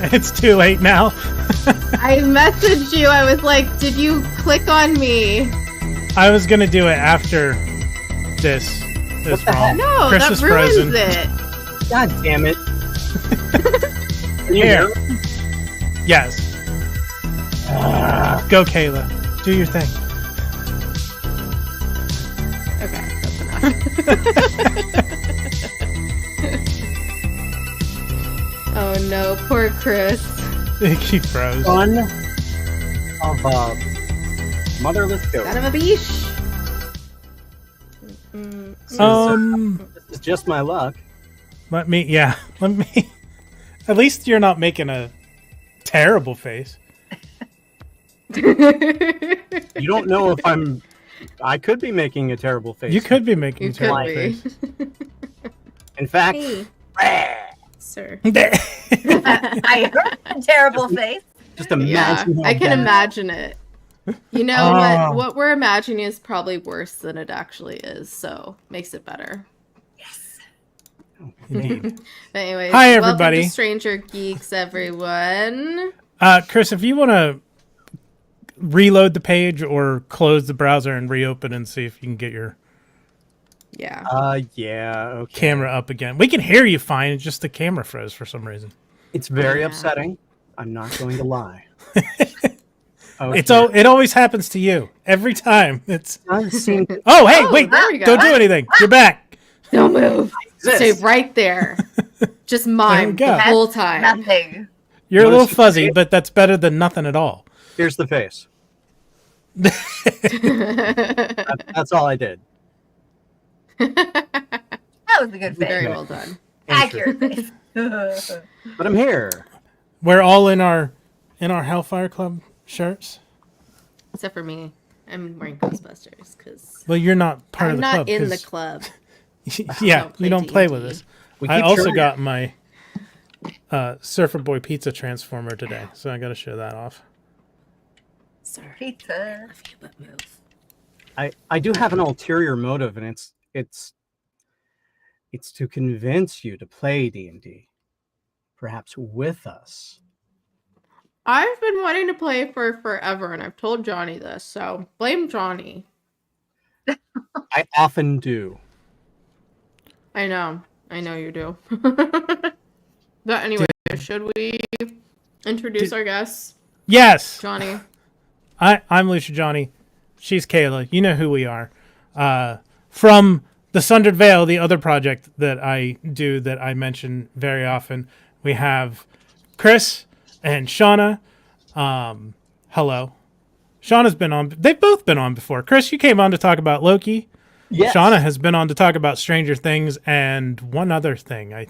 It's too late now. I messaged you. I was like, did you click on me? I was gonna do it after this. This wrong. No, Chris that is ruins frozen. it. God damn it. Here. Yes. Go, Kayla. Do your thing. Okay, that's enough. Oh no, poor Chris. He froze. Son of a motherless goat. Son of a beesh. This is just my luck. Let me. At least you're not making a terrible face. You don't know if I could be making a terrible face. You could be making You a terrible could face. In fact, Hey, sir. I heard a terrible face. just Yeah, imagine. how I can bad- imagine it. You know what we're imagining is probably worse than it actually is, so makes it better. Yes. Indeed. But anyways, Hi, welcome everybody. to Stranger Geeks, everyone. Chris, if you want to reload the page or close the browser and reopen and see if you can get your Yeah. Yeah, okay. camera up again. We can hear you fine. It's just the camera froze for some reason. It's very Yeah. upsetting. I'm not going to lie. It always happens to you every time. It's does seem oh hey Oh, wait, there we go. don't do anything. You're back. Don't move. exist. Stay right there. Just mime There we go. the whole time. Nothing. You're a You wanna little see fuzzy, the- but that's better than nothing at all. Here's the face. That's all I did. That was a good face. Very well done. Accurate face. But I'm here. We're all in our Hellfire Club shirts. Except for me. I'm wearing Ghostbusters because Well, you're not part I'm of the not club. in the 'cause- club. yeah, don't play you don't play D&D. with us. We I keep also trying. got my Surfer Boy Pizza Transformer today, so I got to show that off. Sorry. Pizza. Love you, but move. I do have an ulterior motive, and it's to convince you to play D&D, perhaps with us. I've been wanting to play for forever, and I've told Johnny this, so blame Johnny. I often do. I know you do. But anyway, should we introduce our guests? Yes, Johnny. I'm Lucia Johnny. She's Kayla. You know who we are. From the Sundered Veil, the other project that I do that I mention very often, we have Chris and Seanna. Hello. Seanna's been on. They've both been on before. Chris, you came on to talk about Loki. Yes. Seanna has been on to talk about Stranger Things and one other thing, I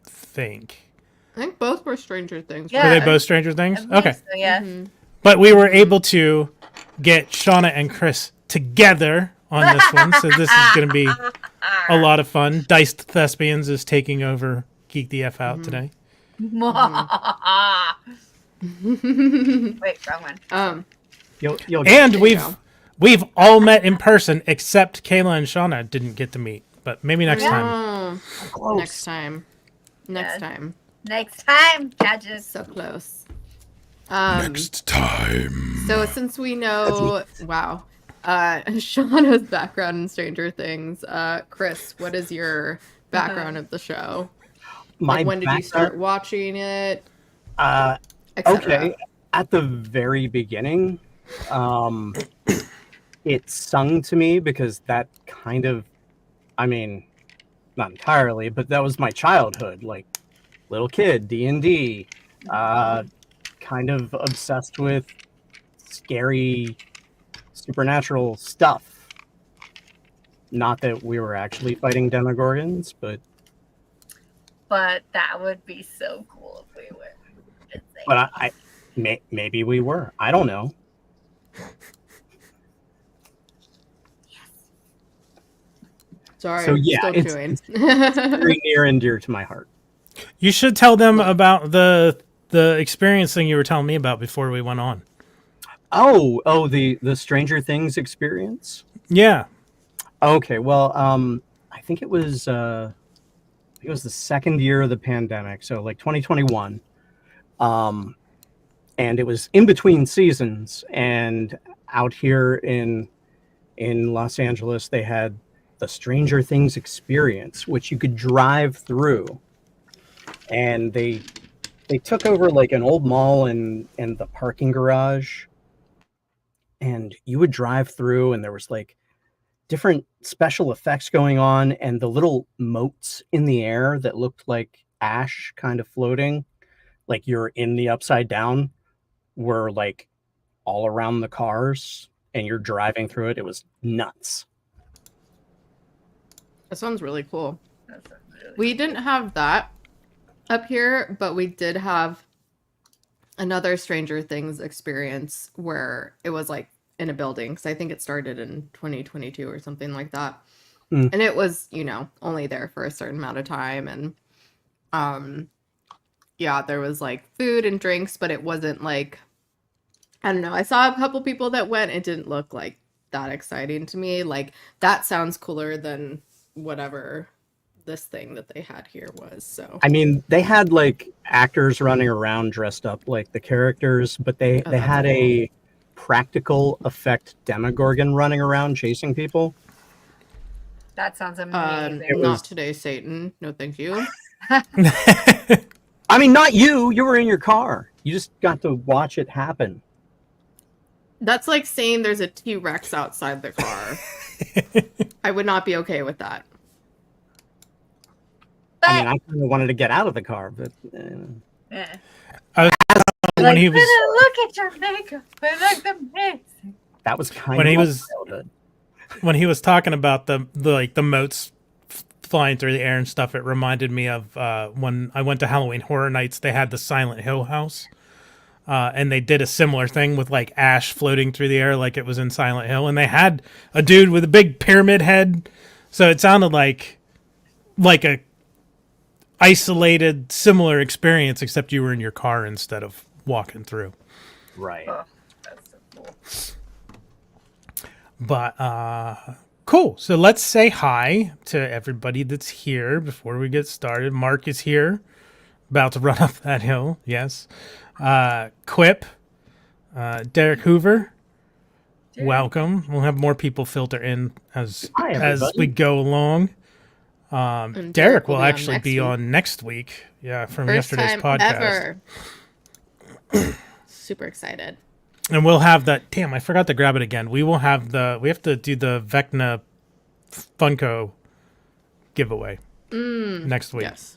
think. I think both were Stranger Things. Yeah. Were they both Stranger Things? I believe Okay. So, yeah. Mhm. But we were able to get Shauna and Chris together on this one, so this is going to be a lot of fun. Diced Thespians is taking over Geek the F Out today. Wait, wrong one. You'll And you we've go. we've all met in person except Kayla and Shauna didn't get to meet, but maybe next time. Oh, close. next time. Next Yeah. time. Next time, catches. So close. Next time. So since we know, wow, Shauna's background in Stranger Things, Chris, what is your background of the show? My Like, when did you background- start watching it? Uh, Et cetera? okay. At the very beginning, it sung to me because that kind of, I mean, not entirely, but that was my childhood. Like, little kid, D&D, kind of obsessed with scary supernatural stuff. Not that we were actually fighting Demogorgons, but But that would be so cool if we were. Just saying. I maybe we were. I don't know. Sorry, So, yeah, still it's- chewing. Very near and dear to my heart. You should tell them about the experience thing you were telling me about before we went on. Oh, the Stranger Things experience. Yeah. Okay, well, I think it was the second year of the pandemic, so like 2021. And it was in between seasons. And out here in Los Angeles, they had the Stranger Things experience, which you could drive through. And they took over like an old mall and the parking garage. And you would drive through, and there was like different special effects going on, and the little motes in the air that looked like ash kind of floating, like you're in the Upside Down, were like all around the cars, and you're driving through it. It was nuts. That sounds really cool. We didn't have that up here, but we did have another Stranger Things experience where it was like in a building, because I think it started in 2022 or something like that. And it was, you know, only there for a certain amount of time. And yeah, there was like food and drinks, but it wasn't like, I don't know. I saw a couple people that went. It didn't look like that exciting to me. Like, that sounds cooler than whatever this thing that they had here was. So I mean, they had like actors running around dressed up like the characters, but they had cool. a practical effect Demogorgon running around chasing people. That sounds amazing. Not today, Satan. No, thank you. I mean, not you. You were in your car. You just got to watch it happen. That's like saying there's a T-Rex outside the car. I would not be okay with that. I mean, I kind of wanted to get out of the car, but Yeah. When he was Look at your makeup. It looks amazing. that was kind When of he my was- childhood. when he was talking about the motes flying through the air and stuff, it reminded me of when I went to Halloween Horror Nights. They had the Silent Hill house, and they did a similar thing with like ash floating through the air, like it was in Silent Hill. And they had a dude with a big pyramid head, so it sounded like a isolated, similar experience, except you were in your car instead of walking through. Right. Oh, that's so cool. But cool. So let's say hi to everybody that's here before we get started. Mark is here, about to run up that hill. Yes. Quip, Derek Hoover. Welcome. We'll have more people filter in as Hi, as everybody. we go along. And Derek will be on actually next be week. on next week. Yeah, from First yesterday's time podcast. ever. Super excited. And we'll have that. Damn, I forgot to grab it again. We will have we have to do the Vecna Funko giveaway next week. Yes.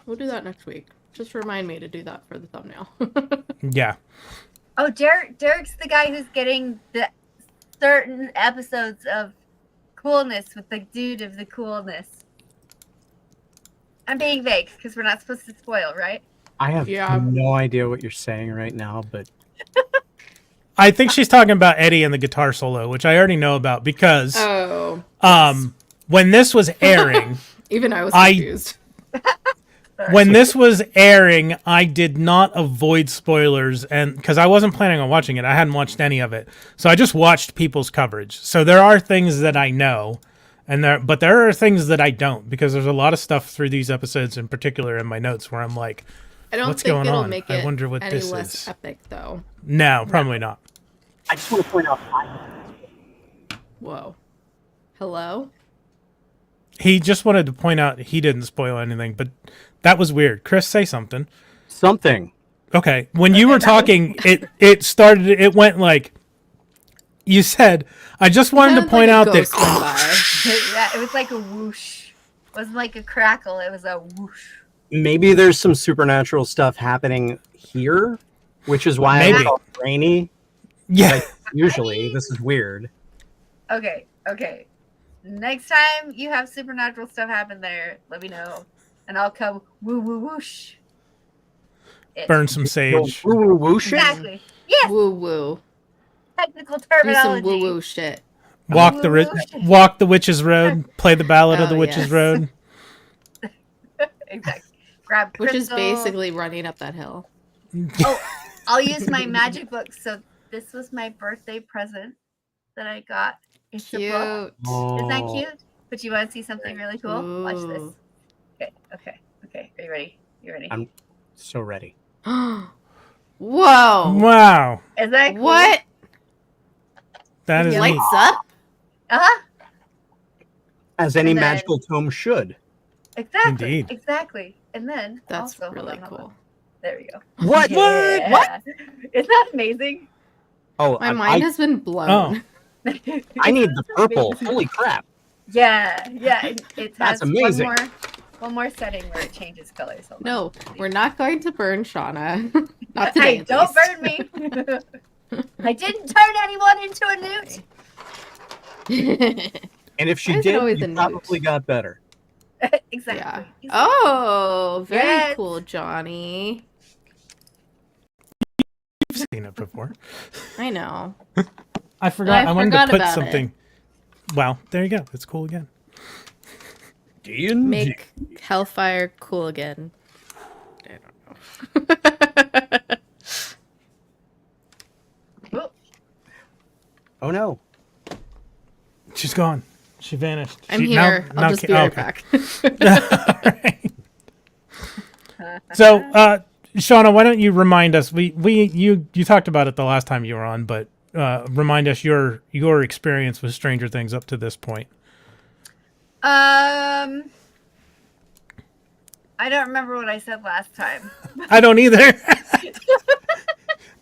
We'll do that next week. Just remind me to do that for the thumbnail. Yeah. Oh, Derek's the guy who's getting the certain episodes of coolness with the dude of the coolness. I'm being vague because we're not supposed to spoil, right? I have Yeah. no idea what you're saying right now, but I think she's talking about Eddie and the guitar solo, which I already know about because Oh. when this was airing, Even I was I- confused. when this was airing, I did not avoid spoilers, and because I wasn't planning on watching it, I hadn't watched any of it, so I just watched people's coverage. So there are things that I know, but there are things that I don't, because there's a lot of stuff through these episodes, in particular in my notes, where I'm like, I don't what's think going it'll on? make I it wonder what any this less is. epic, though. No, probably not. I just want to point out Whoa. Hello? He just wanted to point out he didn't spoil anything, but that was weird. Chris, say something. something. Okay, when you were talking, it went like, you said, I just wanted to Sounded point like a out that ghost went by. Yeah, it was like a whoosh. It wasn't like a crackle. It was a whoosh. Maybe there's some supernatural stuff happening here, which is why Maybe. it's all rainy. yeah, Like, usually, this is weird. Okay. Next time you have supernatural stuff happen there, let me know, and I'll come woo woo whoosh. It. burn some sage. Woo woo woo shit. Exactly. Yes. Woo woo. Technical Do some terminology. woo woo shit. Walk the witch's road. Play the ballad of the Oh, witch's yes. road. Exactly. Grab Which is crystal. basically running up that hill. Oh, I'll use my magic book. So this was my birthday present that I got. It's a book. Cute. Isn't that cute? But you want to see something really cool? Watch this. Ooh. Okay. Are you ready? I'm so ready. Whoa. Wow. Is that cool? What? That is Lights neat. up? Uh-huh. As any And then- magical tome should. Exactly. Indeed. Exactly. And then That's also, really hold on. cool. There we go. What? Yeah. What? Isn't that amazing? Oh, My mind has been blown. I need the purple. Holy crap. Yeah, yeah. It That's has amazing. one more setting where it changes colors. Hold on. No, we're not going to burn Seanna. Not today. Hey, at don't least. burn me. I didn't turn anyone into a newt. And if she Why is it always did, a you newt? probably got better. Exactly. Yeah. Oh, very Yes. cool, Johnny. I've seen it before. I know. I forgot. I I wanted forgot to put about something. Well, there you go. It's cool again. D&D. Make Hellfire cool again. I don't know. Oh, Oh no. She's gone. She vanished. I'm She- here. now I'll just Ka- be right okay. back. So, Shauna, why don't you remind us? You talked about it the last time you were on, but remind us your experience with Stranger Things up to this point. I don't remember what I said last time. I don't either.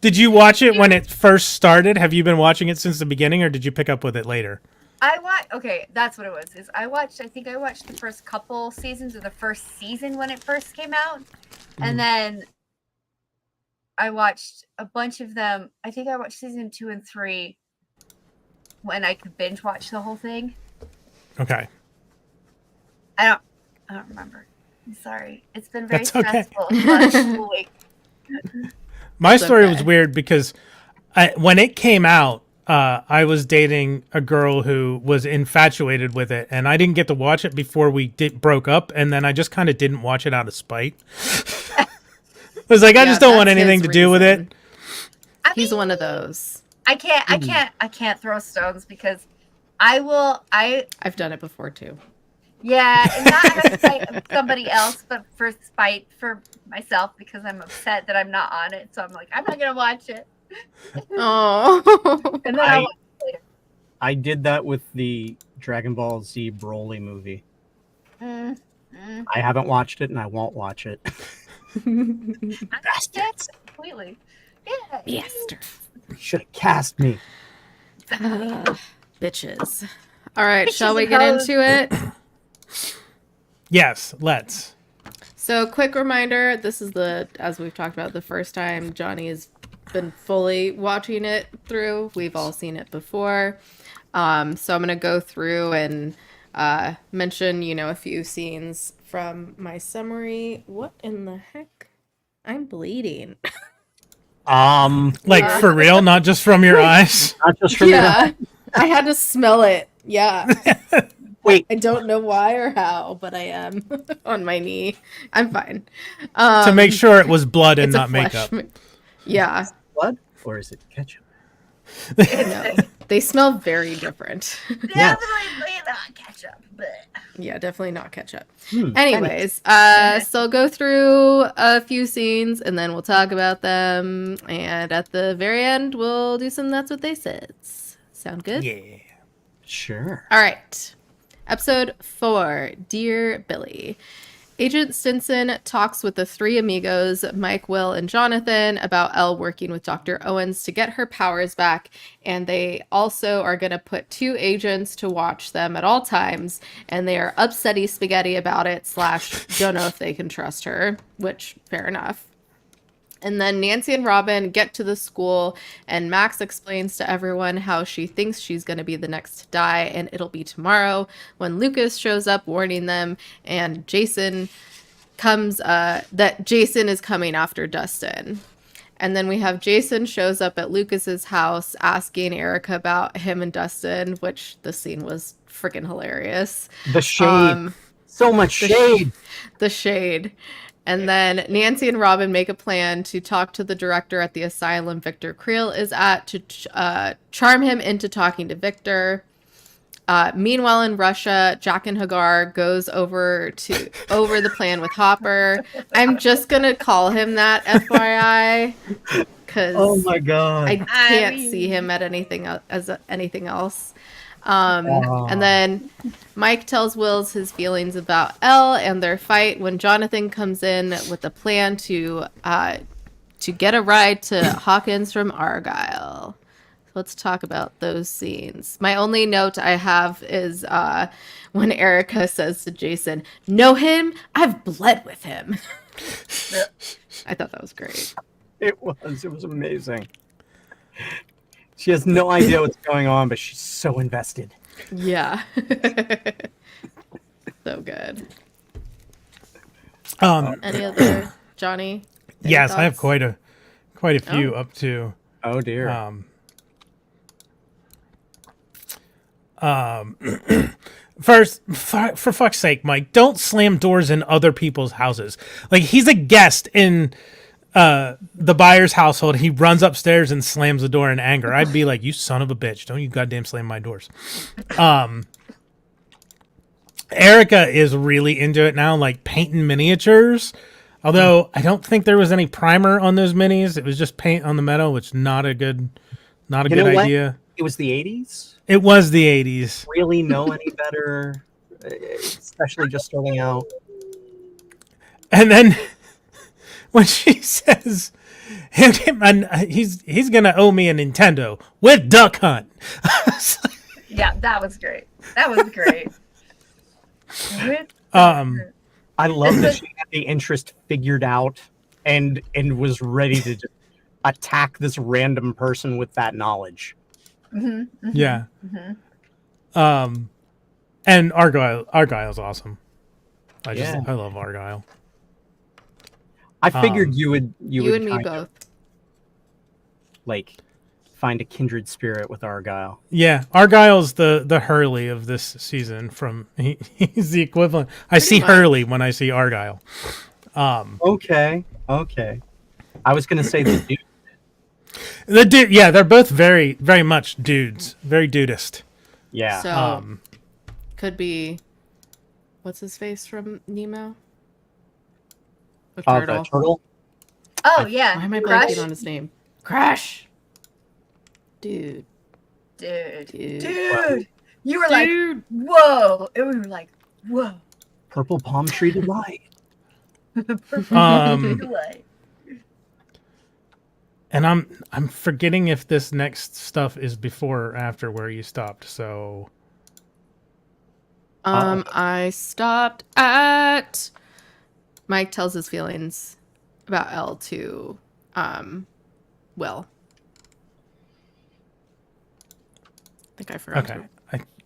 Did you watch it when it first started? Have you been watching it since the beginning, or did you pick up with it later? Okay, that's what it was. I think I watched the first couple seasons, or the first season when it first came out. And then I watched a bunch of them. I think I watched season 2 and 3 when I could binge watch the whole thing. Okay. I don't remember. I'm sorry. It's been very That's okay. stressful. A lot of schooling. My It's story okay. was weird because when it came out, I was dating a girl who was infatuated with it, and I didn't get to watch it before we broke up, and then I just kind of didn't watch it out of spite. I was like, I Yeah, just don't want that's anything his to do with reason. it. I He's mean, one of those. I can't throw stones because I've done it before too. yeah, and not out of spite of somebody else, but for spite for myself because I'm upset that I'm not on it. So I'm like, I'm not gonna watch it. Oh. And then I- I'll watch it later. I did that with the Dragon Ball Z Broly movie. Mm, mm. I haven't watched it and I won't watch it. Yes, completely. Yeah. Bastards. Should have cast me. Bitches. All right, Bitches shall we and get hoes. into it? Yes, let's. So, quick reminder, this is as we've talked about, the first time Johnny has been fully watching it through. We've all seen it before. So I'm going to go through and mention, a few scenes from my summary. What in the heck? I'm bleeding. Like, for real, not just from your eyes. Not just from Yeah, I had to smell it. Yeah. Wait. I don't know why or how, but I am on my knee. I'm fine. To make sure it was blood and it's a not flesh makeup. Yeah. blood or is it ketchup? No, they smell very different. Yeah. Definitely not ketchup, but Yeah, definitely not ketchup. Hmm. Anyways, so I'll go through a few scenes and then we'll talk about them. And at the very end, we'll do some That's What They Said. Sound good? Yeah. Sure. All right. Episode 4, Dear Billy. Agent Stinson talks with the three amigos, Mike, Will, and Jonathan, about Elle working with Dr. Owens to get her powers back. And they also are going to put 2 agents to watch them at all times. And they are upsetty spaghetti about it, / don't know if they can trust her, which fair enough. And then Nancy and Robin get to the school, and Max explains to everyone how she thinks she's going to be the next to die, and it'll be tomorrow when Lucas shows up warning them, and Jason comes, that Jason is coming after Dustin. And then we have Jason shows up at Lucas's house asking Erica about him and Dustin, which the scene was freaking hilarious. The shade. So much shade. The shade. And then Nancy and Robin make a plan to talk to the director at the asylum Victor Creel is at to charm him into talking to Victor. Meanwhile, in Russia, Jack and Hagar goes over the plan with Hopper. I'm just gonna call him that, FYI, because Oh my god. I can't see him at anything anything else. And then Mike tells Wills his feelings about Elle and their fight when Jonathan comes in with a plan to get a ride to Hawkins from Argyle. Let's talk about those scenes. My only note I have is when Erica says to Jason, "Know him? I've bled with him." I thought that was great. It was amazing. She has no idea what's going on, but she's so invested. Yeah. So good. Any other, Johnny? Any Yes, I have thoughts? quite a few up to. Oh dear. First, for fuck's sake, Mike, don't slam doors in other people's houses. Like, he's a guest in the buyer's household. He runs upstairs and slams the door in anger. I'd be like, you son of a bitch, don't you goddamn slam my doors. Erica is really into it now, like painting miniatures. Although I don't think there was any primer on those minis. It was just paint on the metal, which not a good idea. It was the 80s. It was the 80s. Really know any better, especially just starting out. And then when she says he's gonna owe me a Nintendo with Duck Hunt. Yeah, that was great. That was great. I love that she had the interest figured out and was ready to just attack this random person with that knowledge. Yeah. And Argyle's awesome. I love Argyle. I figured you would You and me kind both. of, like, find a kindred spirit with Argyle. Yeah, Argyle's the Hurley of this season. He's the equivalent. I see much. Hurley when I see Argyle. Okay. I was gonna say the dude. Yeah, they're both very, very much dudes. Very dudist. Yeah. So could be, what's his face from Nemo? The turtle. The turtle. Oh yeah. Why am I Crush? blanking on his name? Crash. Dude. Dude. Dude. You were like, whoa. And we were like, whoa. Purple palm tree delight. Like, And I'm forgetting if this next stuff is before or after where you stopped. So I stopped at Mike tells his feelings about Elle to Will. I think I forgot. okay,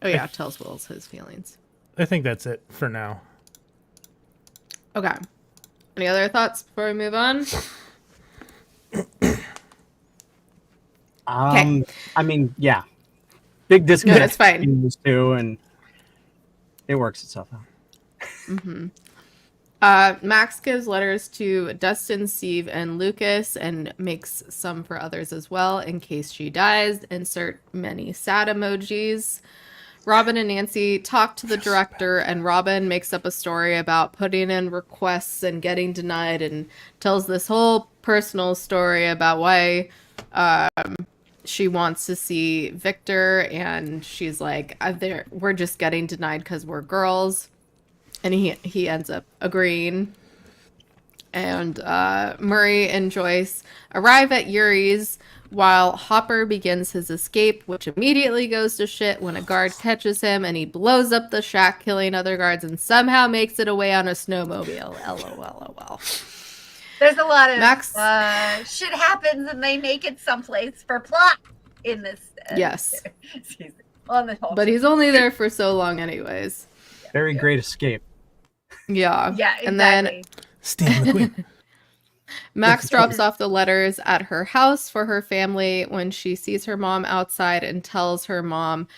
Oh yeah, tells Will's his feelings. I think that's it for now. Okay. Any other thoughts before we move on? I mean, yeah. Big disconnect that's fine. between those two, and it works itself out. Max gives letters to Dustin, Steve, and Lucas, and makes some for others as well in case she dies. Insert many sad emojis. Robin and Nancy talk to the director, and Robin makes up a story about putting in requests and getting denied, and tells this whole personal story about why she wants to see Victor, and she's like, we're just getting denied because we're girls. And he ends up agreeing. And Murray and Joyce arrive at Yuri's while Hopper begins his escape, which immediately goes to shit when a guard catches him, and he blows up the shack, killing other guards, and somehow makes it away on a snowmobile. LOL. there's a lot of Max- shit happens and they make it someplace for plot in this. Yes. Season. On the whole. But he's only there for so long anyways. Very great escape. Yeah. Yeah, exactly. And then Steve McQueen. Max drops off the letters at her house for her family when she sees her mom outside and tells her mom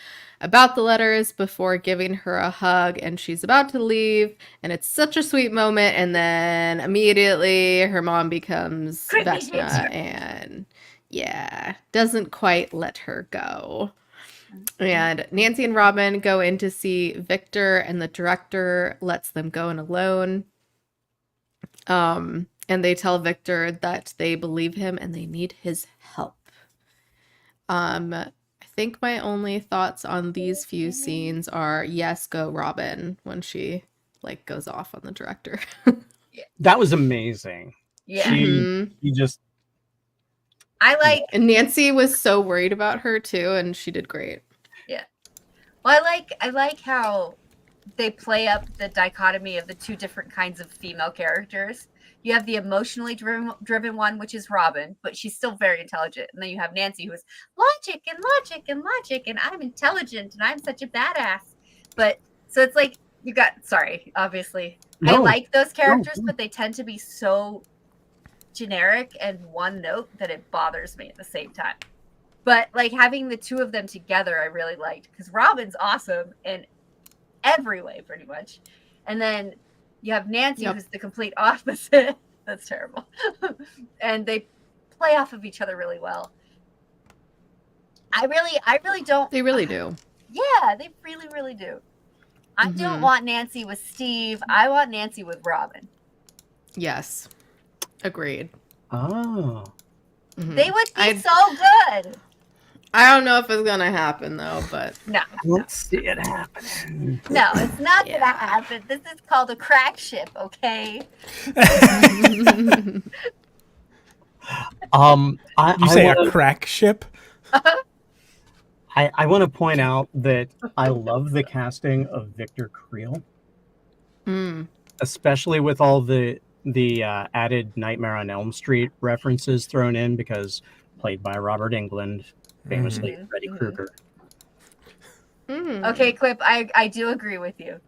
about the letters before giving her a hug, and she's about to leave, and it's such a sweet moment, and then immediately her mom becomes Vecna and doesn't quite let her go. And Nancy and Robin go in to see Victor, and the director lets them go in alone. And they tell Victor that they believe him and they need his help. I think my only thoughts on these few scenes are yes, go Robin, when she like goes off on the director. That was amazing. Yeah. Mhm. You just I like And Nancy was so worried about her too, and she did great. well, I like how they play up the dichotomy of the two different kinds of female characters. You have the emotionally driven one, which is Robin, but she's still very intelligent. And then you have Nancy, who is logic and logic and logic, and I'm intelligent and I'm such a badass. But so it's like you got obviously. I No. like those characters, but they tend to be so generic and one note that it bothers me at the same time. But like having the two of them together, I really liked, because Robin's awesome in every way, pretty much. And then you have Nancy, Yep. who's the complete opposite. That's terrible. And they play off of each other really well. I really don't. They really do. Yeah, they really, really do. I don't Mhm. want Nancy with Steve. I want Nancy with Robin. Yes. Agreed. oh. Mhm. They would be I'd- so good. I don't know if it's gonna happen though, but No, Let's see it happening. no, it's not Yeah. gonna happen. This is called a crack ship, okay? I You say wanna, a crack ship? I want to point out that I love the casting of Victor Creel, Mm. especially with all the added Nightmare on Elm Street references thrown in, because played by Robert Englund, famously Mhm, Freddy mhm. Krueger. Mm. Okay, Quip, I do agree with you.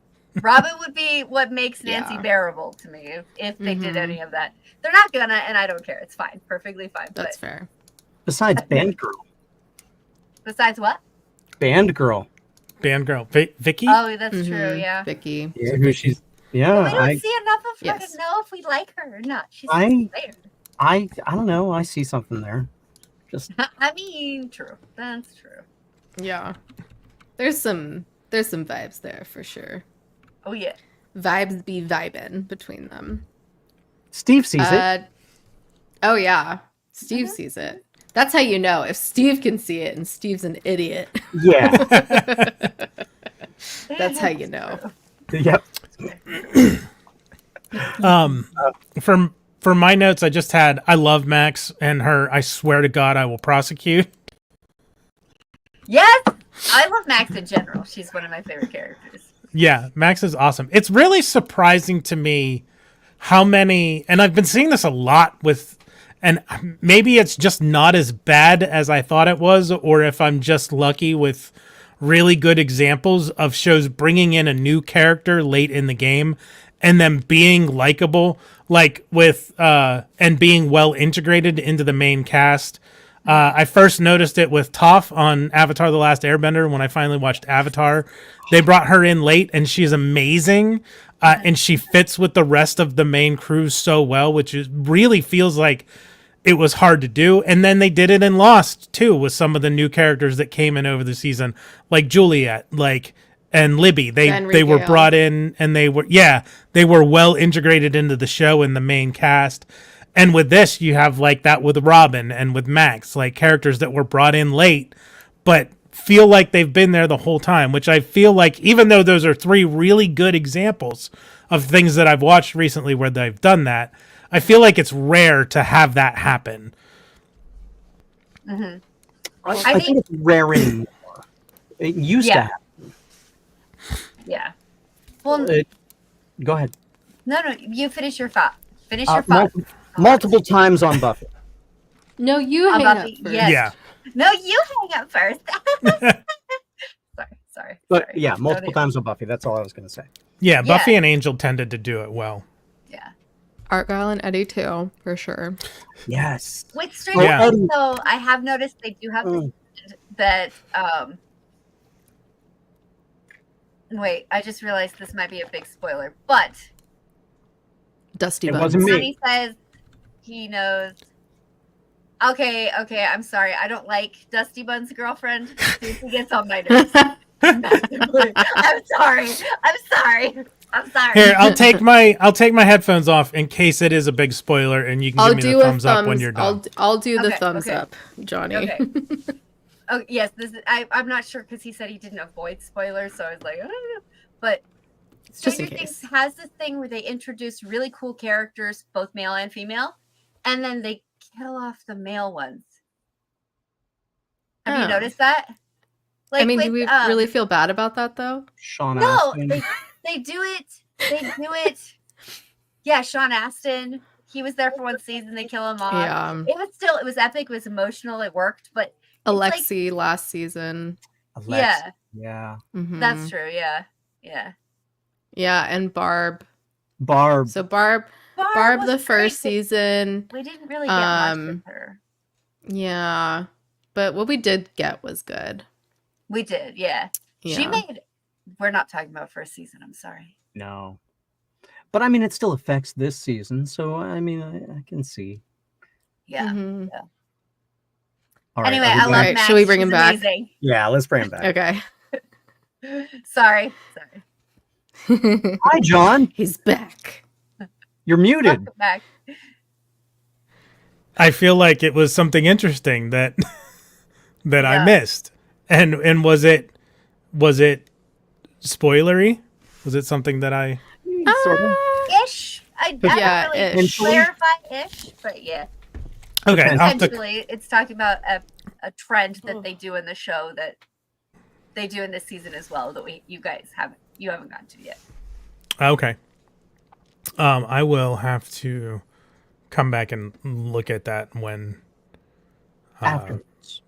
Robin would be what makes Nancy Yeah. bearable to me if they did Mhm. any of that. They're not gonna, and I don't care. It's fine, perfectly fine. That's But fair. Besides Band Girl. besides what? Band Girl. Band girl. Vicky? Oh, that's true. Mhm. Yeah. Vicky. Yeah, who she's. Yeah, But we don't see enough of her Yes. to know if we like her or not. She's I- just there. I don't know. I see something there. Just I mean, true. That's true. Yeah. There's some vibes there for sure. Oh yeah. Vibes be vibing between them. Steve sees it. Oh yeah. Steve Mhm. sees it. That's how you know if Steve can see it and Steve's an idiot. Yeah. That's how you know. Yep. For my notes, I just had I love Max and her. I swear to God, I will prosecute. Yes, I love Max in general. She's one of my favorite characters. Yeah, Max is awesome. It's really surprising to me how many, and I've been seeing this a lot with, and maybe it's just not as bad as I thought it was, or if I'm just lucky with really good examples of shows bringing in a new character late in the game and them being likable, like with, and being well integrated into the main cast. I first noticed it with Toph on Avatar: The Last Airbender when I finally watched Avatar. They brought her in late, and she's amazing, and she fits with the rest of the main crew so well, which really feels like it was hard to do. And then they did it in Lost, too, with some of the new characters that came in over the season, like Juliet, and Libby. They were Gale. brought in, and they were well integrated into the show and the main cast. And with this, you have like that with Robin and with Max, like characters that were brought in late, but feel like they've been there the whole time, which I feel like, even though those are three really good examples of things that I've watched recently where they've done that, I feel like it's rare to have that happen. Mm-hmm. I think it's rare anymore. It used to Yeah. happen. Yeah. Well, Go ahead. no, you finish your thought. Finish your thought. Multiple times on Buffy. No, you hang About up the- first. yes. Yeah. No, you hang up first. sorry. But sorry. yeah, No multiple need- times on Buffy. That's all I was going to say. Yeah, Yeah. Buffy and Angel tended to do it well. Yeah. Argyle and Eddie too, for sure. Yes. With Stranger Yeah. Things, though, I have noticed they do have Mm. that. Wait, I just realized this might be a big spoiler, but Dusty It Buns. wasn't me. Johnny says he knows Okay, I'm sorry. I don't like Dusty Bun's girlfriend. He gets on my nerves. Massively. I'm sorry. Here, I'll take my headphones off in case it is a big spoiler, and you can I'll give me do the a thumbs up when you're done. I'll do the Okay, thumbs okay. up, Johnny. Okay. Oh yes, this is, I'm not sure because he said he didn't avoid spoilers, so I was like, I don't know. But Just in Stranger Things case. has this thing where they introduce really cool characters, both male and female, and then they kill off the male ones. Have you Oh. noticed that? I mean, with, do we really feel bad about that though? Sean No, Astin. they do it. They do it. Yeah, Sean Astin. He was there for one season. They kill him off. Yeah. It was epic. It was emotional. It worked. But Alexi last season. yeah, Yeah. Mhm. that's true. Yeah, yeah. Yeah, and Barb. Barb. So Barb was the great, first but season. we didn't really get much um, with her. Yeah. But what we did get was good. We did. Yeah. Yeah. She made. We're not talking about first season. I'm sorry. No. But I mean, it still affects this season, so I mean, I can see. Yeah. Mhm. All right, Anyway, are we I done? love Alright, Max. should we bring She's him back? amazing. Yeah, let's bring him back. Okay. Sorry. Hi, John. He's back. You're muted. Welcome back. I feel like it was something interesting that I Yeah. missed. And was it spoilery? Was it something that I Sort of. Ish. I Yeah, don't really ish. clarify ish, but yeah. Okay, I'll have to, Essentially, it's talking about a trend that they do in the show that they do in this season as well that you haven't gotten to yet. okay. I will have to come back and look at that when Afterwards.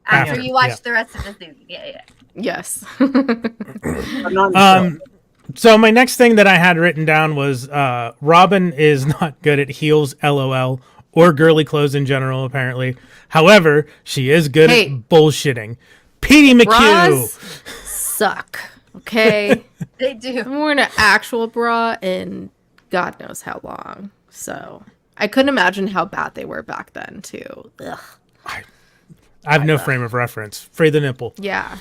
After After, you watch yeah. the rest of the season. Yeah. Yes. But not in the show. So my next thing that I had written down was Robin is not good at heels, LOL, or girly clothes in general, apparently. However, she is good Hey. at bullshitting. Petey McHugh. Bras suck. Okay. They do. I'm wearing an actual bra in God knows how long. So I couldn't imagine how bad they were back then too. Ugh. I have no frame of reference. Free the nipple. Yeah.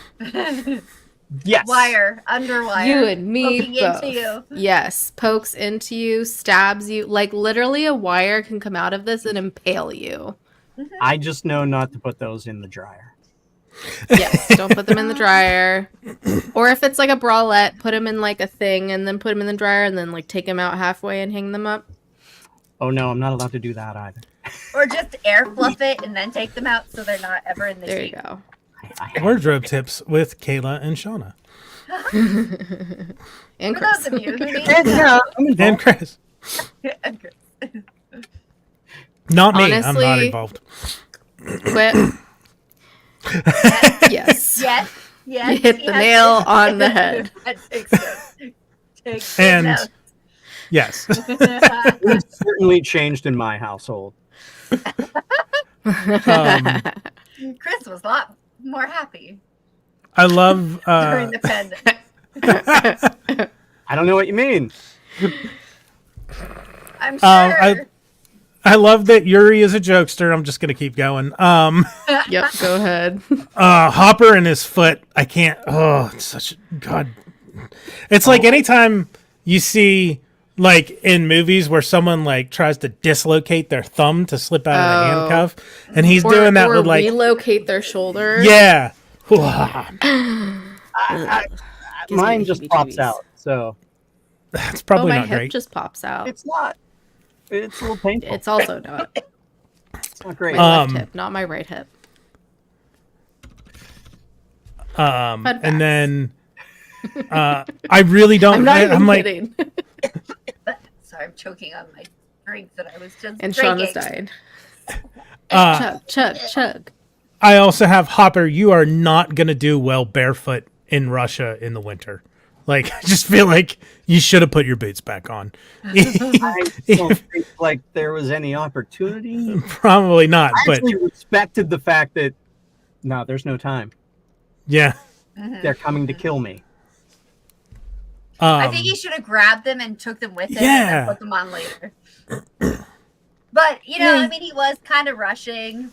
Yes. Wire, underwire. You and me poking both. into you. Yes. Pokes into you, stabs you. Like literally a wire can come out of this and impale you. I just know not to put those in the dryer. Yes. Don't put them in the dryer. Or if it's like a bralette, put them in like a thing and then put them in the dryer and then like take them out halfway and hang them up. Oh no, I'm not allowed to do that either. Or just air fluff it and then take them out so they're not ever in the There heat. you go. Wardrobe tips with Kayla and Shauna. And For those Chris. of you who need And, to yeah, I'm And involved. Chris. know. Not me. I'm not Honestly- involved. Quit. Yes. Yes. You hit he the has nail to- on the head. That takes notes. Take And notes. yes. It's certainly changed in my household. Chris was a lot more happy I love during the pandemic. I don't know what you mean. I'm sure. I love that Yuri is a jokester. I'm just gonna keep going. Yep, go ahead. Hopper and his foot. I can't. Oh, it's such a god. It's like anytime you see like in movies where someone like tries to dislocate their thumb to slip out of the Oh. handcuff, and he's doing that or with like relocate their shoulder. yeah. Gives me Mine the just pops heebie-jeebies. out, so That's Oh, probably my not hip great. just pops out. it's not. It's a little painful. It's also not It's not great. my left hip, not my right hip. Fun facts. And then I really don't. I'm not even I'm like, kidding. Sorry, I'm choking on my drink that I was just And drinking. Shauna's dying. Uh, Chug, chug, chug. I also have Hopper. You are not gonna do well barefoot in Russia in the winter. Like, I just feel like you should have put your boots back on. I don't think like there was any opportunity. Probably not, I but actually respected the fact that no, there's no time. yeah. They're coming to kill me. I think he should have grabbed them and took them with him and Yeah. then put them on later. But, you know, I mean, he was kind of rushing.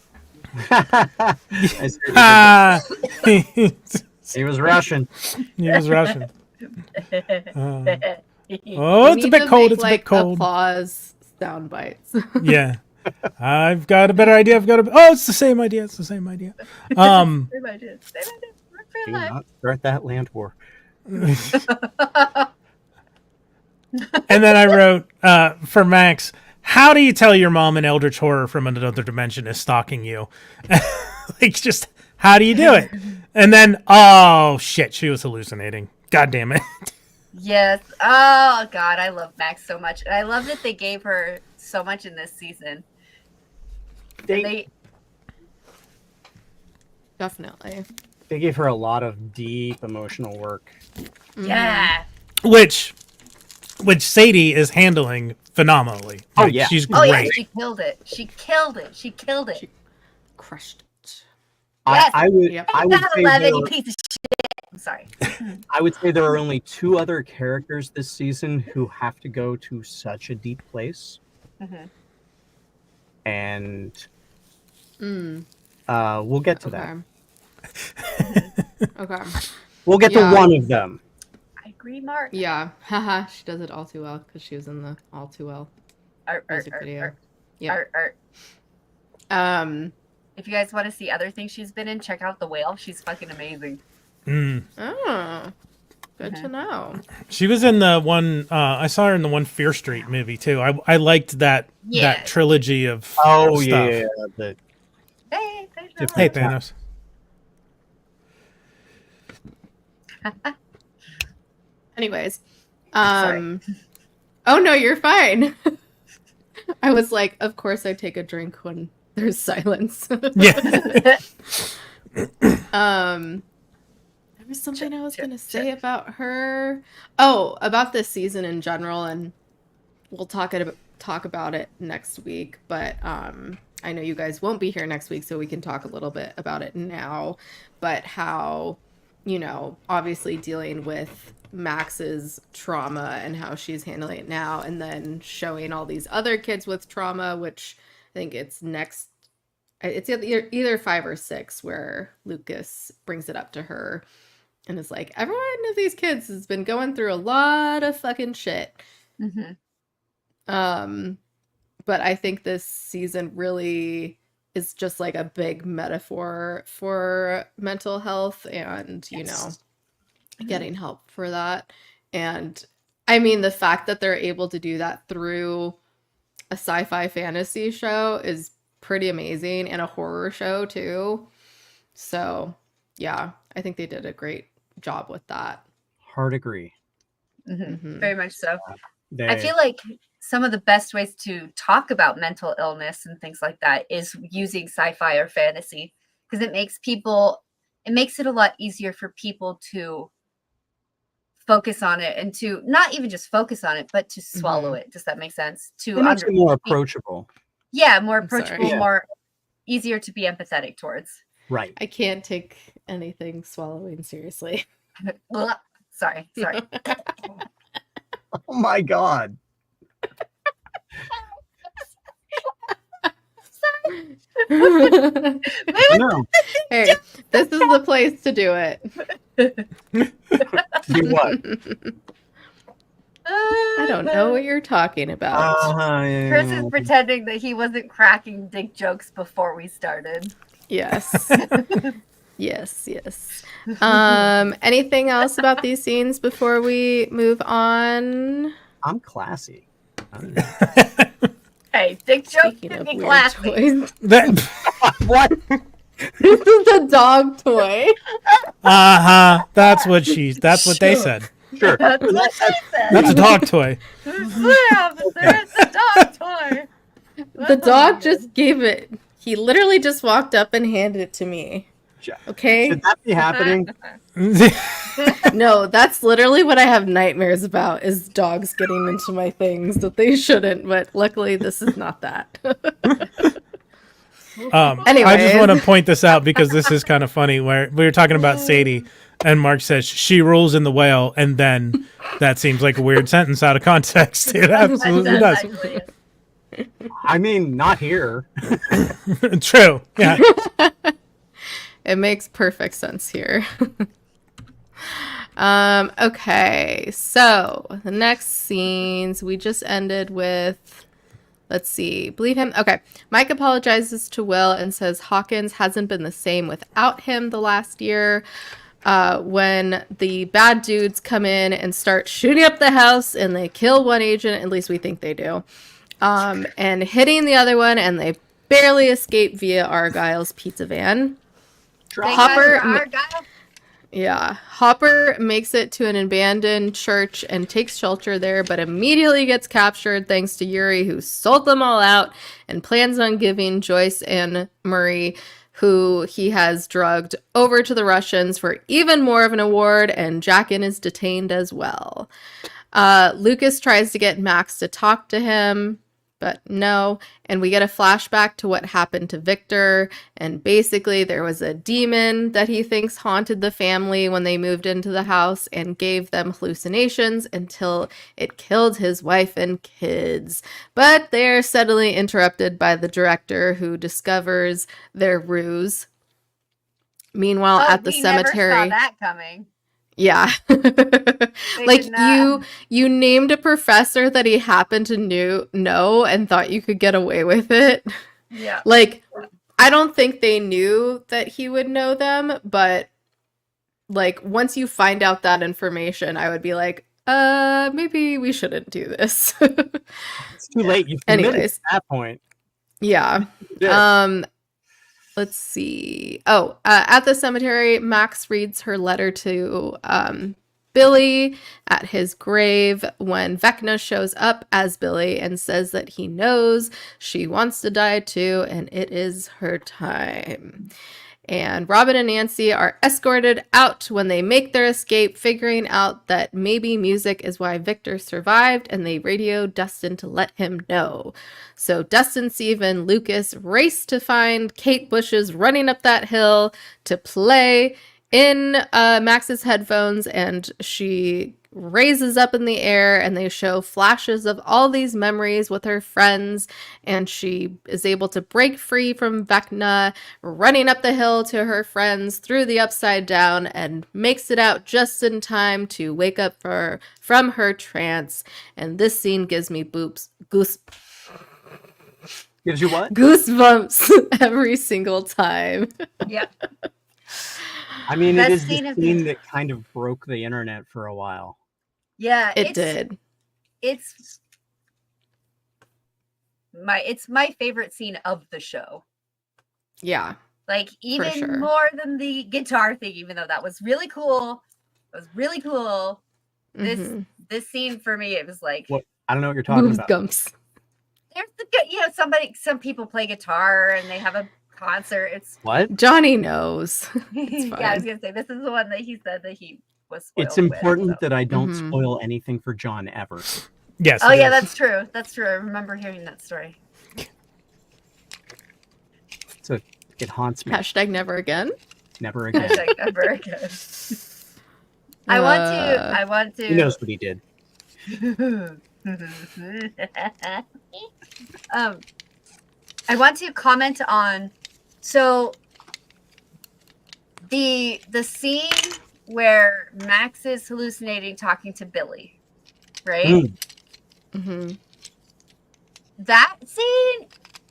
I see what Ah, he you did. He was Russian. was Russian. Oh, We it's a need bit to cold. make, It's a bit like, cold. Applause sound bites. Yeah. I've got a better idea. Oh, it's the same idea. It's the same idea. Same idea. Same idea. Work for Do your life. not start that land war. And then I wrote for Max, how do you tell your mom an eldritch horror from another dimension is stalking you? Like, just how do you do it? And then, oh shit, she was hallucinating. God damn it. Yes. Oh God, I love Max so much, and I love that they gave her so much in this season. They Definitely. gave her a lot of deep emotional work. Yeah. Which Sadie is handling phenomenally. Oh, Like, yeah. she's Oh great. yeah, she killed it. She killed it. She killed it. Crushed it. Yes. I would Yep. I would God, say 11, there, you piece of shit. I'm sorry. I would say there are only 2 other characters this season who have to go to such a deep place, Mhm. and Mm, we'll get to that. okay. We'll get Yeah. to one of them. I agree, Mark. Yeah. Haha. She does it all too well because she was in the All Too Well music video. Yeah. If you guys want to see other things she's been in, check out The Whale. She's fucking amazing. Mm. Oh. Good to know. She was in the one, I saw her in the one Fear Street movie too. I liked that Yeah. trilogy of Oh stuff. yeah, the Hey, Different- Hey, Thanos. Anyways. Sorry. Oh no, you're fine. I was like, of course I take a drink when there's silence. Yeah. There was something I was gonna say about her. Oh, about this season in general, and we'll talk about it next week. But I know you guys won't be here next week, so we can talk a little bit about it now. But how, obviously dealing with Max's trauma and how she's handling it now, and then showing all these other kids with trauma, which I think it's next. It's either 5 or 6 where Lucas brings it up to her and is like, every one of these kids has been going through a lot of fucking shit. Mhm. But I think this season really is just like a big metaphor for mental health and, getting help for that. And I mean, the fact that they're able to do that through a sci-fi fantasy show is pretty amazing, and a horror show too. So yeah, I think they did a great job with that. hard agree. Mhm. Very much so. They, I feel like some of the best ways to talk about mental illness and things like that is using sci-fi or fantasy, because it makes it a lot easier for people to focus on it, and to not even just focus on it, but to swallow it. Does that make sense? it makes it more approachable. Yeah, more I'm sorry. approachable, Yeah. more easier to be empathetic towards. Right. I can't take anything swallowing seriously. Ugh. Sorry. Oh my god. No. Hey, this is the place to do it. Do what? I don't know what you're talking about. Chris is pretending that he wasn't cracking dick jokes before we started. Yes. Yes. Anything else about these scenes before we move on? I'm classy. I don't know. Hey, dick jokes Speaking can of be weird classy. toys, That, What? this is a dog toy. that's what they said. Sure. That's what she said. That's a dog toy. It's a dog toy. The dog just gave it. He literally just walked up and handed it to me. Okay? Should that be happening? No, that's literally what I have nightmares about, is dogs getting into my things that they shouldn't, but luckily this is not that. I just Anyways. want to point this out because this is kind of funny. Where we were talking about Sadie, and Mark says she rules in The Whale, and then that seems like a weird sentence out of context. It absolutely does. I mean, not here. True. Yeah. It makes perfect sense here. Okay, so the next scenes we just ended with, let's see, believe him. Okay, Mike apologizes to Will and says Hawkins hasn't been the same without him the last year. When the bad dudes come in and start shooting up the house and they kill one agent, at least we think they do, and hitting the other one, and they barely escape via Argyle's pizza van. Thank Hopper- God for Argyle. Yeah, Hopper makes it to an abandoned church and takes shelter there, but immediately gets captured thanks to Yuri, who sold them all out and plans on giving Joyce and Murray, who he has drugged, over to the Russians for even more of an award, and Jackin is detained as well. Lucas tries to get Max to talk to him, but no, and we get a flashback to what happened to Victor, and basically there was a demon that he thinks haunted the family when they moved into the house and gave them hallucinations until it killed his wife and kids. But they're suddenly interrupted by the director, who discovers their ruse. Meanwhile, at the we cemetery... never saw that coming. Yeah. They Like did not. you named a professor that he happened to know and thought you could get away with it. Yeah. Like, I don't think they knew that he would know them, but like once you find out that information, I would be like, maybe we shouldn't do this. It's too late. You've committed Anyways. at that point. Yeah. Yeah. Let's see. Oh, at the cemetery, Max reads her letter to Billy at his grave when Vecna shows up as Billy and says that he knows she wants to die too, and it is her time. And Robin and Nancy are escorted out when they make their escape, figuring out that maybe music is why Victor survived, and they radio Dustin to let him know. So Dustin, Steve, and Lucas race to find Kate Bush's Running Up That Hill to play in Max's headphones, and she raises up in the air, and they show flashes of all these memories with her friends, and she is able to break free from Vecna, running up the hill to her friends through the Upside Down, and makes it out just in time to wake up from her trance. And this scene gives me goosebumps Gives you what? every single time. Yep. I mean, That it is the scene is- scene that kind of broke the internet for a while. Yeah. It did. It's my favorite scene of the show. Yeah. Like even sure. more than the guitar thing, even though that was really cool. It was really cool. Mhm. This scene for me, it was like What? I don't know what you're talking about. Goosebumps. there's some people play guitar and they have a concert. It's What? Johnny knows. yeah, I was gonna say this is the one that he said that he was spoiled It's important with, so. that I don't Mhm. spoil anything for John ever. Yes. Oh it yeah, is. that's true. That's true. I remember hearing that story. So it haunts me. Hashtag never again. Never again. Hashtag never again. I want to He knows what he did. I want to comment on the scene where Max is hallucinating talking to Billy, right? Mm. Mm-hmm. That scene,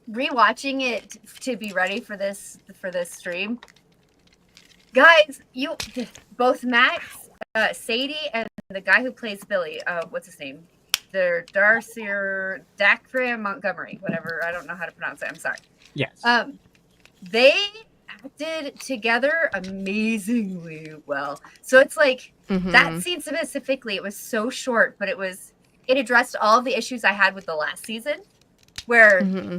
rewatching it to be ready for this stream, guys, both Max, Sadie, and the guy who plays Billy, what's his name? They're Darcy or Dacre Montgomery, whatever. I don't know how to pronounce it. I'm sorry. Yes. They acted together amazingly well. So it's like Mm-hmm. that scene specifically, it was so short, but it addressed all of the issues I had with the last season, where Mm-hmm.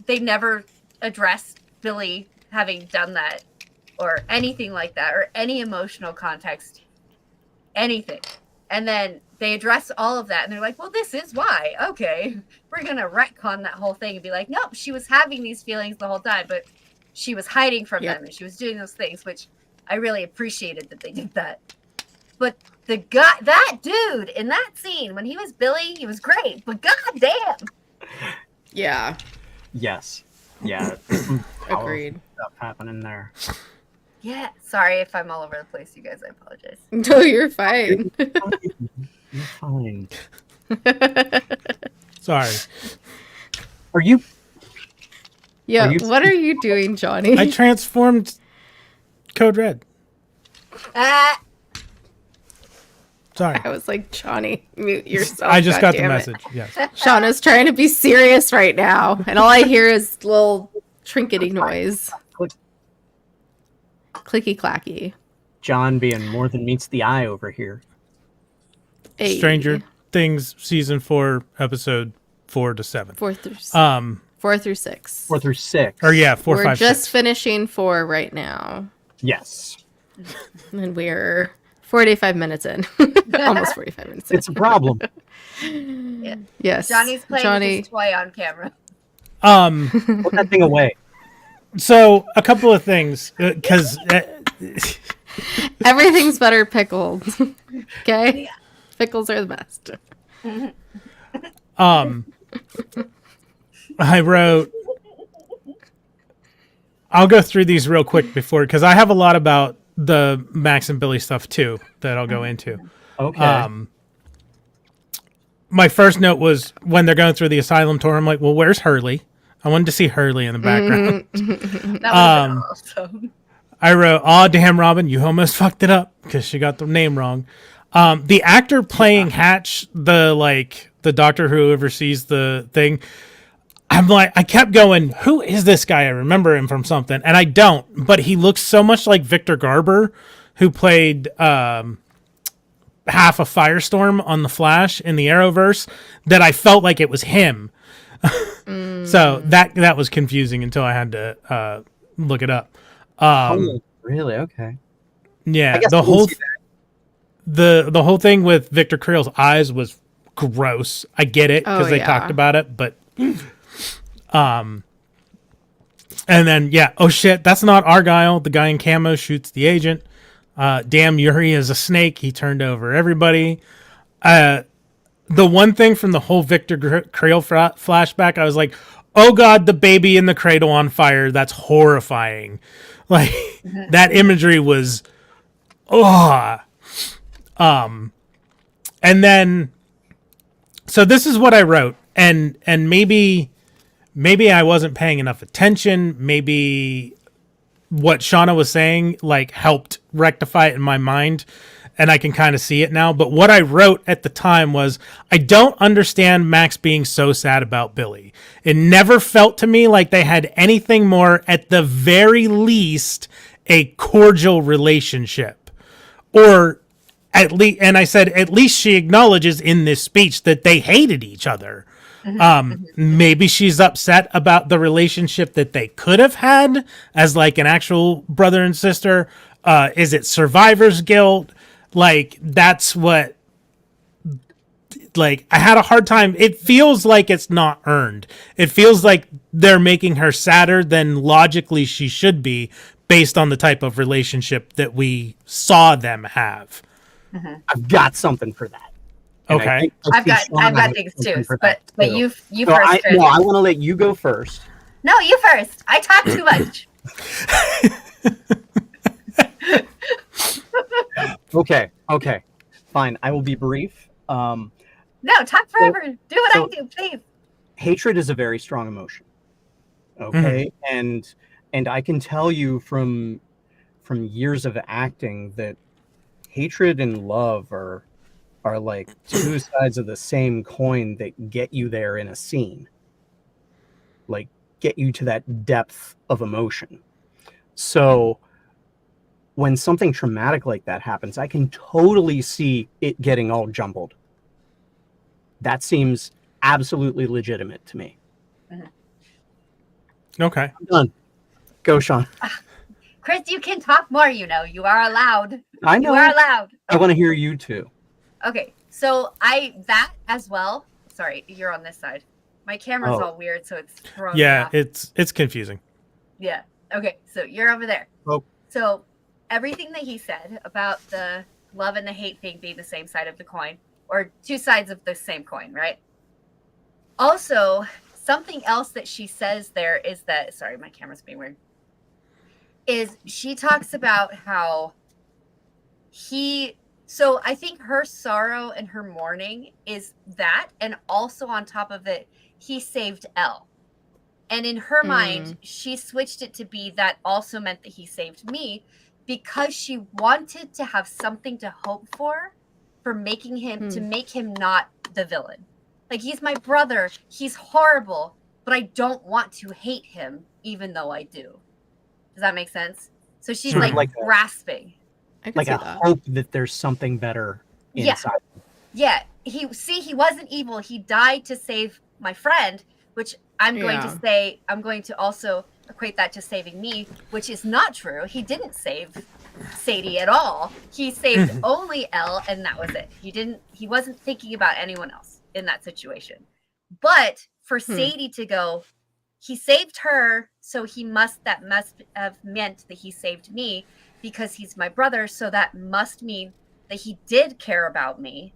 they never addressed Billy having done that or anything like that or any emotional context, anything. And then they address all of that and they're like, well, this is why. Okay, we're going to retcon that whole thing and be like, nope, she was having these feelings the whole time, but she was hiding from them and she was doing those things, which I really appreciated that they did that. But that dude in that scene, when he was Billy, he was great, but goddamn. Yeah, Yes. Yeah. Some powerful agreed. stuff happening there. Yeah. Sorry if I'm all over the place, you guys. I apologize. No, you're fine. You're fine. Sorry. Are you? Yeah, Are you- what are you doing, Johnny? I transformed Code Red. Ah, Sorry. I was like, Johnny, mute yourself. I just got the goddammit. message. Yes. Shauna's trying to be serious right now, and all I hear is little trinkety noise. Clicky clacky. John being more than meets the eye over here. Hey. Stranger Things season 4, episode 4 to 7. 4 through 6. 4 through 6. 4 through 6. Or yeah, 4, We're 5, just 6. finishing 4 right now, Yes. and we're 45 minutes in. Almost 45 minutes in. It's a problem. Yes. Johnny's playing with Johnny. his toy on camera. Put that thing away. So a couple of things, because Everything's better pickled. Okay? Pickles are the best. I wrote. I'll go through these real quick before, because I have a lot about the Max and Billy stuff too that I'll go into. Okay. My first note was when they're going through the asylum tour. I'm like, well, where's Hurley? I wanted to see Hurley in the background. That was awesome. I wrote, "Aw, damn, Robin, you almost fucked it up," because she got the name wrong. The actor playing Hatch, the doctor who oversees the thing, I'm like, I kept going, who is this guy? I remember him from something, and I don't. But he looks so much like Victor Garber, who played half of Firestorm on The Flash in the Arrowverse, that I felt like it was him. So that was confusing until I had to look it up. Really? Okay. Yeah, I guess the I can whole see that. the whole thing with Victor Creel's eyes was gross. I get it because Oh, they yeah. talked about it, but and then oh shit, that's not Argyle. The guy in camo shoots the agent. Damn, Yuri is a snake. He turned over everybody. The one thing from the whole Victor Creel flashback, I was like, oh god, the baby in the cradle on fire. That's horrifying. Like that imagery was, and then, so this is what I wrote, and maybe I wasn't paying enough attention. Maybe what Shauna was saying helped rectify it in my mind, and I can kind of see it now. But what I wrote at the time was, I don't understand Max being so sad about Billy. It never felt to me like they had anything more, at the very least, a cordial relationship. Or at least, and I said, at least she acknowledges in this speech that they hated each other. Maybe she's upset about the relationship that they could have had as an actual brother and sister. Is it survivor's guilt? That's what, I had a hard time. It feels like it's not earned. It feels like they're making her sadder than logically she should be, based on the type of relationship that we saw them have. I've got something for that. And I Okay. think I've got Shauna has things something too, for but that, too. you So first. Chris. I want to let you go first. No, you first. I talk too much. Okay. Fine. I will be brief. No, talk forever. Do what so- I do, please. Hatred is a very strong emotion. Okay. And I can tell you from years of acting that hatred and love are like two sides of the same coin that get you there in a scene. Get you to that depth of emotion. So when something traumatic like that happens, I can totally see it getting all jumbled. That seems absolutely legitimate to me. Okay. I'm done. Go, Sean. Chris, you can talk more, you know. You are allowed. I You know. are allowed. I want to hear you too. Okay, so that as well. Sorry, you're on this side. My camera's Oh. all weird, so it's throwing me Yeah, off. it's confusing. Yeah. Okay, so you're over there. Oh. So everything that he said about the love and the hate thing being the same side of the coin, or two sides of the same coin, right? Also, something else that she says there is that, sorry, my camera's being weird, is she talks about how so I think her sorrow and her mourning is that, and also on top of it, he saved Elle. And in her mind, she switched it to be that also meant that he saved me, because she wanted to have something to hope for making him, to make him not the villain. Like, he's my brother, he's horrible, but I don't want to hate him, even though I do. Does that make sense? So she's like grasping. I can like see a that. hope that there's something better inside. Yeah. He wasn't evil. He died to save my friend, which I'm going to say, I'm going to also equate that to saving me, which is not true. He didn't save Sadie at all. He saved only Elle, and that was it. He wasn't thinking about anyone else in that situation. But for Sadie to go, he saved her, so that must have meant that he saved me because he's my brother, so that must mean that he did care about me,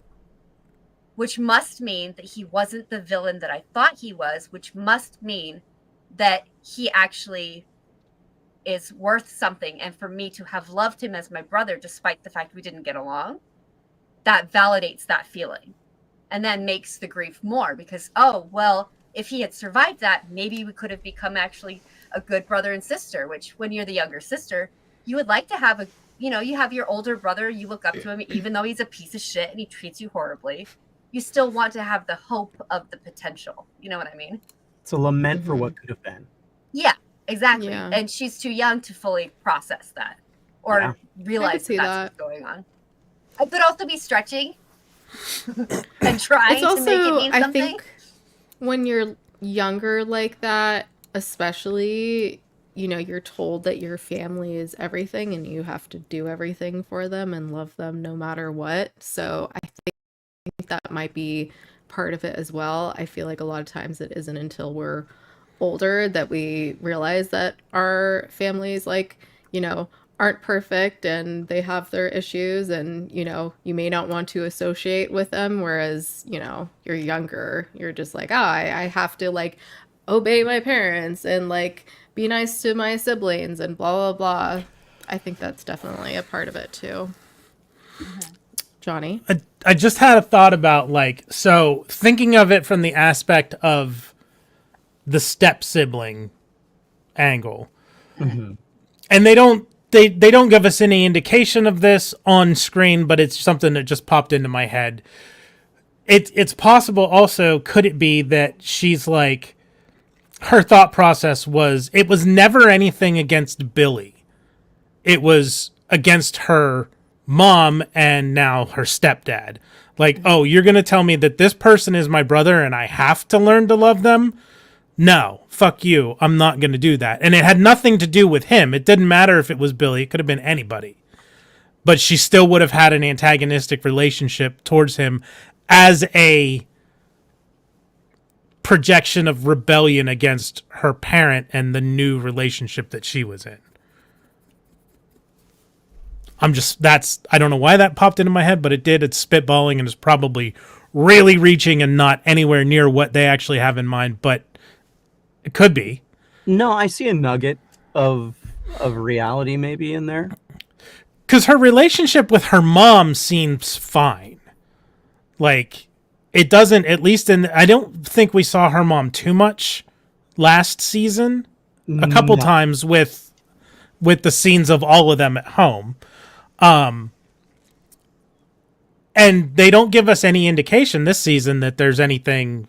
which must mean that he wasn't the villain that I thought he was, which must mean that he actually is worth something. And for me to have loved him as my brother, despite the fact we didn't get along, that validates that feeling. And then makes the grief more because, oh, well, if he had survived that, maybe we could have become actually a good brother and sister, which when you're the younger sister, you would like to have you have your older brother, you look up to him, even though he's a piece of shit and he treats you horribly. You still want to have the hope of the potential. You know what I mean? It's a lament for what could have been. Yeah, exactly. Yeah. And she's too young to fully process that or realize see that's what's going on. I could also be stretching and trying to make it mean something. I think when you're younger like that, especially, you're told that your family is everything and you have to do everything for them and love them no matter what. So I think that might be part of it as well. I feel like a lot of times it isn't until we're older that we realize that our families, aren't perfect and they have their issues and, you may not want to associate with them. Whereas, you're younger, you're just like, I have to obey my parents and be nice to my siblings and blah, blah, blah. I think that's definitely a part of it too. Johnny? I just had a thought about so thinking of it from the aspect of the step sibling angle. And they don't give us any indication of this on screen, but it's something that just popped into my head. It's possible also, could it be that she's her thought process was, it was never anything against Billy. It was against her mom and now her stepdad. Oh, you're going to tell me that this person is my brother and I have to learn to love them? No, fuck you. I'm not going to do that. And it had nothing to do with him. It didn't matter if it was Billy. It could have been anybody. But she still would have had an antagonistic relationship towards him as a projection of rebellion against her parent and the new relationship that she was in. I don't know why that popped into my head, but it did. It's spitballing and is probably really reaching and not anywhere near what they actually have in mind, but it could be. No, I see a nugget of reality maybe in there. Because her relationship with her mom seems fine. It doesn't, at least I don't think we saw her mom too much last season. A couple times with the scenes of all of them at home. And they don't give us any indication this season that there's anything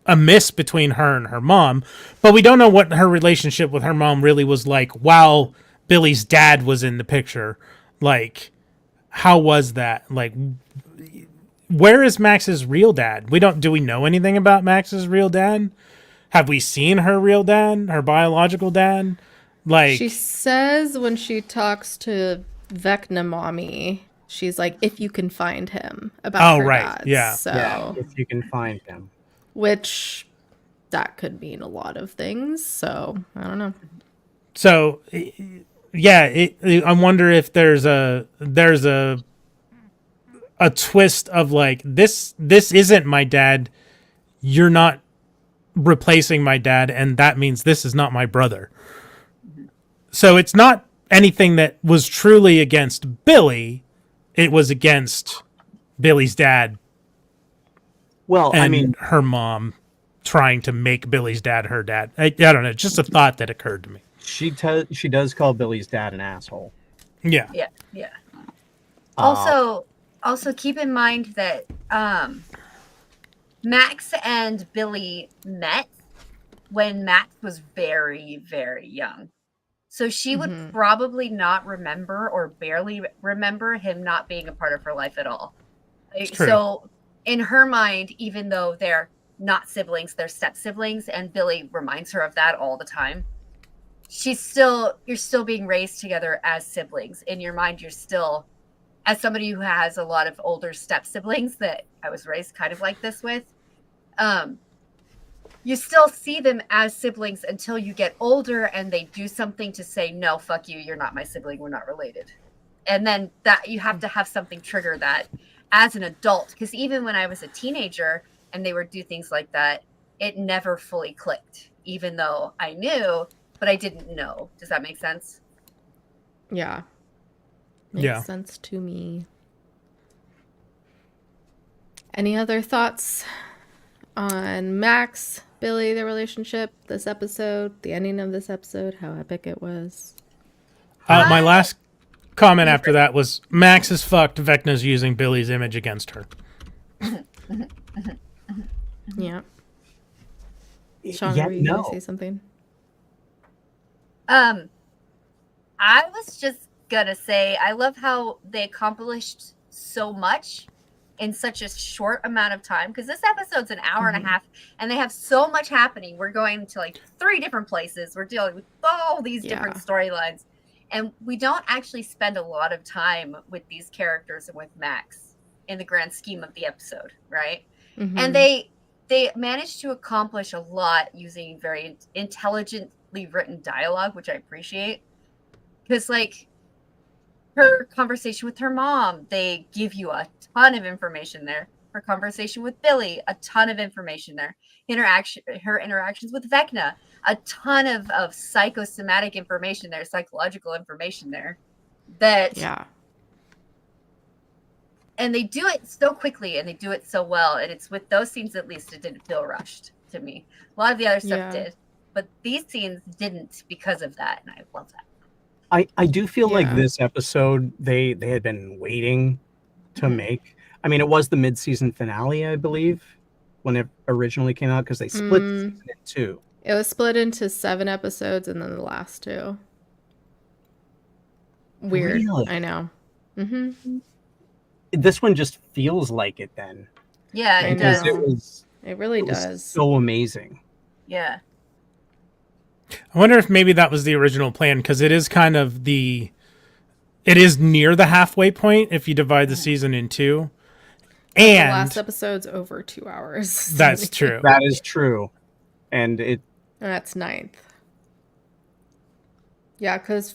amiss between her and her mom, but we don't know what her relationship with her mom really was like while Billy's dad was in the picture. How was that? Where is Max's real dad? Do we know anything about Max's real dad? Have we seen her real dad, her biological dad? She says when she talks to Vecna Mommy, she's like, if you can find him, about her dad. Yeah. So, yeah, if you can find him. Which that could mean a lot of things. So I don't know. So yeah, I wonder if there's a twist of this isn't my dad. You're not replacing my dad, and that means this is not my brother. So it's not anything that was truly against Billy. It was against Billy's dad Well, and I mean, her mom trying to make Billy's dad her dad. I don't know. Just a thought that occurred to me. she does call Billy's dad an asshole. Yeah. Yeah. Uh, Also keep in mind that Max and Billy met when Max was very, very young. So she would probably not remember or barely remember him not being a part of her life at all. True. So in her mind, even though they're not siblings, they're step siblings, and Billy reminds her of that all the time. You're still being raised together as siblings. In your mind, you're still, as somebody who has a lot of older step siblings that I was raised kind of like this with, you still see them as siblings until you get older and they do something to say, no, fuck you, you're not my sibling, we're not related. And then that you have to have something trigger that as an adult. Because even when I was a teenager and they would do things like that, it never fully clicked, even though I knew, but I didn't know. Does that make sense? Yeah. Makes sense to me. Any other thoughts on Max, Billy, the relationship, this episode, the ending of this episode, how epic it was? My last comment after that was Max is fucked. Vecna's using Billy's image against her. Yeah. Sean, yeah, were you going to say something? I was just gonna say I love how they accomplished so much in such a short amount of time, because this episode's an hour and a half and they have so much happening. We're going to like 3 different places, we're dealing with all these different storylines, and we don't actually spend a lot of time with these characters and with Max in the grand scheme of the episode, right? And they managed to accomplish a lot using very intelligently written dialogue, which I appreciate, because like her conversation with her mom, they give you a ton of information there. Her conversation with Billy, a ton of information there. Her interactions with Vecna, a ton of psychosomatic information there, psychological information there. And they do it so quickly and they do it so well. And it's with those scenes, at least, it didn't feel rushed to me. A lot of the other stuff did, but these scenes didn't because of that. And I love that. I do feel like this episode they had been waiting to make. I mean, it was the mid-season finale, I believe, when it originally came out, because they split the season in 2. It was split into 7 episodes and then the last 2. Weird. Really? I know. This one just feels like it then. Yeah, it does. It really does. So amazing. Yeah. I wonder if maybe that was the original plan, because it is kind of it is near the halfway point if you divide the season in 2. And the last episode's over 2 hours. That's true. That is true. And that's 9th. Yeah, because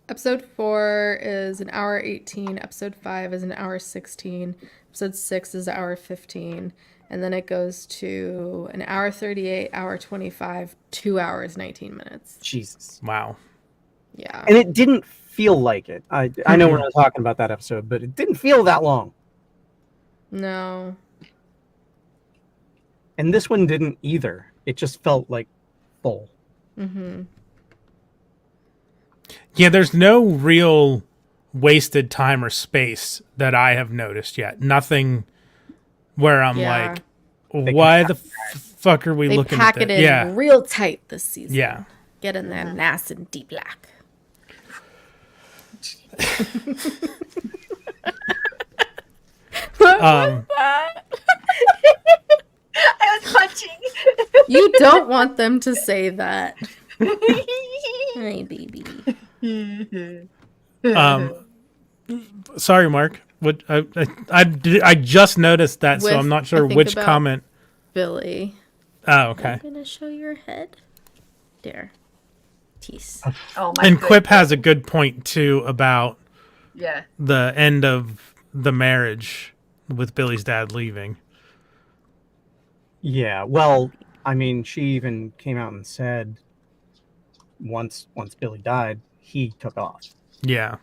episode 4 is an hour 18, episode 5 is an hour 16, episode 6 is an hour 15, and then it goes to an hour 38, hour 25, 2 hours, 19 minutes. Jesus. Wow. Yeah. And it didn't feel like it. I know we're not talking about that episode, but it didn't feel that long. No. And this one didn't either. It just felt like full. Yeah, there's no real wasted time or space that I have noticed yet. Nothing where I'm like, why the fuck are we looking at this? They pack it in real tight this season. Yeah. Get in there nice and deep black. What was that? I was punching. You don't want them to say that. Hey, baby. Sorry, Mark. What I just noticed that, so I'm not sure which comment. Billy. Oh, okay. I'm gonna show your head. There. Tease. Oh my. And Quip has a good point too about the end of the marriage with Billy's dad leaving. Yeah, well, I mean, she even came out and said once Billy died, he took off. Yeah.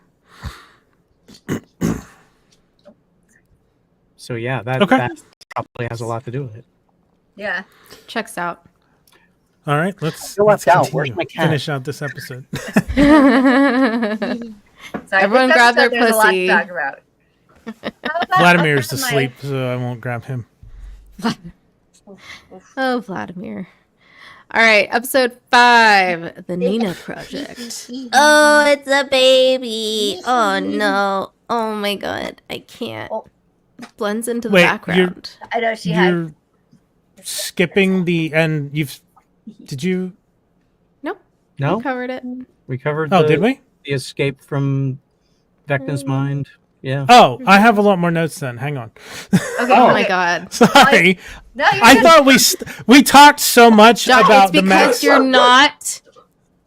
So yeah, that probably has a lot to do with it. Yeah. Checks out. All right, let's Feel left out. Where's continue. my cat? Finish out this episode. So Everyone this grab their episode, there's a lot pussy. to talk about. How about Vladimir's my- asleep, so I won't grab him. Oh, Vladimir. All right, episode 5, the Nina Project. Oh, it's a baby. Oh, no. Oh, my God. I can't. Oh. Blends into the Wait, background. I know she had. You're skipping the end. Did you? Nope. No, We covered it. we covered. Oh, the, did we? the escape from Vecna's mind? Yeah. Oh, I have a lot more notes then. Hang on. Okay. Oh, my okay. God. Sorry. No, you're I good. thought we talked so much John, about it's the because Max. you're not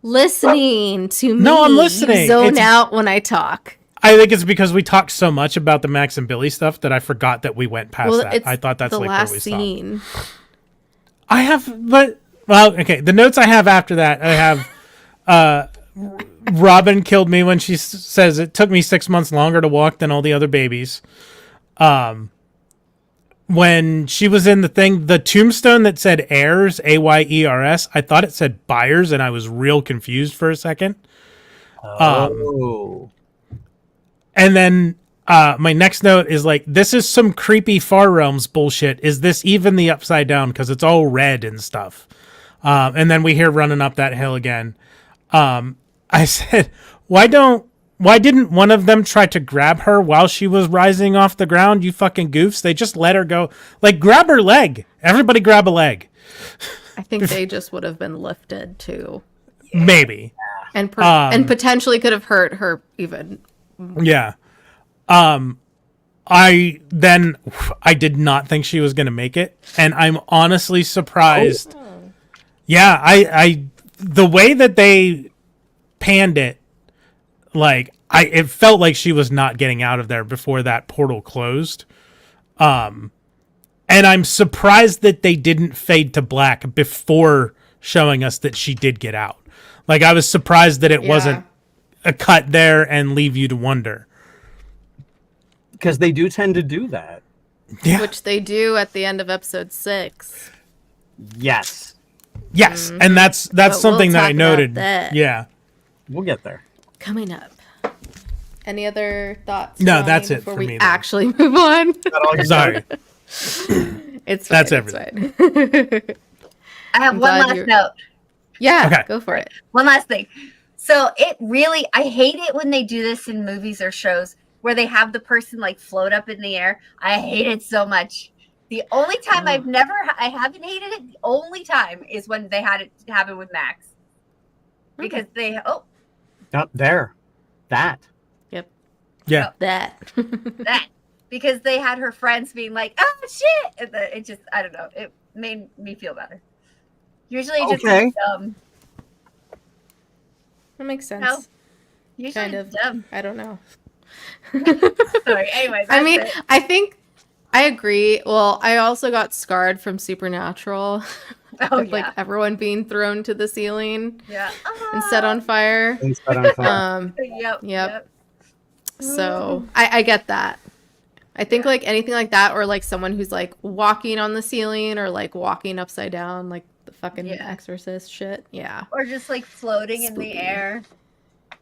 listening to me. No, I'm listening. You zone It's- out when I talk. I think it's because we talked so much about the Max and Billy stuff that I forgot that we went past that. It's I thought that's the like last where we stopped. scene. I have, but well, okay. The notes I have after that, I have. Robin killed me when she says it took me 6 months longer to walk than all the other babies. When she was in the tombstone that said heirs, Ayers, I thought it said buyers, and I was real confused for a second. Oh. And then my next note is like, this is some creepy Far Realms bullshit. Is this even the Upside Down? Because it's all red and stuff. And then we hear running up that hill again. I said, why didn't one of them try to grab her while she was rising off the ground? You fucking goofs. They just let her go. Like, grab her leg. Everybody grab a leg. I think they just would have been lifted too. Maybe. And and potentially could have hurt her even. Yeah. I did not think she was going to make it, and I'm honestly surprised. Yeah, I the way that they panned it, like it felt like she was not getting out of there before that portal closed. And I'm surprised that they didn't fade to black before showing us that she did get out. Like, I was surprised that it wasn't a cut there and leave you to wonder. Because they do tend to do that. Yeah. Which they do at the end of episode 6. Yes. Yes, and that's But something we'll that I talk noted. about that. Yeah. We'll get there. Coming up. Any other thoughts? No, Johnny, that's it before for we me then. actually move on. Sorry. It's That's fine, everything. it's fine. I have I'm one glad last you're- note. Yeah, Okay. go for it. One last thing. So I hate it when they do this in movies or shows where they have the person like float up in the air. I hate it so much. The only time I haven't hated it, the only time is when they had it happen with Max. Because Not there. That. Yep. Yeah. That. that. Because they had her friends being like, oh shit. And it just, I don't know. It made me feel better. Usually just Okay. dumb. That makes sense. No. Usually Kind it's of. dumb. I don't know. Sorry. Anyway, I mean, it. I think I agree. Well, I also got scarred from Supernatural. Oh, with, like everyone being thrown to the ceiling yeah. and set on fire. And set on fire. Yep. So I get that. I think like anything like that, or like someone who's like walking on the ceiling or like walking upside down, like the fucking Exorcist shit. Yeah. Or just like floating in the Spooky. air.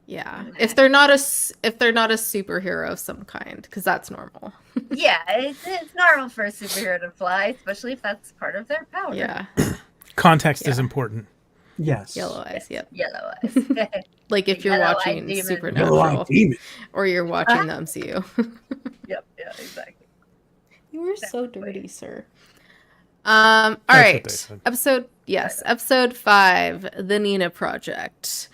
Yeah. If they're not a superhero of some kind, because that's normal. Yeah, it's normal for a superhero to fly, especially if that's part of their power. Yeah. Context is important. Yes. Yellow eyes. Yep. Yellow eyes. Like if you're Yellow-eyed watching demon. Supernatural or you're watching the MCU. Yep, yeah, exactly. You were so Exactly. dirty, sir. All That's what right. they said. Episode 5, the Nina Project.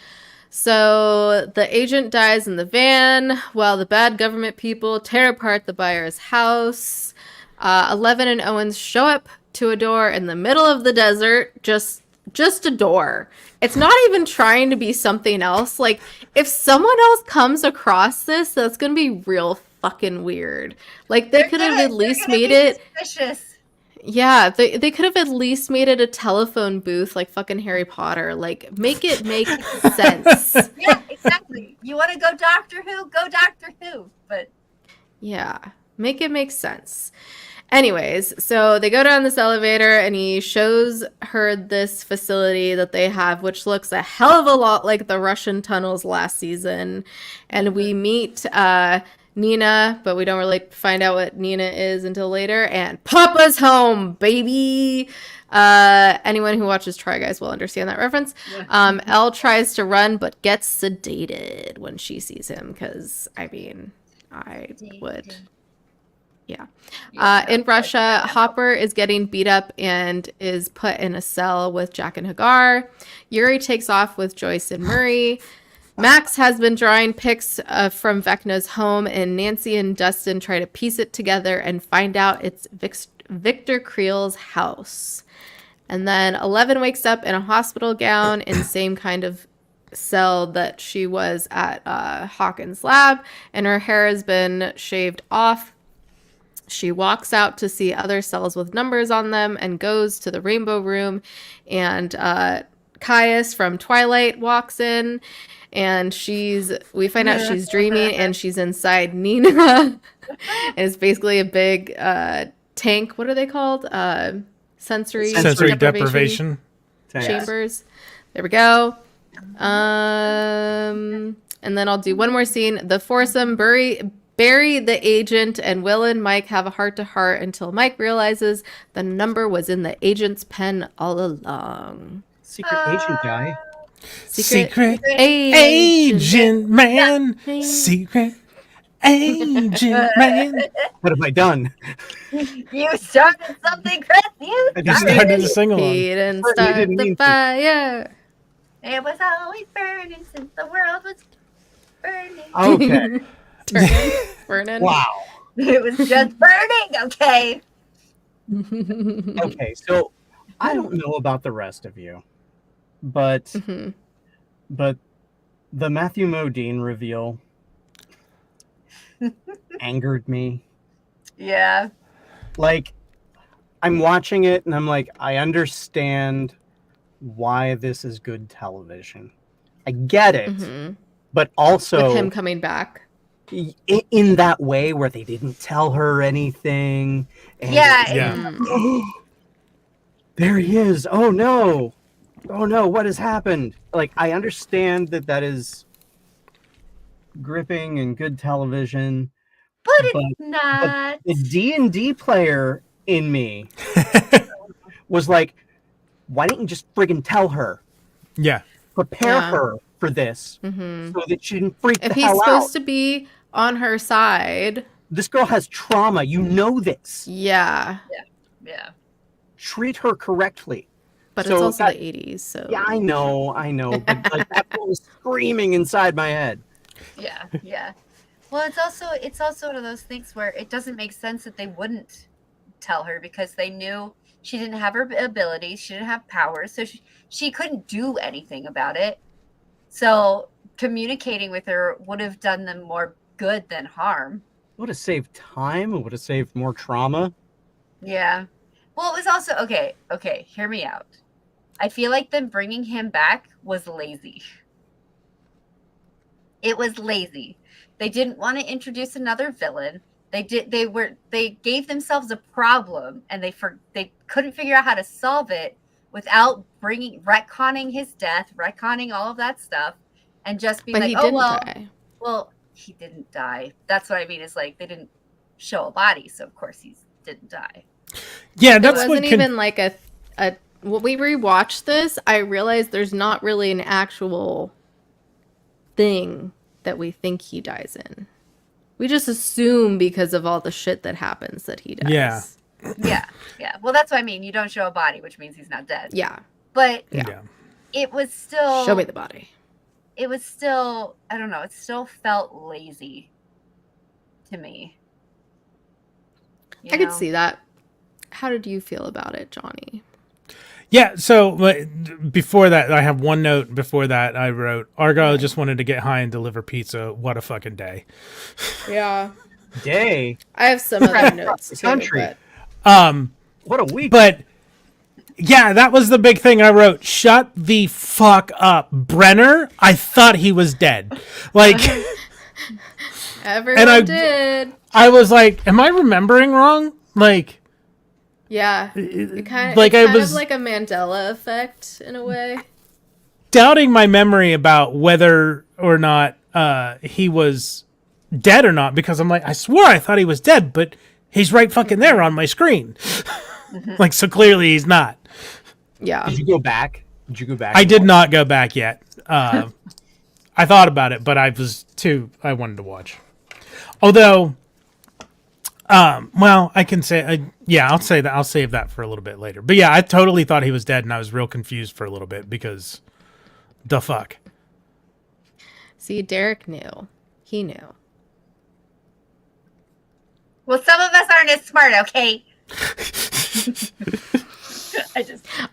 So the agent dies in the van while the bad government people tear apart the buyer's house. 11 and Owens show up to a door in the middle of the desert, just a door. It's not even trying to be something else. Like, if someone else comes across this, that's gonna be real fucking weird. Like, they could have at least made it. Suspicious. Yeah, they could have at least made it a telephone booth like fucking Harry Potter. Like, make it make sense. Yeah, exactly. You want to go Doctor Who? Go Doctor Who. But Yeah, make it make sense. Anyways, so they go down this elevator and he shows her this facility that they have, which looks a hell of a lot like the Russian tunnels last season. And we meet Nina, but we don't really find out what Nina is until later. And Papa's home, baby! Anyone who watches Try Guys will understand that reference. Elle tries to run, but gets sedated when she sees him, because, I mean, I would... Yeah. In Russia, Hopper is getting beat up and is put in a cell with Jack and Hagar. Yuri takes off with Joyce and Murray. Max has been drawing pics from Vecna's home, and Nancy and Dustin try to piece it together and find out it's Victor Creel's house. And then 11 wakes up in a hospital gown in the same kind of cell that she was at Hawkins' lab, and her hair has been shaved off. She walks out to see other cells with numbers on them and goes to the rainbow room, and Caius from Twilight walks in, and we find out she's dreaming and she's inside Nina. And it's basically a big tank. What are they called? Sensory deprivation chambers. There we go. And then I'll do one more scene. The foursome Barry, the agent, and Will and Mike have a heart-to-heart until Mike realizes the number was in the agent's pen all along. Secret agent guy. Secret agent man. Secret agent man. What have I done? You started something, Chris. You I just started to sing along. He didn't start the fire. It was always burning since the world was burning. Okay. Burning. Wow. It was just burning, okay? Okay, so I don't know about the rest of you, but but the Matthew Modine reveal angered me. Yeah. Like, I'm watching it and I'm like, I understand why this is good television. I get it, but also with him coming back. In that way where they didn't tell her anything. And there he is. Oh no, what has happened? Like, I understand that is gripping and good television, but it's not. But the D&D player in me was like, why didn't you just friggin' tell her? Yeah. Prepare her for this so that she didn't freak the hell out. If he's supposed to be on her side. This girl has trauma. You know this. Yeah. Treat her correctly. But it's also the 80s, so. Yeah, I know. But like, that was screaming inside my head. Yeah. Well, it's also one of those things where it doesn't make sense that they wouldn't tell her, because they knew she didn't have her abilities, she didn't have powers, so she couldn't do anything about it. So communicating with her would have done them more good than harm. Would have saved time. It would have saved more trauma. Yeah. Well, it was also okay. Hear me out. I feel like them bringing him back was lazy. It was lazy. They didn't want to introduce another villain. They gave themselves a problem, and they couldn't figure out how to solve it without retconning his death, retconning all of that stuff, and just being like, die. Well, he didn't die. That's what I mean. Is like, they didn't show a body, so of course he didn't die. Yeah, that's it wasn't even like a. When we rewatched this, I realized there's not really an actual thing that we think he dies in. We just assume because of all the shit that happens that he dies. Yeah. Well, that's what I mean. You don't show a body, which means he's not dead. Yeah. But it was still... Show me the body. It was still... I don't know. It still felt lazy to me. I could see that. How did you feel about it, Johnny? Yeah, so before that, I have one note before that I wrote, Argyle just wanted to get high and deliver pizza. What a fucking day. Yeah. Day? I have some other notes too. Country. But... What a week. But yeah, that was the big thing I wrote. Shut the fuck up, Brenner. I thought he was dead. Like, Everyone did. I was like, am I remembering wrong? Like, Yeah. It kind of, like it's I kind was of like a Mandela effect in a way. doubting my memory about whether or not he was dead or not, because I'm like, I swore I thought he was dead, but he's right fucking there on my screen. Like, so clearly he's not. Yeah. Did you go back? I did not go back yet. I thought about it, but I wanted to watch. Although, well, I can say, I'll say that. I'll save that for a little bit later. But yeah, I totally thought he was dead, and I was real confused for a little bit because the fuck. See, Derek knew. He knew. Well, some of us aren't as smart, okay?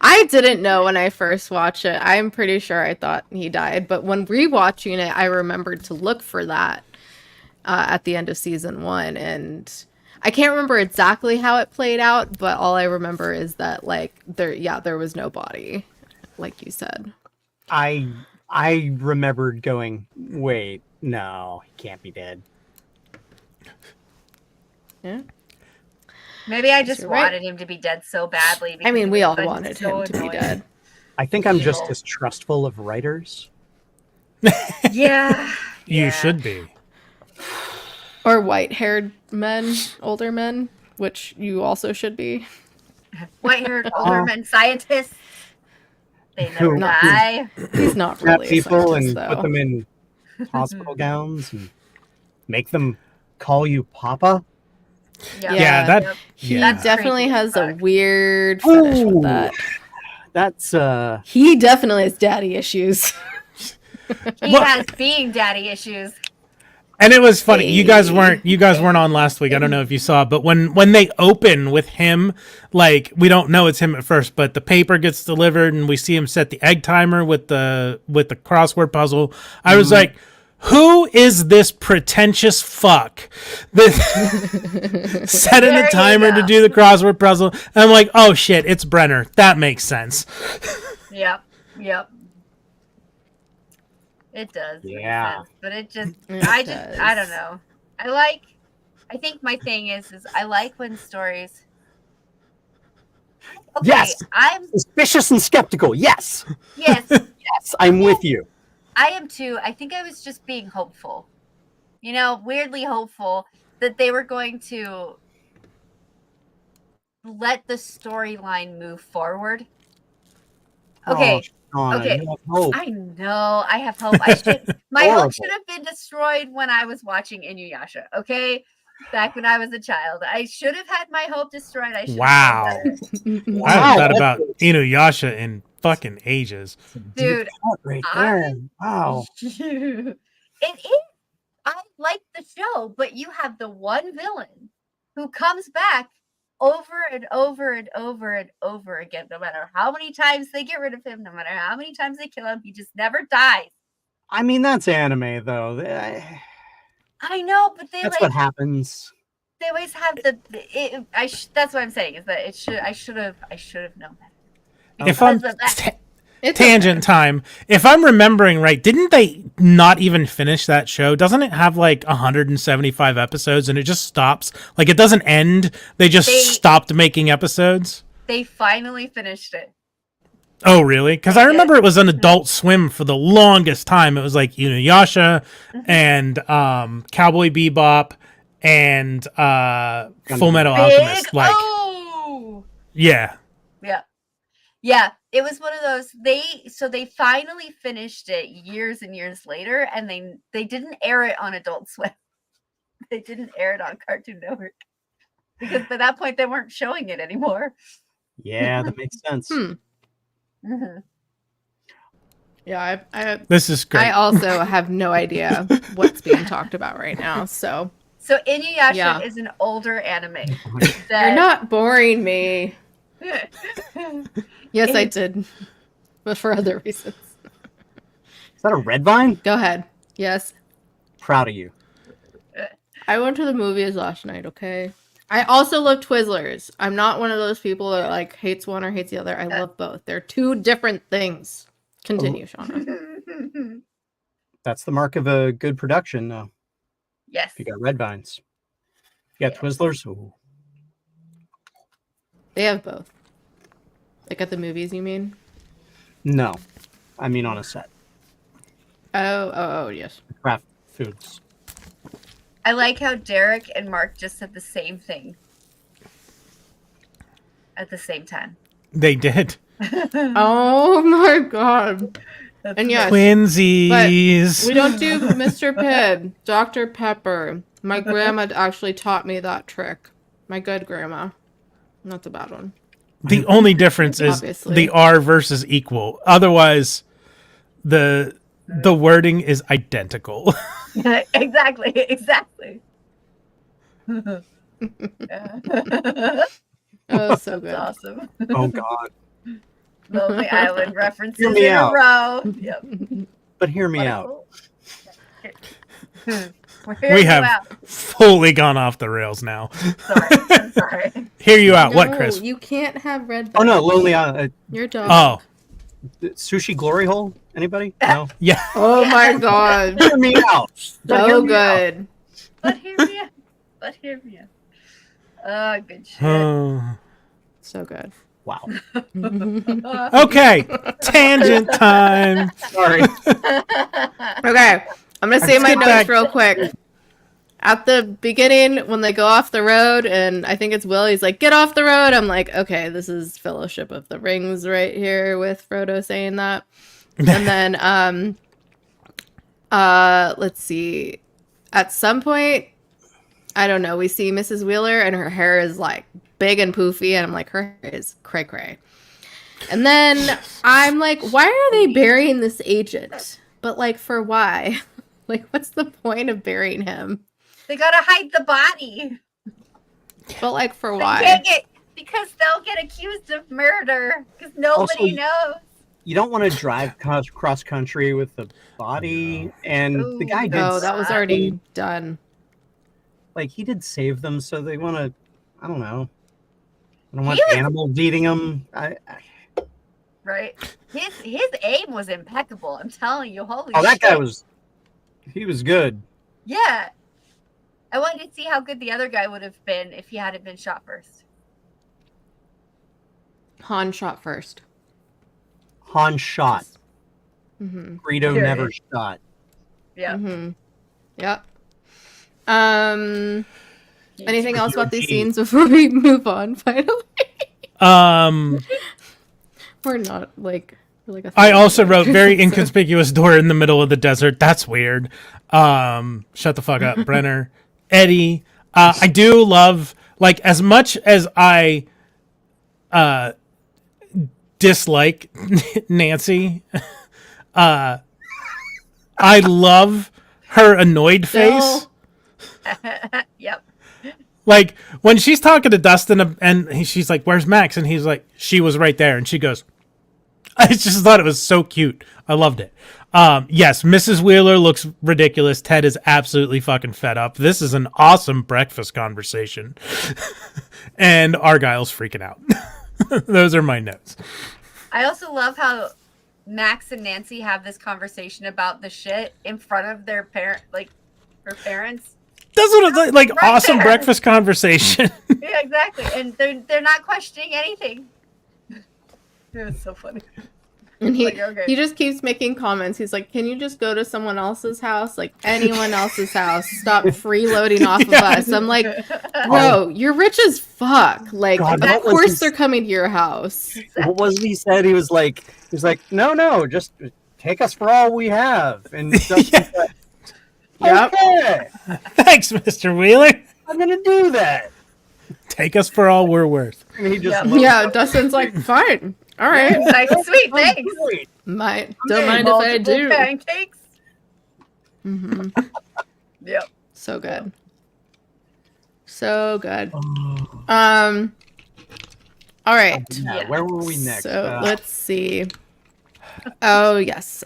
I didn't know when I first watched it. I'm pretty sure I thought he died, but when rewatching it, I remembered to look for that at the end of season 1, and I can't remember exactly how it played out, but all I remember is that like there was no body, like you said. I remembered going, wait, no, he can't be dead. Yeah. Maybe I just You're right. wanted him to be dead so badly. I mean, we all because wanted he's so him to be annoying. dead. I think I'm just distrustful of writers. Yeah. You should be. Or white-haired men, older men, which you also should be. White-haired older men scientists. They never Who- die. He's not Trap really a people scientist, and though. put them in hospital gowns and make them call you Papa. Yeah, that. Yep. He Yeah. That's definitely creepy has as a fuck. weird fetish Ooh. with that. That's He definitely has daddy issues. He What? has being daddy issues. And it was funny. You guys weren't on last week. I don't know if you saw, but when they open with him, like, we don't know it's him at first, but the paper gets delivered and we see him set the egg timer with the crossword puzzle. I was like, who is this pretentious fuck that setting There the you timer to go. do the crossword puzzle? And I'm like, oh shit, it's Brenner. That makes sense. Yep. It does. make Yeah. sense, but it just, It I does. don't know. I think my thing is I like when stories. Okay, Yes! I'm suspicious and skeptical. Yes, yes, yes, I'm with you. I am too. I think I was just being hopeful. You know, weirdly hopeful that they were going to let the storyline move forward. Okay. Oh, Seanna, Okay. you have hope. I know. I have hope. My Horrible. hope should have been destroyed when I was watching Inuyasha. Okay, back when I was a child, I should have had my hope destroyed. I should. Wow. Have done better. I haven't thought Wow. about Inuyasha in fucking ages. Dude. Cut right there. Wow. It is. I like the show, but you have the one villain who comes back over and over and over and over again. No matter how many times they get rid of him, no matter how many times they kill him, he just never dies. I mean, that's anime, though. I know, but they That's like what happens. they always have the. That's what I'm saying is that it should. I should have known that. If I'm Because of that. It's tangent time, if I'm remembering right, didn't they not even finish that show? Doesn't it have like 175 episodes and it just stops? Like, it doesn't end. They just stopped making episodes. They finally finished it. Oh, really? Because I remember it was an Adult Swim for the longest time. It was like Inuyasha and Cowboy Bebop and Full Metal Alchemist. Like, yeah. Yeah, it was one of those. They finally finished it years and years later, and they didn't air it on Adult Swim. They didn't air it on Cartoon Network because by that point they weren't showing it anymore. Yeah, that makes sense. Mhm. Yeah, I This is great. I also have no idea what's being talked about right now. So So Inuyasha Yeah. is an older anime. you're not boring me. Yes, I did, but for other reasons. Is that a red vine? Go ahead. Yes, Proud of you. I went to the movies last night. Okay. I also love Twizzlers. I'm not one of those people that like hates one or hates the other. I love both. They're two different things. Continue, Shauna. That's the mark of a good production, though. Yes. If you got red vines. You got Twizzlers. Ooh. They have both. Like at the movies, you mean? No. I mean on a set. Oh, yes. Craft foods. I like how Derek and Mark just said the same thing at the same time. They did. Oh my god. And yes, Twinsies. we don't do Mr. Pibb, Dr. Pepper. My grandma actually taught me that trick. My good grandma. Not the bad one. The only difference is Obviously. the R versus equal. Otherwise, the wording is identical. Exactly. Oh, so good. That's awesome. Oh, God. Lonely Island references Hear me in out. a row. Yep. But hear me out. We have fully gone off the rails now. I'm sorry. Hear you out. No, What, Chris? You can't have red. Oh, no. vines. Lonely Island. Your dog. Oh, Sushi Glory Hole? Anybody? No? yeah. Oh my god. Hear me out. So good. But hear me out. Oh, good shit. So good. Wow. Okay. Tangent time. Sorry. Okay. I'm going to say my Let's get notes back. real quick. At the beginning, when they go off the road, and I think it's Will, he's like, get off the road. I'm like, okay, this is Fellowship of the Rings right here with Frodo saying that. And then, let's see. At some point, I don't know, we see Mrs. Wheeler and her hair is like big and poofy, and I'm like, her hair is cray cray. And then I'm like, why are they burying this agent? But like, for why? Like, what's the point of burying him? They gotta hide the body. But like, for They why? can't get, because they'll get accused of murder. Because nobody Also, knows. You don't want to drive cross country with the body. And the guy did. Oh, that was already done. Like, he did save them, so they want to. I don't know. I don't want He was- animals eating them. Right? His aim was impeccable. I'm telling you. Holy Oh, that shit. guy was. He was good. Yeah. I wanted to see how good the other guy would have been if he hadn't been shot first. Han shot first. Han shot. Mm-hmm. Greedo Period. never shot. Yeah. Mm-hmm. Yep. Anything else about these scenes before we move on? Finally, we're not like. We're like a I also wrote very inconspicuous door in the middle of the desert. That's weird. Shut the fuck up, Brenner. Eddie. I do love, like, as much as I dislike Nancy, I love her annoyed face. Yep. Like, when she's talking to Dustin and she's like, where's Max? And he's like, she was right there. And she goes, I just thought it was so cute. I loved it. Yes, Mrs. Wheeler looks ridiculous. Ted is absolutely fucking fed up. This is an awesome breakfast conversation. And Argyle's freaking out. Those are my notes. I also love how Max and Nancy have this conversation about the shit in front of their her parents. That's what it's like Right awesome there. breakfast conversation. Yeah, exactly. And they're not questioning anything. It was so funny. And he Like, okay. he just keeps making comments. He's like, "Can you just go to someone else's house, like anyone else's house? Stop freeloading off of us." I'm like, bro, you're rich as fuck. Like, God, of what was course his- they're coming to your house. What was he said? He was like, no, just take us for all we have. And Dustin said, Yep. okay, Thanks, Mr. Wheeler. I'm gonna do that. Take us for all we're worth. And he just Yeah. looked Yeah, up. Dustin's like, fine, all right, It's like, sweet, Oh, thanks. great. don't mind if I Multiple do. Pancakes. hmm Yep. So good, so good. Oh, All right. yeah, Yeah. where were we next? So let's see. Oh yes.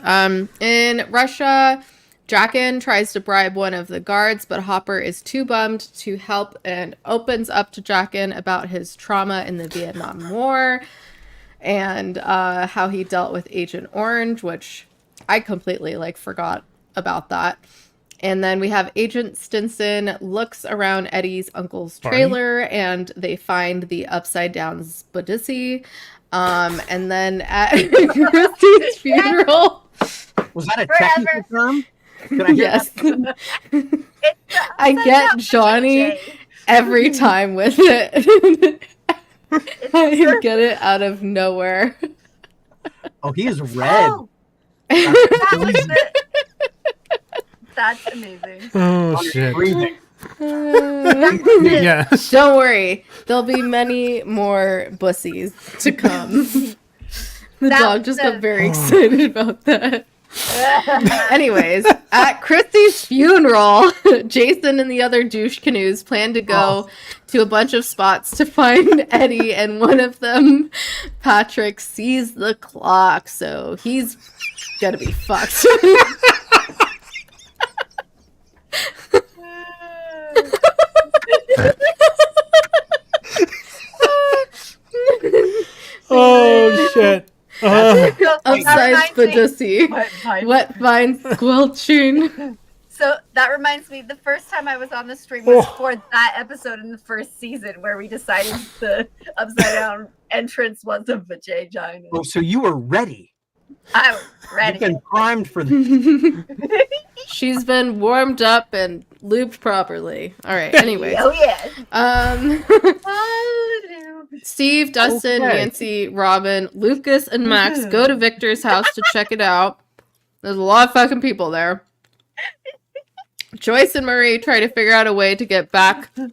In Russia, Jaqen tries to bribe one of the guards, but Hopper is too bummed to help and opens up to Jaqen about his trauma in the Vietnam War and how he dealt with Agent Orange, which I completely forgot about that. And then we have Agent Stinson looks around Eddie's uncle's trailer and they find the upside down Spudissy. And then at Christy's funeral. Was that a technical term? Yes. I get Johnny every time with it. I get it out of nowhere. Oh, he is red. Oh, that's amazing. Oh shit. Breathing. Yeah. Don't worry. There'll be many more bussies to come. The dog just got very excited about that. Anyways, at Christy's funeral, Jason and the other douche canoes plan to go to a bunch of spots to find Eddie, and one of them, Patrick, sees the clock, so he's gonna be fucked. Oh shit. Upside Spudissy. What vine squelching? So that reminds me, the first time I was on the stream was for that episode in the first season where we decided the upside down entrance was a vagina. Oh, so you were ready. I was ready. You've been primed for this. She's been warmed up and lubed properly. All right. Anyways. Oh yes. Steve, Dustin, Nancy, Robin, Lucas, and Max go to Victor's house to check it out. There's a lot of fucking people there. Joyce and Marie try to figure out a way to get back to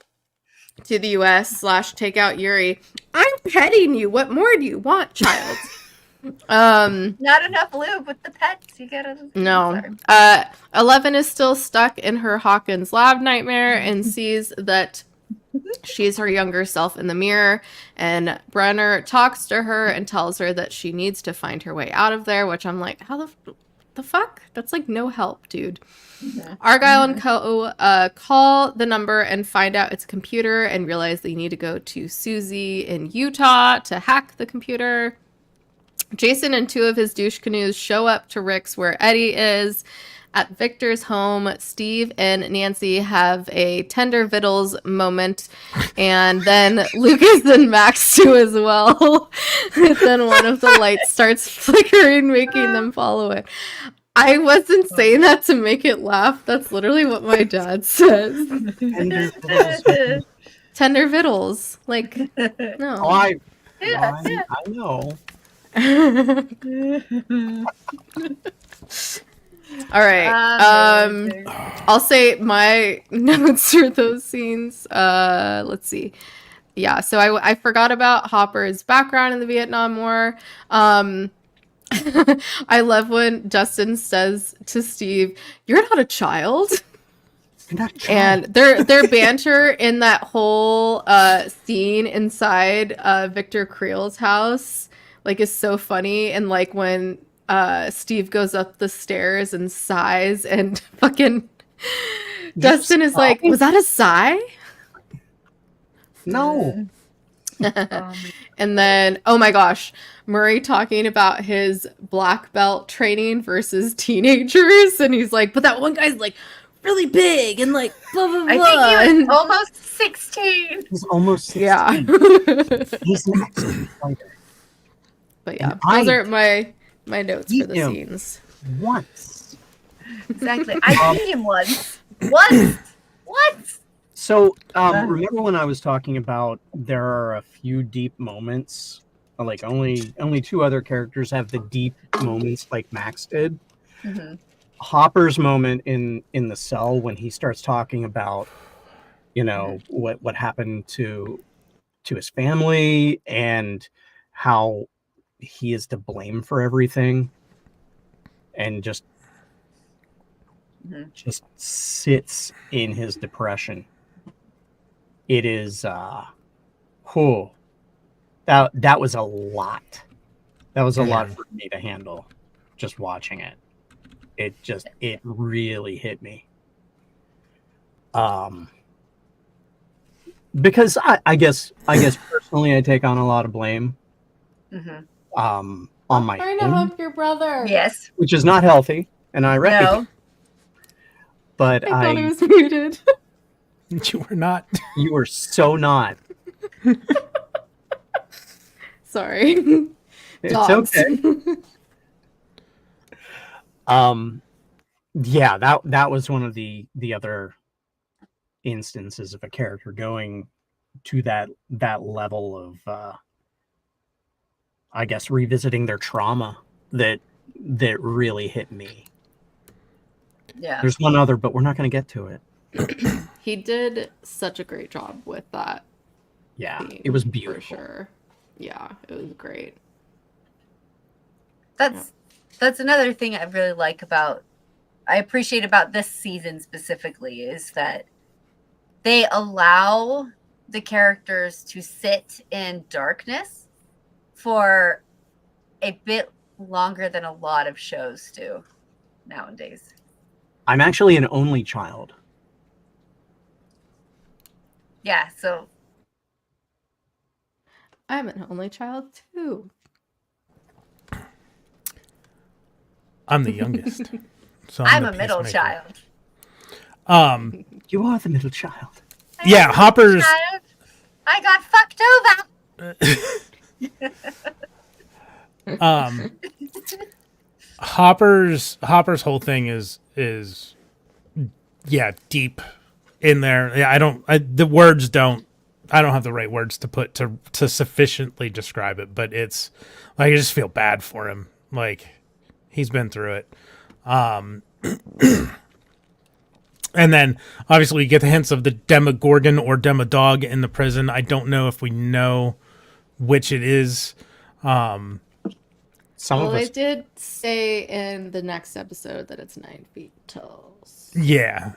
the U.S. / take out Yuri. I'm petting you. What more do you want, child? Not enough lube with the pets. You gotta. No. 11 is still stuck in her Hawkins lab nightmare and sees that she's her younger self in the mirror, and Brenner talks to her and tells her that she needs to find her way out of there, which I'm like, how the fuck? That's no help, dude. Argyle and Co. Call the number and find out it's a computer and realize they need to go to Susie in Utah to hack the computer. Jason and 2 of his douche canoes show up to Rick's where Eddie is. At Victor's home, Steve and Nancy have a tender vittles moment, and then Lucas and Max do as well. Then one of the lights starts flickering, making them follow it. I wasn't saying that to make it laugh. That's literally what my dad says. Tender vittles. No. Oh, I know. All right. I'll say my notes for those scenes. Let's see. Yeah, so I forgot about Hopper's background in the Vietnam War. I love when Dustin says to Steve, "You're not a child." You're not a child. And their banter in that whole scene inside Victor Creel's house is so funny, and when Steve goes up the stairs and sighs, and fucking Dustin is like, "Was that a sigh?" No. And then, oh my gosh, Murray talking about his black belt training versus teenagers, and he's like, "But that one guy's really big and blah blah blah." I think he was almost 16. He's almost 16. Yeah. He's an excellent fighter. But yeah, And those are my notes for the him. scenes. Once. Exactly. I beat him once. What? So, remember when I was talking about there are a few deep moments? Only 2 other characters have the deep moments like Max did. Mm-hmm. Hopper's moment in the cell when he starts talking about, what happened to his family and how he is to blame for everything, and just sits in his depression. It is that was a lot. That was a lot for me to handle just watching it. it really hit me. Because I guess personally I take on a lot of blame on my Trying to own, hump your brother. Yes. which is not healthy, and I recognize. No. But I thought it was muted. You were not. you were so not. Sorry. It's Dogs. okay. Yeah, that was one of the other instances of a character going to that level of I guess revisiting their trauma that really hit me. Yeah. There's one other, but we're not going to get to it. He did such a great job with that. Yeah, theme, it was beautiful. For sure. Yeah, it was great. That's another thing I really like I appreciate about this season specifically is that they allow the characters to sit in darkness for a bit longer than a lot of shows do nowadays. I'm actually an only child. Yeah, so I'm an only child too. I'm the youngest. So I'm the a middle peacemaker. child. You are the middle child. Yeah, Hopper's. I got fucked over. Hopper's whole thing is deep in there. Yeah, I don't have the right words to put to sufficiently describe it, but it's like I just feel bad for him. Like he's been through it. And then obviously we get the hints of the Demogorgon or Demodog in the prison. I don't know if we know which it is. Some Well, of they us. did say in the next episode that it's 9 feet tall. Yeah.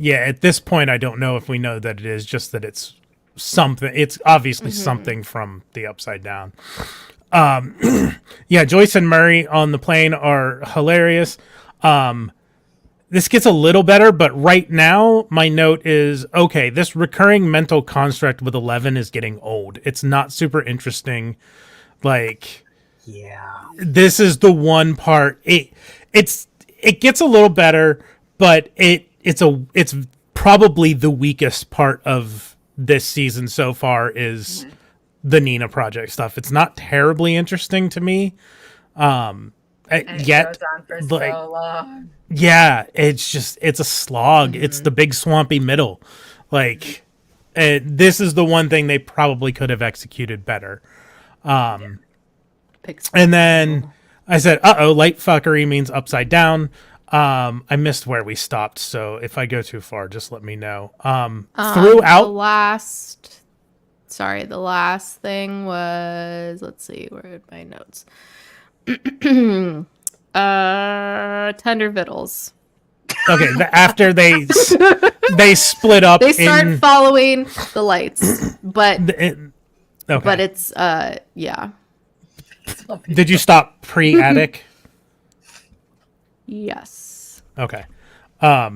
At this point, I don't know if we know that it is, just that it's something. It's obviously something from the Upside Down. Yeah, Joyce and Murray on the plane are hilarious. This gets a little better, but right now my note is, okay, this recurring mental construct with 11 is getting old. It's not super interesting. Like, Yeah. this is the one part. It gets a little better, but it's probably the weakest part of this season so far is the Nina Project stuff. It's not terribly interesting to me. And it Yet, goes on for like, so long. yeah, it's a slog. It's the big swampy middle. Like, this is the one thing they probably could have executed better. And then I said, light fuckery means upside down. I missed where we stopped, so if I go too far, just let me know. Throughout The last thing was, let's see, where are my notes? Tender Vittles. Okay, after they split up, They start following the lights, but okay. but it's yeah. Did you stop pre-attic? Yes. Okay. I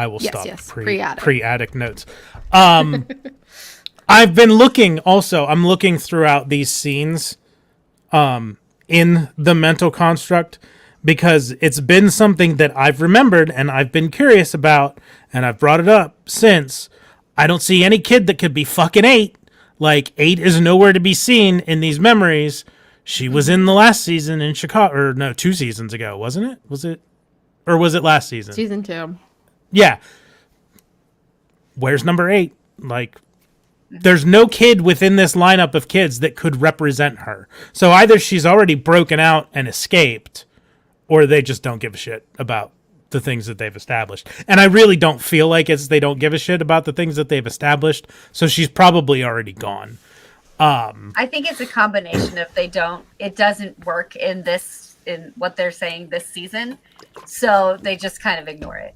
will Yes, stop yes, pre-attic notes. I've been looking also. I'm looking throughout these scenes in the mental construct because it's been something that I've remembered and I've been curious about and I've brought it up since. I don't see any kid that could be fucking 8. Like 8 is nowhere to be seen in these memories. She was in the last season in Chicago, or no, 2 seasons ago, wasn't it? Was it last season? Season 2. Yeah. Where's number 8? Like, there's no kid within this lineup of kids that could represent her. So either she's already broken out and escaped, or they just don't give a shit about the things that they've established. And I really don't feel like they don't give a shit about the things that they've established. So she's probably already gone. I think it's a combination of it doesn't work in what they're saying this season. So they just kind of ignore it.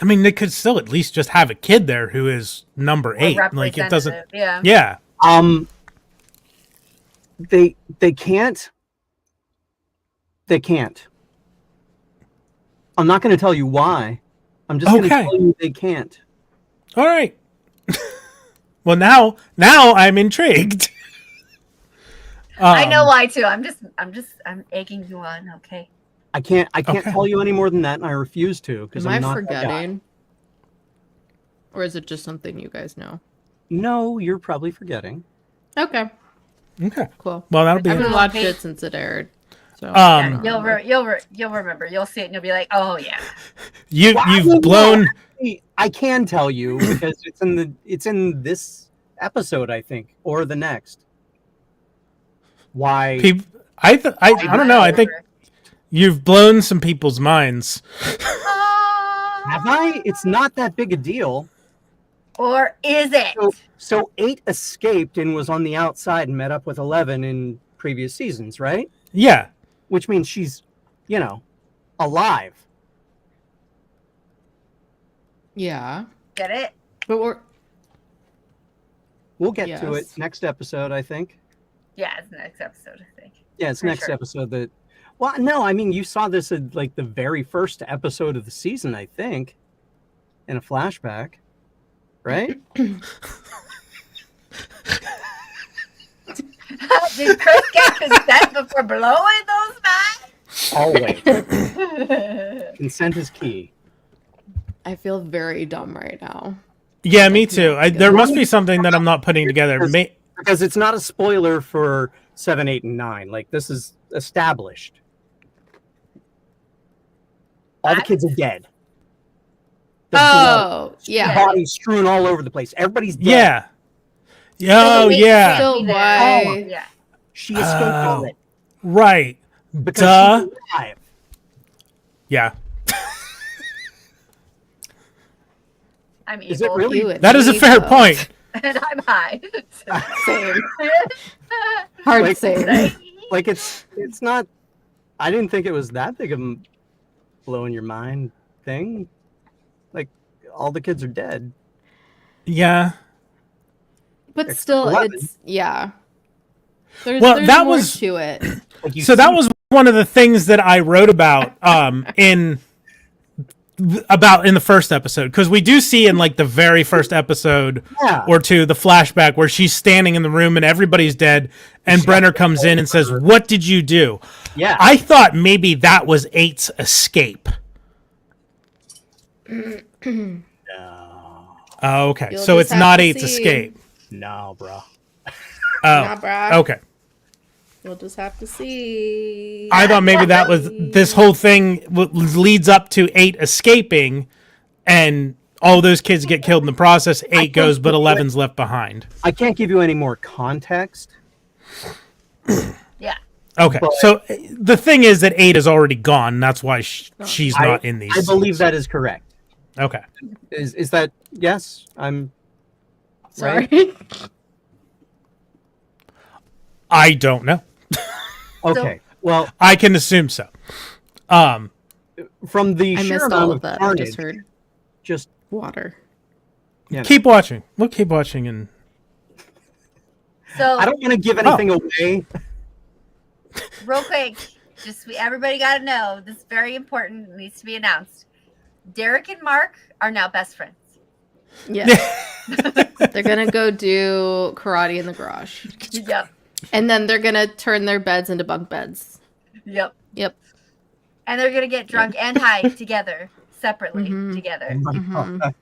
I mean, they could still at least just have a kid there who is number 8. Like, it doesn't. Yeah. Yeah. They can't. I'm not going to tell you why. I'm just going to Okay. tell you they can't. All right. Well, now I'm intrigued. I know why too. I'm egging you on. Okay. I can't Okay. tell you any more than that, and I refuse to because Am I'm I not that guy. forgetting? Or is it just something you guys know? No, you're probably forgetting. Okay, Okay. cool. Well, that'll be I it. haven't it. watched it since it aired. So Um, You'll remember. You'll see it and you'll be like, oh yeah. You've blown. I can tell you because it's in this episode, I think, or the next. Why? I don't know. I think you've blown some people's minds. Have I? It's not that big a deal. Or is it? So 8 escaped and was on the outside and met up with 11 in previous seasons, right? Yeah. Which means she's, alive. yeah, Get it? but we're We'll get to it Yes. next episode, I think. Yeah, it's the next episode, I think. Yeah, it's For next sure. episode that. Well, no, I mean you saw this in like the very first episode of the season, I think, in a flashback, right? Did Chris get consent before blowing those Always, bags? consent is key. I feel very dumb right now. Yeah, me too. There must be something that I'm not putting together. Because it's not a spoiler for 7, 8, and 9. Like this is established. All the kids are dead. The Oh, yeah. bodies strewn all over the place. Everybody's dead. Yeah. Oh, wait, yeah. So There. why? Yeah. She escaped all it Right. because Duh. she's alive. Yeah. I'm Is it evil. really? You and That is a me fair both. point. And I'm high. Same. Hard Like- to say. Like it's not. I didn't think it was that big of a blowing your mind thing. Like all the kids are dead. Yeah. But There's still, 11. it's yeah. There's, Well, there's that more was- to it. Like you So that see- was one of the things that I wrote about in the first episode, because we do see in like the very first episode Yeah. or two the flashback where she's standing in the room and everybody's dead and Brenner comes in and says, "What did you do?" Yeah. I thought maybe that was 8's escape. No, Oh, okay. You'll So just it's have not to 8's see. escape. no, bro. Nah, Oh, brah. okay. We'll just have to see. I thought maybe that was this whole thing leads up to 8 escaping, and all those kids get killed in the process. 8 goes, but 11's left behind. I can't give you any more context. Yeah. Okay, But- so the thing is that 8 is already gone. That's why she's not in these. I believe that is correct. Okay. Is that yes? I'm Sorry. right? I don't know. Okay. Well, I can assume so. from the I sheer missed amount all of of that. I carnage, just heard just water. you know, Keep watching. We'll keep watching, and So I don't want to give anything away. real quick, everybody got to know this is very important. It needs to be announced. Derek and Mark are now best friends. Yeah. They're gonna go do karate in the garage, Yep. and then they're gonna turn their beds into bunk beds. Yep. Yep. And they're gonna get drunk and high together, separately Mhm. together. Mhm.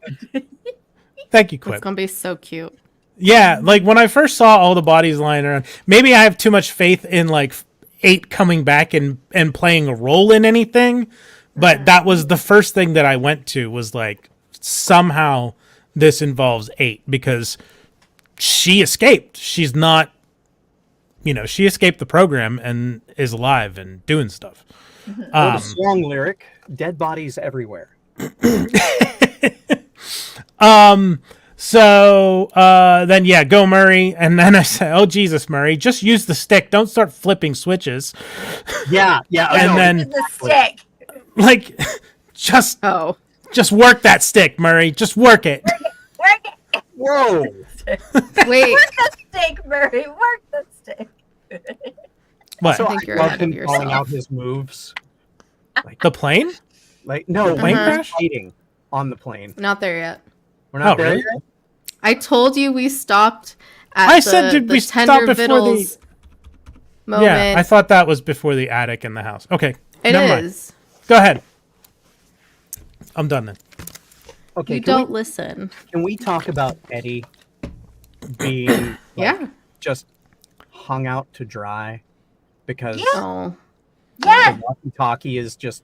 thank you, It's Quip. gonna be so cute. Yeah, like when I first saw all the bodies lying around, maybe I have too much faith in like 8 coming back and playing a role in anything, but that was the first thing that I went to was like somehow this involves 8 because she escaped. She's not, she escaped the program and is alive and doing stuff. Or the song lyric: "Dead bodies everywhere." So then yeah, go Murray, and then I said, "Oh Jesus, Murray, just use the stick. Don't start flipping switches." Yeah. And no, then- This is the stick. Like, just Oh, work that stick, Murray. Just work it. Work it. whoa. wait. Work the stick, Murray. Work the stick. What? So think I you're love ahead of him calling yourself. out his moves. The plane? Like, no, plane we're crash? fighting on the plane. Not there yet. We're not Oh, there really? yet? I told you we stopped at I said, did the we tender stop before the- victuals moment. Yeah, I thought that was before the attic in the house. Okay, It never mind. is. Go ahead. I'm done then. Okay, You don't listen. can we talk about Eddie being like, Yeah. just hung out to dry? Because Oh. Yes. the walkie-talkie is just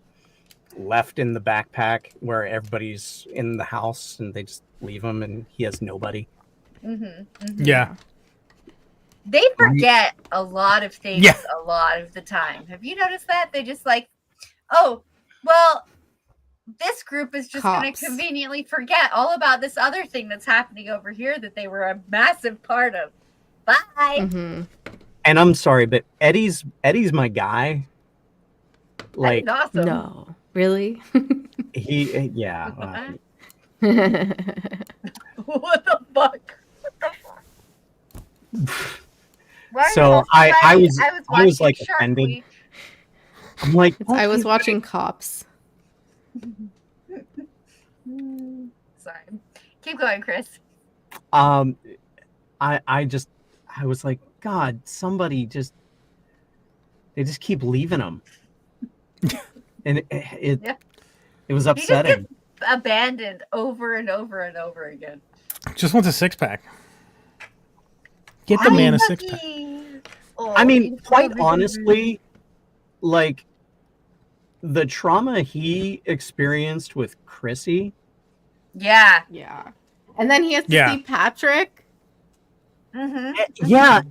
left in the backpack where everybody's in the house and they just leave him and he has nobody. Yeah. They forget a lot of things Yeah. a lot of the time. Have you noticed that? They just like, oh, well, this group is just going Cops. to conveniently forget all about this other thing that's happening over here that they were a massive part of. Bye. Hmm. And I'm sorry, but Eddie's my guy. Like That's awesome. No. Really? yeah. What the fuck? Why are So you I sweating? was watching like Shark offended. Week. I'm like, I was watching Cops. Sorry. Keep going, Chris. I was like, God, somebody they just keep leaving him, and it Yeah. it was He just upsetting. gets abandoned over and over and over again. Just wants a six-pack. Get the man a six-pack. Oh, I mean, he's quite so honestly, like the trauma he experienced with Chrissy. Yeah. Yeah. And then he has to Yeah. see Patrick. Mm-hmm. Yeah,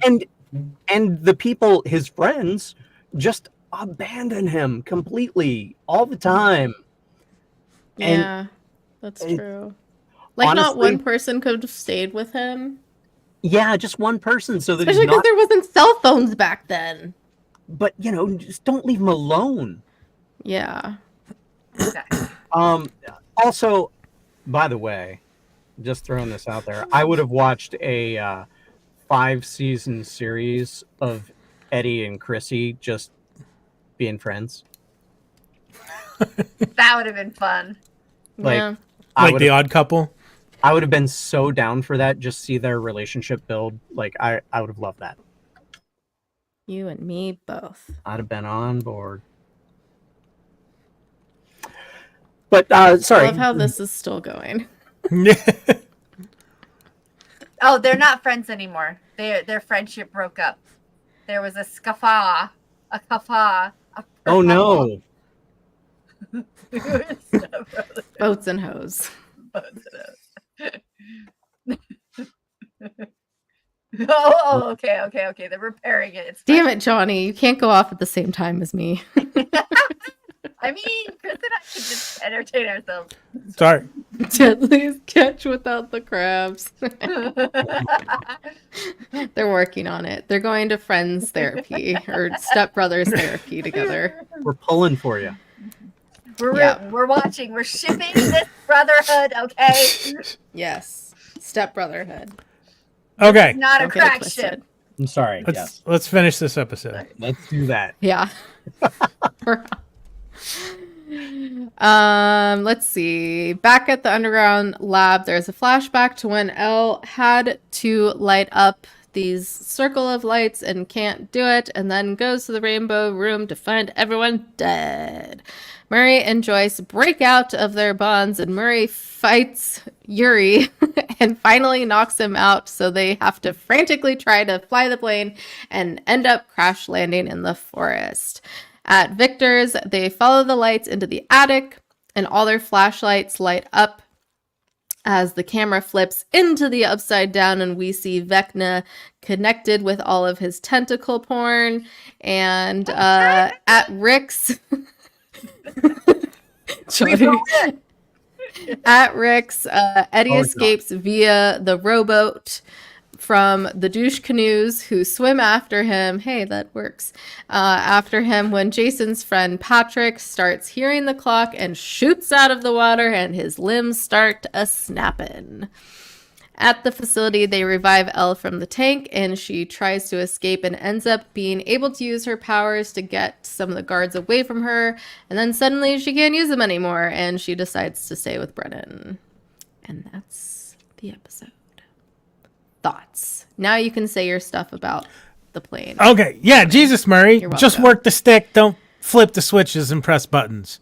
and the people, his friends, just abandon him completely all the time. And Yeah. That's it- true. Like, not honestly- one person could have stayed with him. Yeah, just one person, so that Especially he's because not. there wasn't cell phones back then. But just don't leave him alone. Yeah. Also, by the way, just throwing this out there, I would have watched a 5-season series of Eddie and Chrissy just being friends. That would have been fun. Like, Yeah. Like the Odd Couple. I would have been so down for that. Just see their relationship build. Like I would have loved that. You and me both. I'd have been on board. But I sorry. love how this is still going. Yeah. Oh, they're not friends anymore. Their friendship broke up. There was a scuffle. A kafah. Oh no. Boats and hoes. Okay. They're repairing it. It's Damn it, Johnny. You can't go off at the same time as me. I mean, Chris and I could just entertain ourselves. Sorry. Deadliest catch without the crabs. They're working on it. They're going to friends therapy or stepbrothers therapy together. We're pulling for you. We're watching. We're shipping this brotherhood, okay? Yes. Stepbrotherhood. Okay. Not a Don't get it crack twisted. ship. I'm sorry. Yes. Let's finish this episode. Let's do that. Yeah. Let's see. Back at the underground lab, there's a flashback to when Elle had to light up these circle of lights and can't do it, and then goes to the rainbow room to find everyone dead. Murray and Joyce break out of their bonds, and Murray fights Yuri and finally knocks him out, so they have to frantically try to fly the plane and end up crash landing in the forest. At Victor's, they follow the lights into the attic, and all their flashlights light up as the camera flips into the upside down, and we see Vecna connected with all of his tentacle porn. And at Rick's, Johnny. At Rick's, Eddie escapes via the rowboat from the douche canoes who swim after him. Hey, that works. After him when Jason's friend Patrick starts hearing the clock and shoots out of the water and his limbs start a snapping. At the facility, they revive Elle from the tank, and she tries to escape and ends up being able to use her powers to get some of the guards away from her. And then suddenly she can't use them anymore, and she decides to stay with Brennan. And that's the episode. Thoughts. Now you can say your stuff about the plane. Okay, yeah, Jesus, Murray. You're Just welcome. work the stick. Don't flip the switches and press buttons.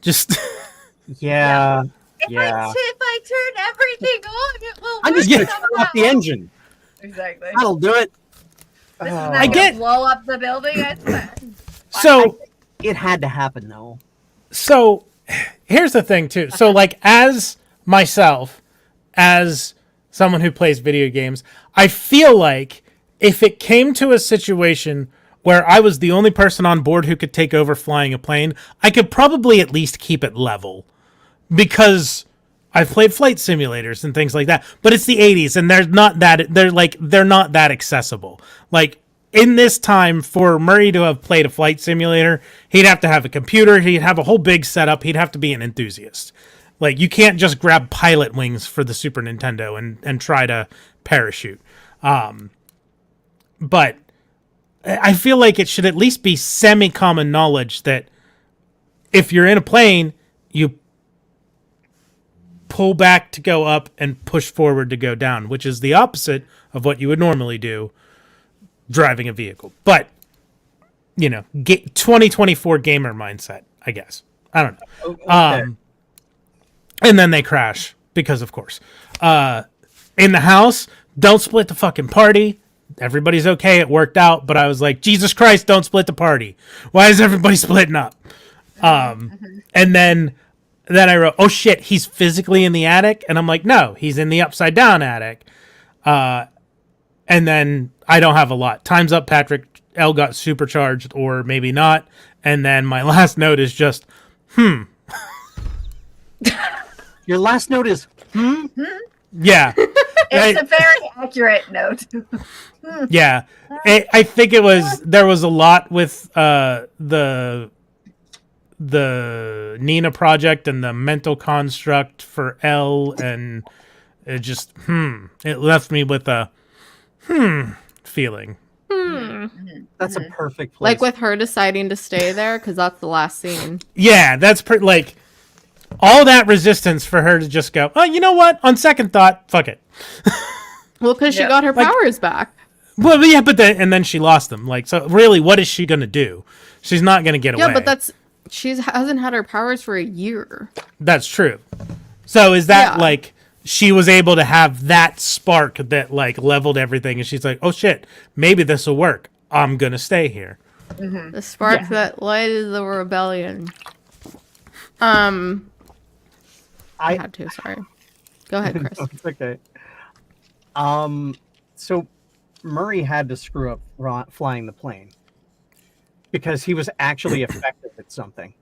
Just... Yeah. If Yeah. if I turn everything on, it will. I'm just work gonna turn somehow. off the engine. Exactly. That'll do it. This is Oh. not I gonna get- blow up the building. I swear. So... It had to happen though. So here's the thing too. So like as myself, as someone who plays video games, I feel like if it came to a situation where I was the only person on board who could take over flying a plane, I could probably at least keep it level. Because I've played flight simulators and things like that. But it's the 80s and they're not that accessible. Like in this time, for Murray to have played a flight simulator, he'd have to have a computer, he'd have a whole big setup, he'd have to be an enthusiast. Like, you can't just grab pilot wings for the Super Nintendo and try to parachute. But I feel like it should at least be semi-common knowledge that if you're in a plane, you pull back to go up and push forward to go down, which is the opposite of what you would normally do driving a vehicle. But, 2024 gamer mindset, I guess. I don't know. Okay. And then they crash, because of course. In the house, don't split the fucking party. Everybody's okay, it worked out, but I was like, Jesus Christ, don't split the party. Why is everybody splitting up? And then I wrote, oh shit, he's physically in the attic? And I'm like, no, he's in the upside down attic. And then I don't have a lot. Time's up, Patrick. L got supercharged, or maybe not. And then my last note is just, Your last note is yeah. It's a very accurate note. Yeah. I think there was a lot with the Nina project and the mental construct for L, and it just, it left me with a feeling. that's a perfect place. Like with her deciding to stay there, because that's the last scene. Yeah, that's pretty, like, all that resistance for her to just go, oh, you know what? On second thought, fuck it. Well, because she Yeah. got her Like- powers back. Well, yeah, but then she lost them. Like, so really, what is she gonna do? She's not gonna get away. Yeah, but she hasn't had her powers for a year. That's true. So is that Yeah. like she was able to have that spark that like leveled everything, and she's like, oh shit, maybe this will work. I'm gonna stay here. The spark that lighted the rebellion. I had to, sorry. Go ahead, Chris. It's okay. So Murray had to screw up flying the plane because he was actually effective at something.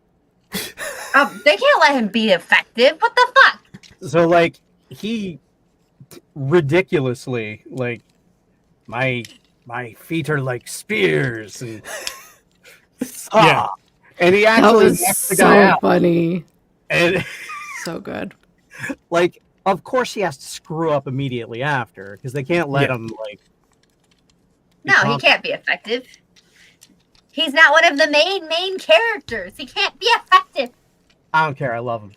They can't let him be effective. What the fuck? So like he ridiculously like my feet are like spears and Yeah. and he That actually was knocked the guy so out. funny. And So good. like of course he has to screw up immediately after because they can't let Yeah. him like No, he become- can't be effective. He's not one of the main characters. He can't be effective. I don't care, I love him.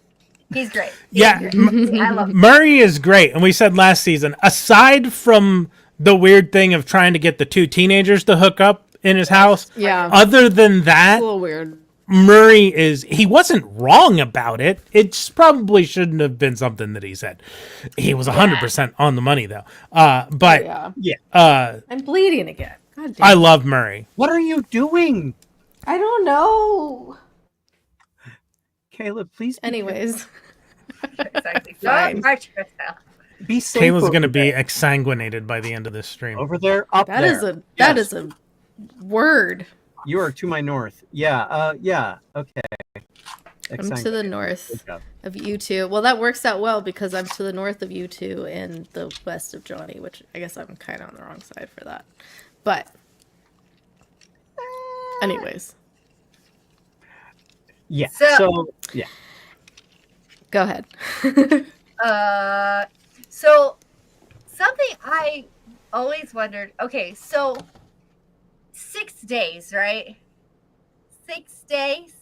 He's great. Yeah, I love him. Murray is great, and we said last season, aside from the weird thing of trying to get the two teenagers to hook up in his house, Yeah. other than It's a that, little weird. Murray he wasn't wrong about it. It just probably shouldn't have been something that he said. He was 100% on the money though. But Yeah. I'm bleeding again. God damn. I love Murray. What are you doing? I don't know. Caleb, please Anyways. Exactly. Fine. Don't hurt yourself. be safe. Kayla's over going to be there. exsanguinated by the end of this stream. over there, up That there. is a Yes. a word. You are to my north. Yeah, yeah, okay. I'm to the north Good job. of you two. Well, that works out well because I'm to the north of you two and the west of Johnny, which I guess I'm kind of on the wrong side for that. But anyways, Yeah, So- so yeah. go ahead. So something I always wondered. Okay, so 6 days, right? 6 days,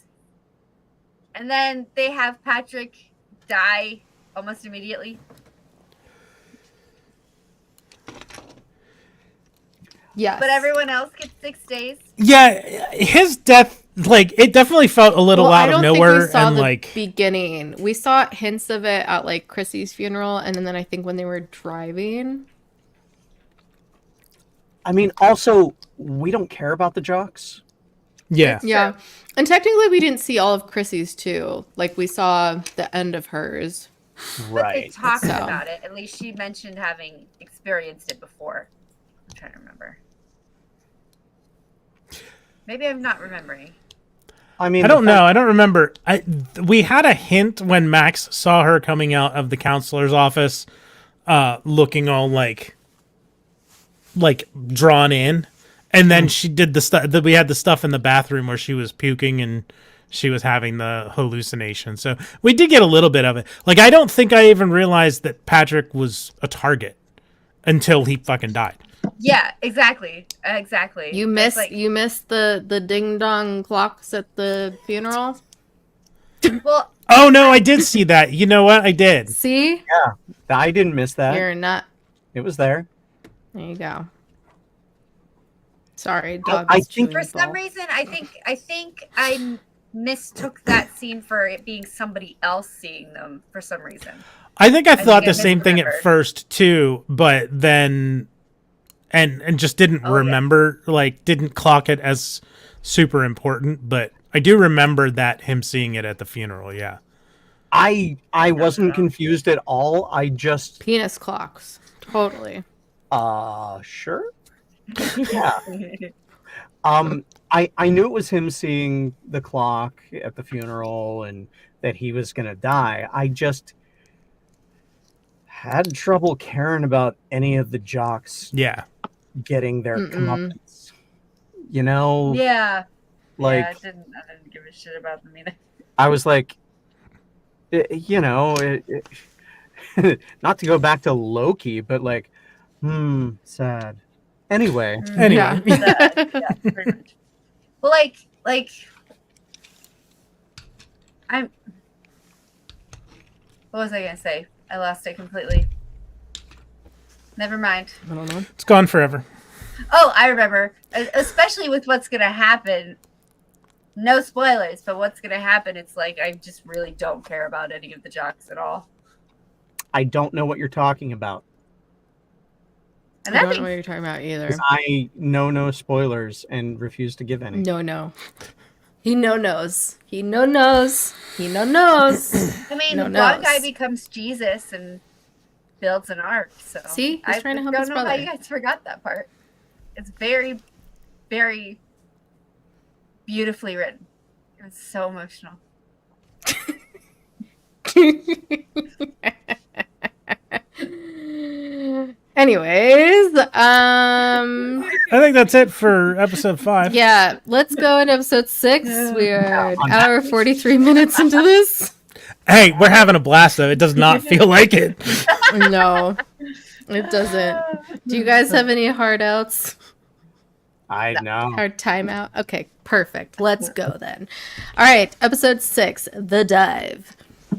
and then they have Patrick die almost immediately. Yes. But everyone else gets 6 days. Yeah, his death, like, it definitely felt a little out of nowhere. I don't think we saw and the like, beginning. We saw hints of it at like Chrissy's funeral, and then I think when they were driving. I mean, also, we don't care about the jocks. yeah, Yeah. And technically we didn't see all of Chrissy's too. Like we saw the end of hers. But they Right. talked So. about it. At least she mentioned having experienced it before. I'm trying to remember. Maybe I'm not remembering. I mean, I don't know. I don't remember. We had a hint when Max saw her coming out of the counselor's office, looking all like drawn in, and then she did the stuff that we had the stuff in the bathroom where she was puking and she was having the hallucination. So we did get a little bit of it. Like, I don't think I even realized that Patrick was a target until he fucking died. Yeah, exactly. You missed the ding dong clocks at the funeral. Well, Oh no, I did see that. You know what? I did. See? I didn't miss that. You're not. It was there. There you go. Sorry, I dog. think for some reason, I think I mistook that scene for it being somebody else seeing them for some reason. I think I thought think I the same thing at misremembered. first too, but then and just didn't remember, like didn't clock it as super important. But I do remember that him seeing it at the funeral. Yeah. I wasn't confused at all. I just Penis clocks. Totally. sure. Yeah. I knew it was him seeing the clock at the funeral and that he was gonna die. I just had trouble caring about any of the jocks Yeah. getting their comeuppance. You know, Yeah. like I didn't give a shit about them either. I was like, not to go back to Loki, but like, sad. Anyway, Anyway. Yeah, pretty much. Well, like, I'm. What was I gonna say? I lost it completely. Never mind. I don't know. It's gone forever. Oh, I remember. Especially with what's gonna happen. No spoilers, but what's gonna happen? It's like I just really don't care about any of the jocks at all. I don't know what you're talking about. And I that don't know what makes you're talking about either. 'Cause I know no spoilers and refuse to give any. No. He knows. He knows. I mean, No one knows. guy becomes Jesus and builds an ark. So See? He's I trying to help don't his know how brother. you guys forgot that part. It's very, very beautifully written. It was so emotional. Anyways, I think that's it for episode 5. yeah, let's go into episode 6. We are an hour 43 minutes into this. Hey, we're having a blast though. It does not feel like it. No, it doesn't. Do you guys have any hard outs? I know. Hard timeout? Okay, perfect. Let's go then. All right, episode 6, The Dive.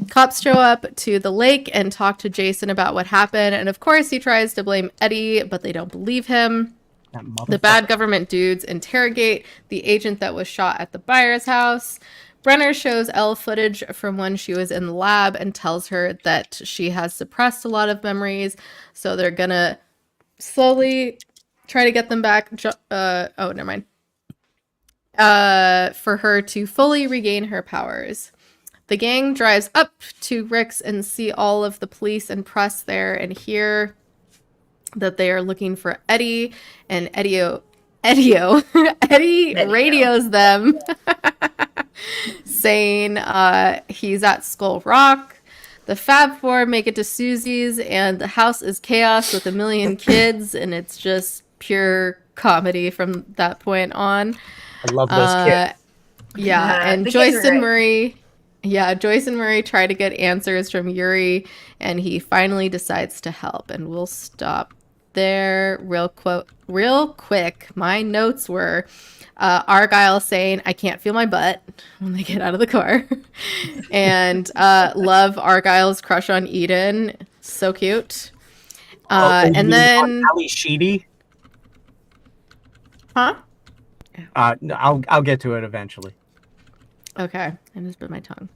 Cops show up to the lake and talk to Jason about what happened. And of course, he tries to blame Eddie, but they don't believe him. That The bad government dudes interrogate the agent that was shot at the Byers house. Brenner shows Elle footage from when she was in the lab and tells her that she has suppressed a lot of memories. So they're gonna slowly try to get them back. Never mind. For her to fully regain her powers. The gang drives up to Rick's and see all of the police and press there and hear that they are looking for Eddie, and Eddie radios them saying he's at Skull Rock. The Fab Four make it to Susie's and the house is chaos with a million kids, and it's just pure comedy from that point on. I love those kids. Yeah, and the kids Joyce are and great. Murray Yeah, Joyce and Murray try to get answers from Yuri, and he finally decides to help. And we'll stop there real quick. My notes were Argyle saying, "I can't feel my butt" when they get out of the car. And love Argyle's crush on Eden. So cute. And then... Ali Sheedy? Huh? I'll get to it eventually. Okay, I just bit my tongue.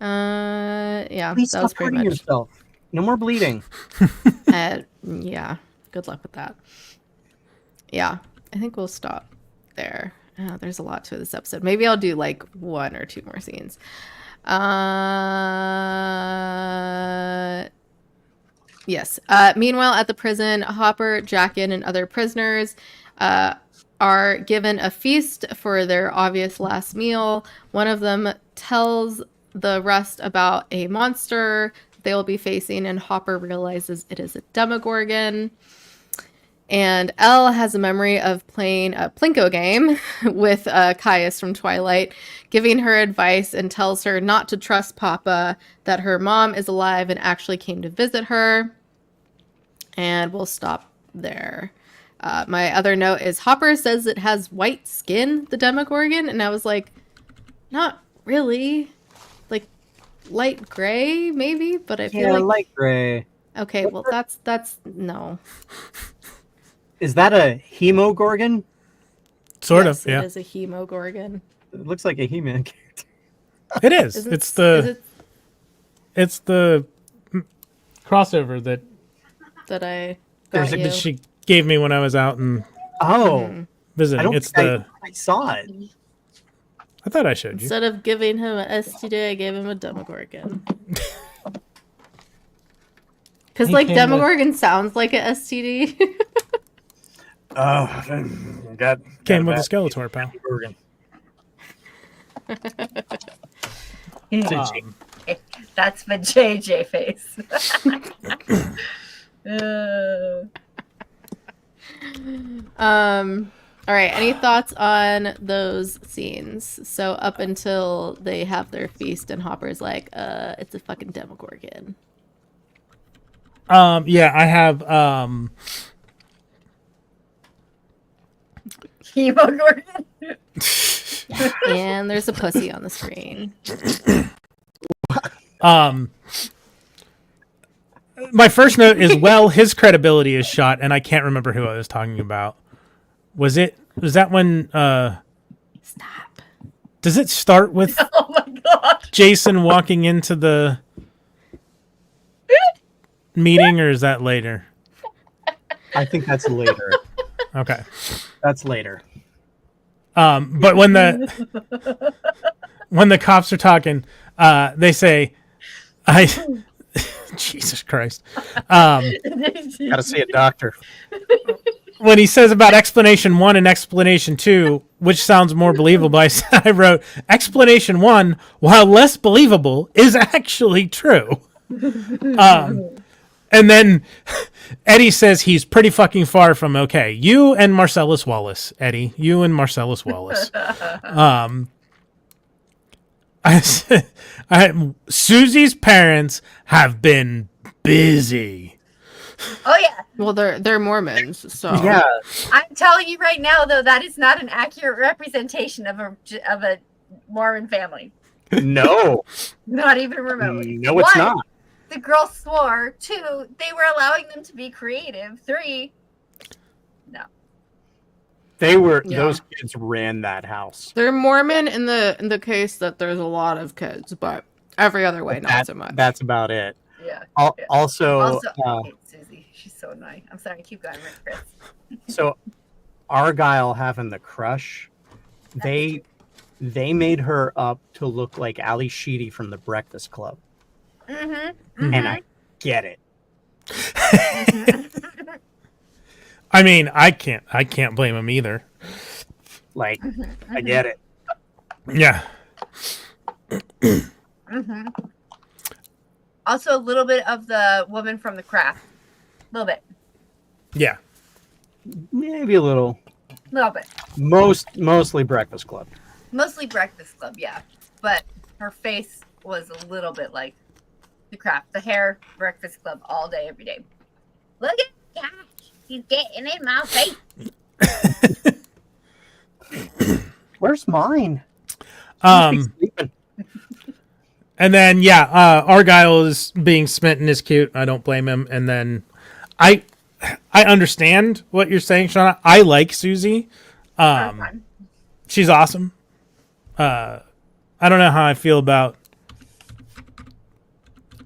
Yeah, Please that was stop pretty hurting much. yourself. No more bleeding. Yeah, good luck with that. Yeah, I think we'll stop there. Oh, there's a lot to this episode. Maybe I'll do like 1 or 2 more scenes. Yes. Meanwhile, at the prison, Hopper, Jackin, and other prisoners are given a feast for their obvious last meal. One of them tells the rest about a monster they will be facing, and Hopper realizes it is a Demogorgon. And Elle has a memory of playing a Plinko game with Caius from Twilight, giving her advice and tells her not to trust Papa, that her mom is alive and actually came to visit her. And we'll stop there. My other note is Hopper says it has white skin, the Demogorgon, and I was like, not really. Like, light gray, maybe? But I feel like... light gray. Okay, well, that's... No. Is that a Hemogorgon? Sort Yes, of, yeah. It is a Hemogorgon. It looks like a He-Man character. It is. Isn't- It's is the it crossover that that I got There's a- you? that she gave me when I was out and Oh, Mhm. I visiting. don't It's think the. I saw it. I thought I showed you. Instead of giving him a STD, I gave him a Demogorgon. Because, He like, came with- Demogorgon sounds like a STD. Oh, Came with a Skeletor, pal. Gorgon. That's the JJ face. All right, any thoughts on those scenes? So up until they have their feast and Hopper's like, it's a fucking Demogorgon. Yeah, I have Hemogorgon. And there's a pussy on the screen. my first note is, well, his credibility is shot, and I can't remember who I was talking about. Was that when Stop. does it start with Oh my god. Jason walking into the meeting, or is that later? I think that's later. Okay. That's later. But when the cops are talking, they say, Jesus Christ. Gotta see a doctor. When he says about explanation 1 and explanation 2, which sounds more believable, I wrote, explanation 1, while less believable, is actually true. And then Eddie says he's pretty fucking far from okay. You and Marcellus Wallace, Eddie. You and Marcellus Wallace. Susie's parents have been busy. Oh yeah. Well, they're Mormons, so Yeah. I'm telling you right now, though, that is not an accurate representation of a Mormon family. No. Not even remotely. No, it's One, not. the girl swore. 2, they were allowing them to be creative. 3, no. They were Yeah. those kids ran that house. they're Mormon in the case that there's a lot of kids, but every other way, not so much. That's about it. Yeah. Yeah. Also, I hate Susie. She's so annoying. I'm sorry. Keep going, Chris. so Argyle having the crush, they made her up to look like Ali Sheedy from the Breakfast Club, Mm-hmm. and I get it. I mean, I can't blame him either. Like, I get it. Yeah. Mm-hmm. Also, a little bit of the woman from The Craft. A little bit. Yeah. Maybe a little. A little bit. Mostly Breakfast Club. Mostly Breakfast Club, yeah. But her face was a little bit like the crap. The hair, Breakfast Club all day, every day. Look at the gosh, he's getting in my face. Where's mine? And then Argyle is being smitten is cute. I don't blame him. And then I understand what you're saying, Shauna. I like Susie. She's awesome. I don't know how I feel about.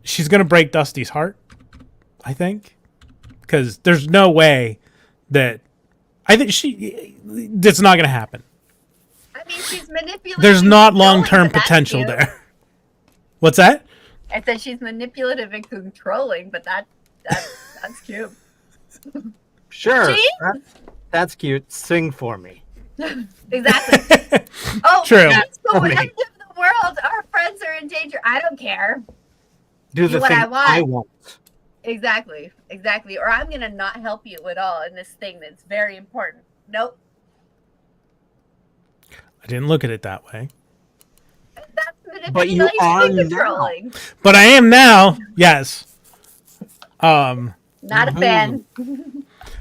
She's gonna break Dusty's heart, I think, because there's no way that I think that's not gonna happen. I mean, she's manipulative. There's not long-term potential there. What's that? I said she's manipulative and controlling, but that's cute. Sure, that's cute. Sing for me. Exactly. Oh, True. It's the end of the world. Our friends are in danger. I don't care. Do the what thing I I want. want. Exactly. Or I'm gonna not help you at all in this thing that's very important. Nope. I didn't look at it that way. That's manipulation But you are and controlling. But I am now. Yes. Not a fan.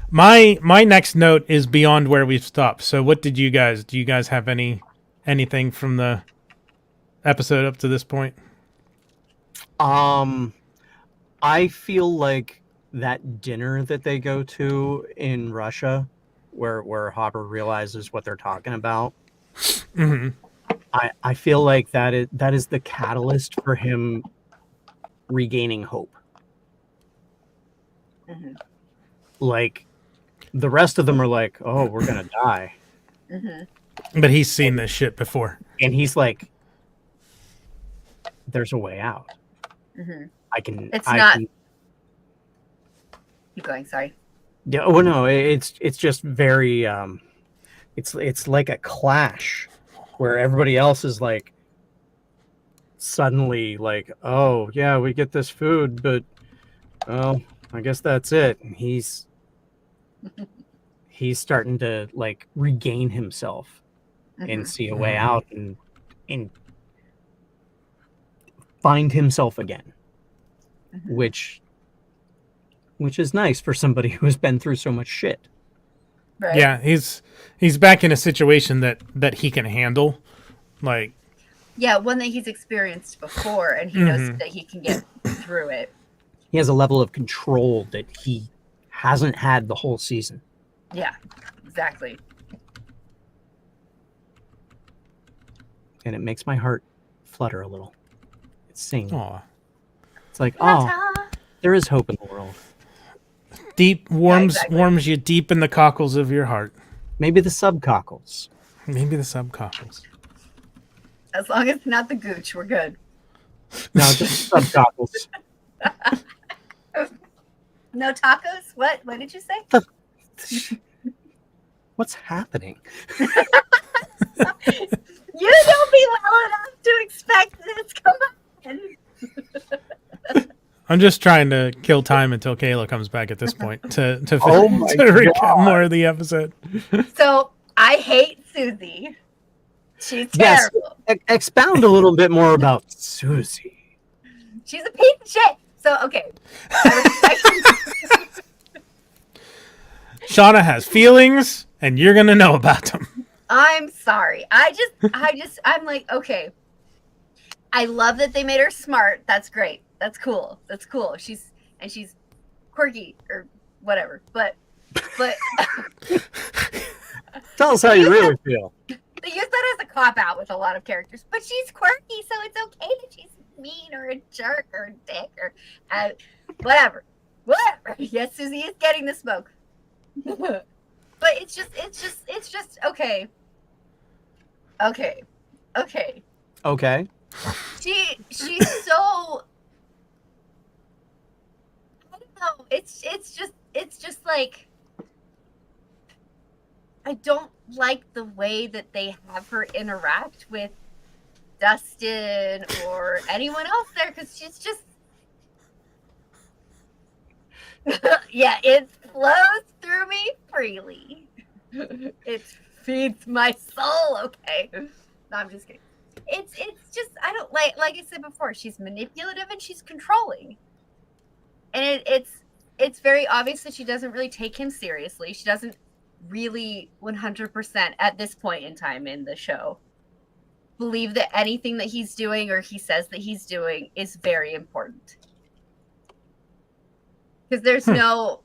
My next note is beyond where we've stopped. So what do you guys have anything from the episode up to this point? I feel like that dinner that they go to in Russia where Hopper realizes what they're talking about. Mm-hmm. I feel like that is the catalyst for him regaining hope. Mm-hmm. Like the rest of them are like, oh, we're gonna die. Mm-hmm. But he's seen this shit before. And he's like, there's a way out. Mm-hmm. I can. Keep going. Sorry. Yeah. Oh no. It's just very. It's like a clash, where everybody else is like, suddenly like, oh yeah, we get this food, but, well, I guess that's it. And he's starting to like regain himself and see a way out and find himself again, which is nice for somebody who has been through so much shit. Right. Yeah, he's back in a situation that he can handle. Like, yeah, one that he's experienced before, and he knows that he can get through it. He has a level of control that he hasn't had the whole season. Yeah, exactly. And it makes my heart flutter a little. It's singing. aw, It's like, oh, there is hope in the world. deep warms exactly. warms you deep in the cockles of your heart. Maybe the subcockles. Maybe the subcockles. As long as it's not the gooch, we're good. No, just subcockles. No tacos? What? What did you say? What's happening? You don't be well enough to expect this. Come on. I'm just trying to kill time until Kayla comes back at this point to Oh my recap God. more of the episode. So I hate Susie. She's Yes. terrible. Expound a little bit more about Susie. She's a piece of shit. So okay. Shauna has feelings, and you're gonna know about them. I'm sorry. I'm like, okay. I love that they made her smart. That's great. That's cool. She's quirky or whatever. But Tell us how you really feel. they use that as a cop out with a lot of characters. But she's quirky, so it's okay that she's mean or a jerk or a dick or whatever. Yes, Susie is getting the smoke. But it's just okay. Okay. She's so, I don't know. It's just like, I don't like the way that they have her interact with Dustin or anyone else there, because she's just yeah, it flows through me freely. It feeds my soul. Okay, no, I'm just kidding. it's just I don't like I said before, she's manipulative and she's controlling. And it's very obvious that she doesn't really take him seriously. She doesn't really 100% at this point in time in the show believe that anything that he's doing or he says that he's doing is very important. Because there's no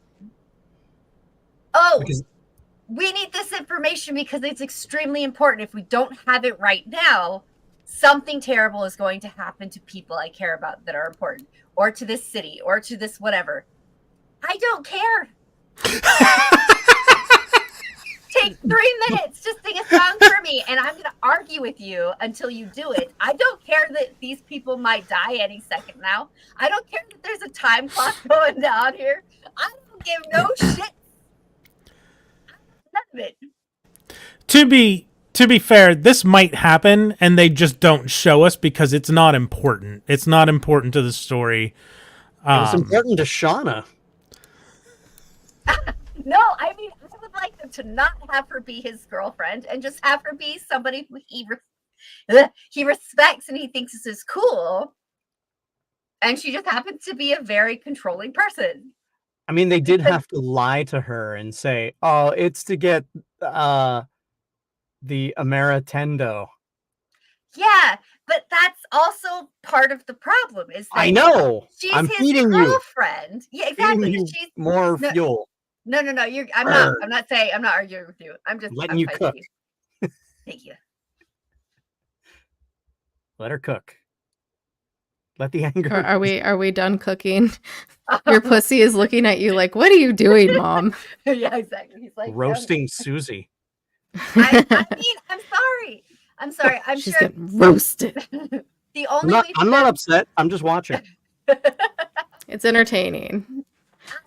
we need this information because it's extremely important. If we don't have it right now, something terrible is going to happen to people I care about that are important, or to this city, or to this whatever. I don't care. Take 3 minutes to sing a song for me, and I'm going to argue with you until you do it. I don't care that these people might die any second now. I don't care that there's a time clock going down here. I don't give no shit. None of it. To be fair, this might happen, and they just don't show us because it's not important. It's not important to the story. It's important to Seanna. No, I mean, I would like them to not have her be his girlfriend and just have her be somebody who he respects and he thinks is cool. And she just happens to be a very controlling person. I mean, they did have to lie to her and say, "Oh, it's to get the Ameritendo." Yeah, but that's also part of the problem. Is that I know. She's I'm his feeding you. girlfriend. Yeah, exactly. Feeding you She's more fuel. No. I'm not saying. I'm not arguing with you. I'm just Letting you cook. You. Thank you. Let her cook. Let the anger. Are we done cooking? Your pussy is looking at you like, what are you doing, Mom? Yeah, exactly. He's like roasting Susie. I mean, I'm sorry. I'm She's sure getting roasted. the only way I'm not upset. I'm just watching. It's entertaining.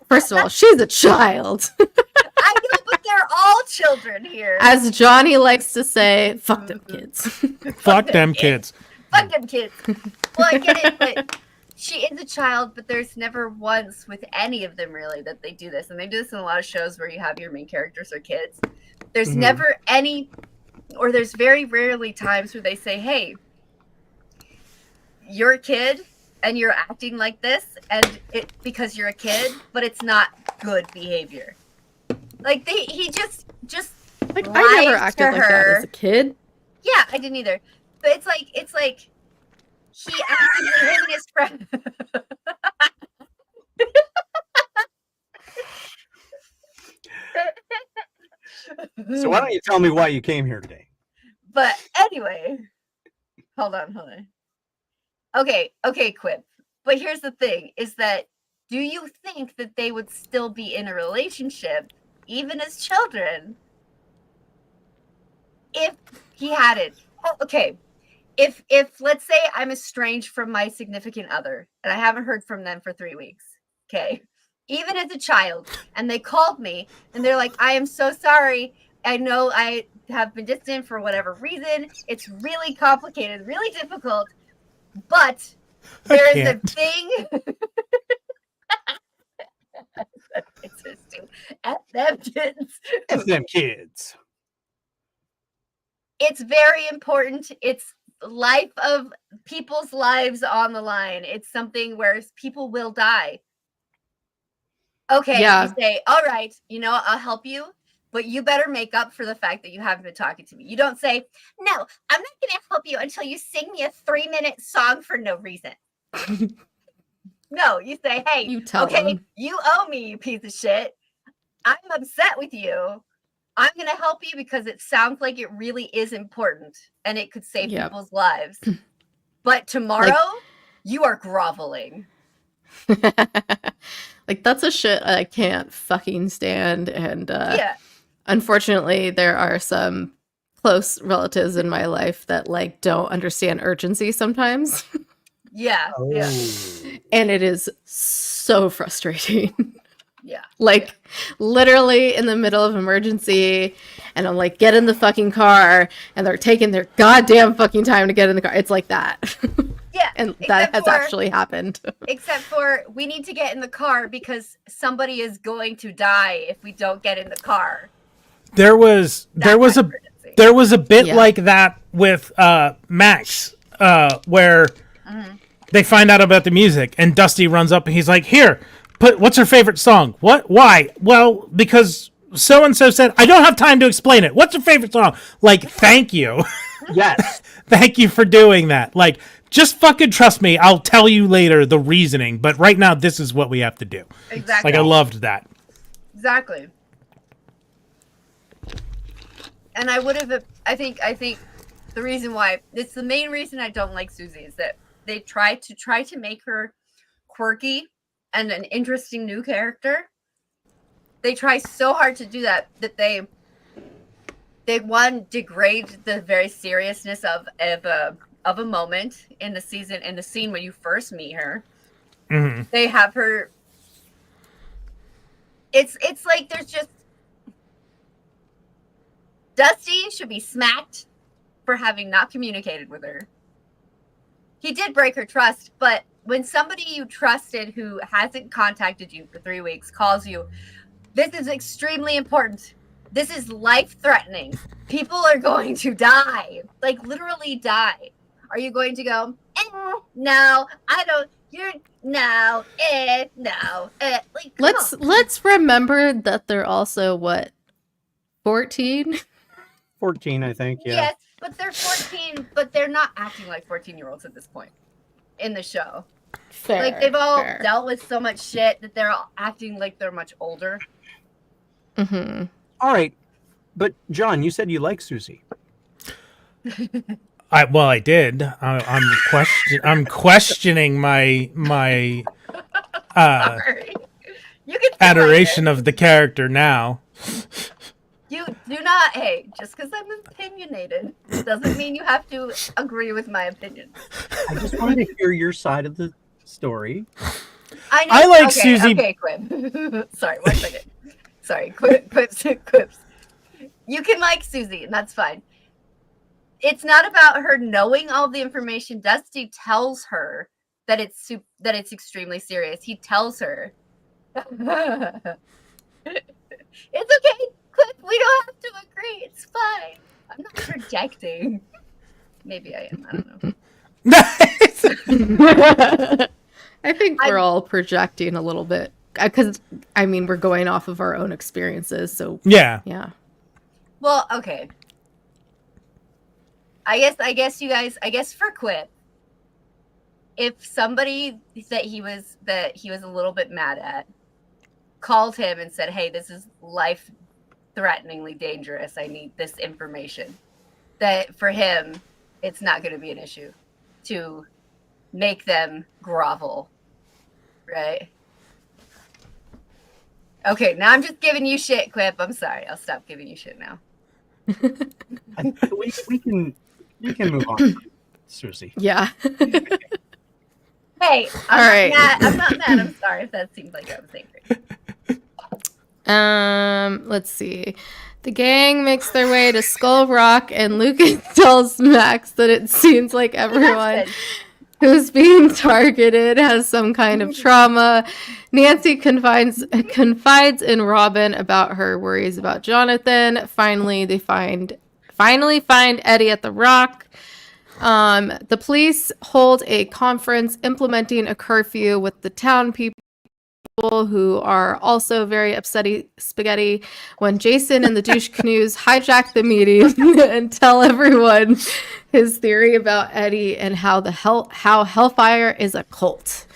First of all, she's a child. I know, but they're all children here. As Johnny likes to say, fuck them kids. Fuck them kids. Fuck them kids. Well, I get it, but she is a child, but there's never once with any of them really that they do this. And they do this in a lot of shows where you have your main characters are kids. There's never any, or there's very rarely times where they say, hey, you're a kid and you're acting like this and it because you're a kid, but it's not good behavior. Like he just Like I never acted like that as a kid. Yeah, I didn't either. But it's like he actively him and his friend. So why don't you tell me why you came here today? But anyway, hold on. Okay, Quip. But here's the thing: is that do you think that they would still be in a relationship, even as children, if he hadn't? Oh, okay. If let's say I'm estranged from my significant other and I haven't heard from them for 3 weeks, okay, even as a child, and they called me and they're like, I am so sorry. I know I have been distant for whatever reason. It's really complicated, really difficult, but there is a thing. It's interesting. F them kids. F them kids. It's very important. It's life of people's lives on the line. It's something where people will die. Okay, yeah. You say, all right, I'll help you, but you better make up for the fact that you haven't been talking to me. You don't say, no, I'm not going to help you until you sing me a 3-minute song for no reason. No, you say, hey, you tell them. You owe me, you piece of shit. I'm upset with you. I'm going to help you because it sounds like it really is important and it could save people's lives. But tomorrow, you are groveling. Like, that's a shit I can't fucking stand. And unfortunately, there are some close relatives in my life that, don't understand urgency sometimes. Yeah. Oh. Yeah. And it is so frustrating. Yeah. Literally in the middle of emergency, and I'm like, get in the fucking car, and they're taking their goddamn fucking time to get in the car. It's like that. Yeah. And that has actually happened. Except for we need to get in the car because somebody is going to die if we don't get in the car. There was a bit like that with Max, where they find out about the music, and Dusty runs up and he's like, "Here, what's her favorite song? What? Why? Well, because so and so said. I don't have time to explain it. What's her favorite song? Like, thank you, Yes. thank you for doing that. Like, just fucking trust me. I'll tell you later the reasoning, but right now this is what we have to do." Exactly. Like, I loved that. Exactly. And I would have. I think the reason why it's the main reason I don't like Susie is that they try to make her quirky and an interesting new character. They try so hard to do that they degrade the very seriousness of a moment in the scene when you first meet her. Mm-hmm. They have her. It's like there's just Dusty should be smacked for having not communicated with her. He did break her trust, but when somebody you trusted who hasn't contacted you for 3 weeks calls you, this is extremely important. This is life-threatening. People are going to die. Like, literally die. Are you going to go, no, I don't, no. Like, Let's remember that they're also, 14? 14, I think. Yeah. Yes, but they're 14, but they're not acting like 14-year-olds at this point in the show. Fair, like, they've all fair. dealt with so much shit that they're all acting like they're much older. Mm-hmm. All right, but John, you said you like Susie. I did. I'm questioning my Sorry. You can adoration of the character now. You do not. Hey, just because I'm opinionated doesn't mean you have to agree with my opinion. I just wanted to hear your side of the story. I know. I like okay, Susie. Okay, Quib. Sorry, 1 second. Sorry, quips. You can like Susie, and that's fine. It's not about her knowing all the information. Dusty tells her that it's extremely serious. He tells her. It's okay, Cliff. We don't have to agree. It's fine. I'm not projecting. Maybe I am. I don't know. I think we're all projecting a little bit because we're going off of our own experiences. So Yeah. Well, okay. I guess you guys. I guess for Quip, if somebody that he was a little bit mad at called him and said, "Hey, this is life-threateningly dangerous. I need this information," that for him, it's not going to be an issue to make them grovel, right? Okay, now I'm just giving you shit, Quip. I'm sorry. I'll stop giving you shit now. We can move on, Susie. Yeah. Hey, All right. I'm not mad. I'm sorry if that seems like I was angry. Let's see. The gang makes their way to Skull Rock, and Lucas tells Max that it seems like everyone who's being targeted has some kind of trauma. Nancy confides in Robin about her worries about Jonathan. Finally, they find Eddie at the Rock. The police hold a conference implementing a curfew with the town people, who are also very upsetty spaghetti, when Jason and the douche canoes hijack the meeting and tell everyone his theory about Eddie and how Hellfire is a cult.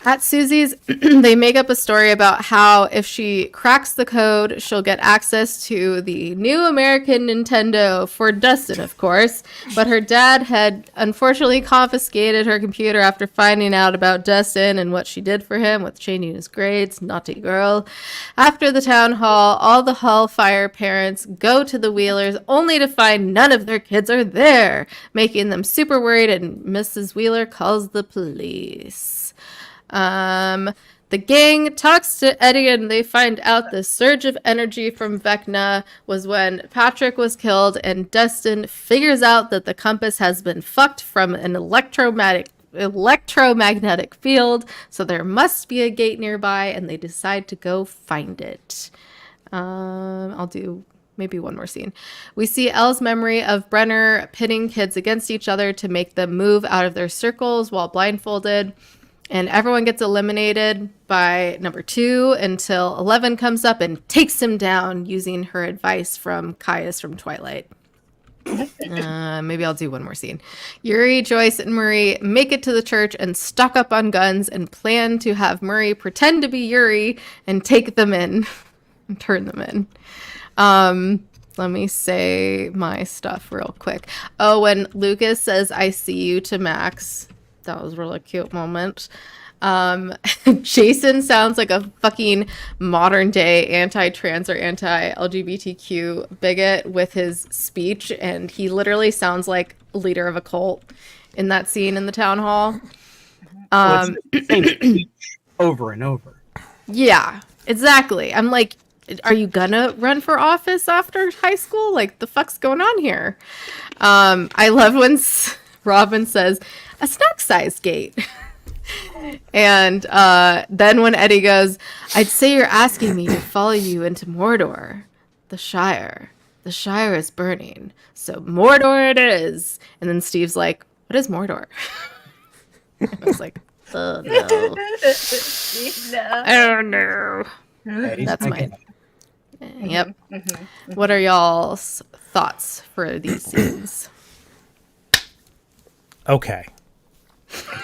At Susie's, they make up a story about how if she cracks the code, she'll get access to the new American Nintendo for Dustin, of course. But her dad had unfortunately confiscated her computer after finding out about Dustin and what she did for him with changing his grades. Naughty girl. After the town hall, all the Hellfire parents go to the Wheelers only to find none of their kids are there, making them super worried, and Mrs. Wheeler calls the police. The gang talks to Eddie, and they find out the surge of energy from Vecna was when Patrick was killed, and Dustin figures out that the compass has been fucked from an electromagnetic field, so there must be a gate nearby, and they decide to go find it. I'll do maybe one more scene. We see Elle's memory of Brenner pitting kids against each other to make them move out of their circles while blindfolded. And everyone gets eliminated by number 2 until 11 comes up and takes him down using her advice from Caius from Twilight. Maybe I'll do one more scene. Yuri, Joyce, and Murray make it to the church and stock up on guns and plan to have Murray pretend to be Yuri and take them in and turn them in. Let me say my stuff real quick. Oh, when Lucas says, "I see you" to Max, that was a really cute moment. Jason sounds like a fucking modern day anti-trans or anti-LGBTQ bigot with his speech, and he literally sounds like a leader of a cult in that scene in the town hall. It's the same speech over and over. Yeah, exactly. I'm like, are you gonna run for office after high school? Like, the fuck's going on here? I love when Robin says, "A snack-sized gate." And then when Eddie goes, "I'd say you're asking me to follow you into Mordor, the Shire. The Shire is burning, so Mordor it is." And then Steve's like, "What is Mordor?" I was like, oh no. No. I don't know. That's mine. Yep. What are y'all's thoughts for these scenes? Okay.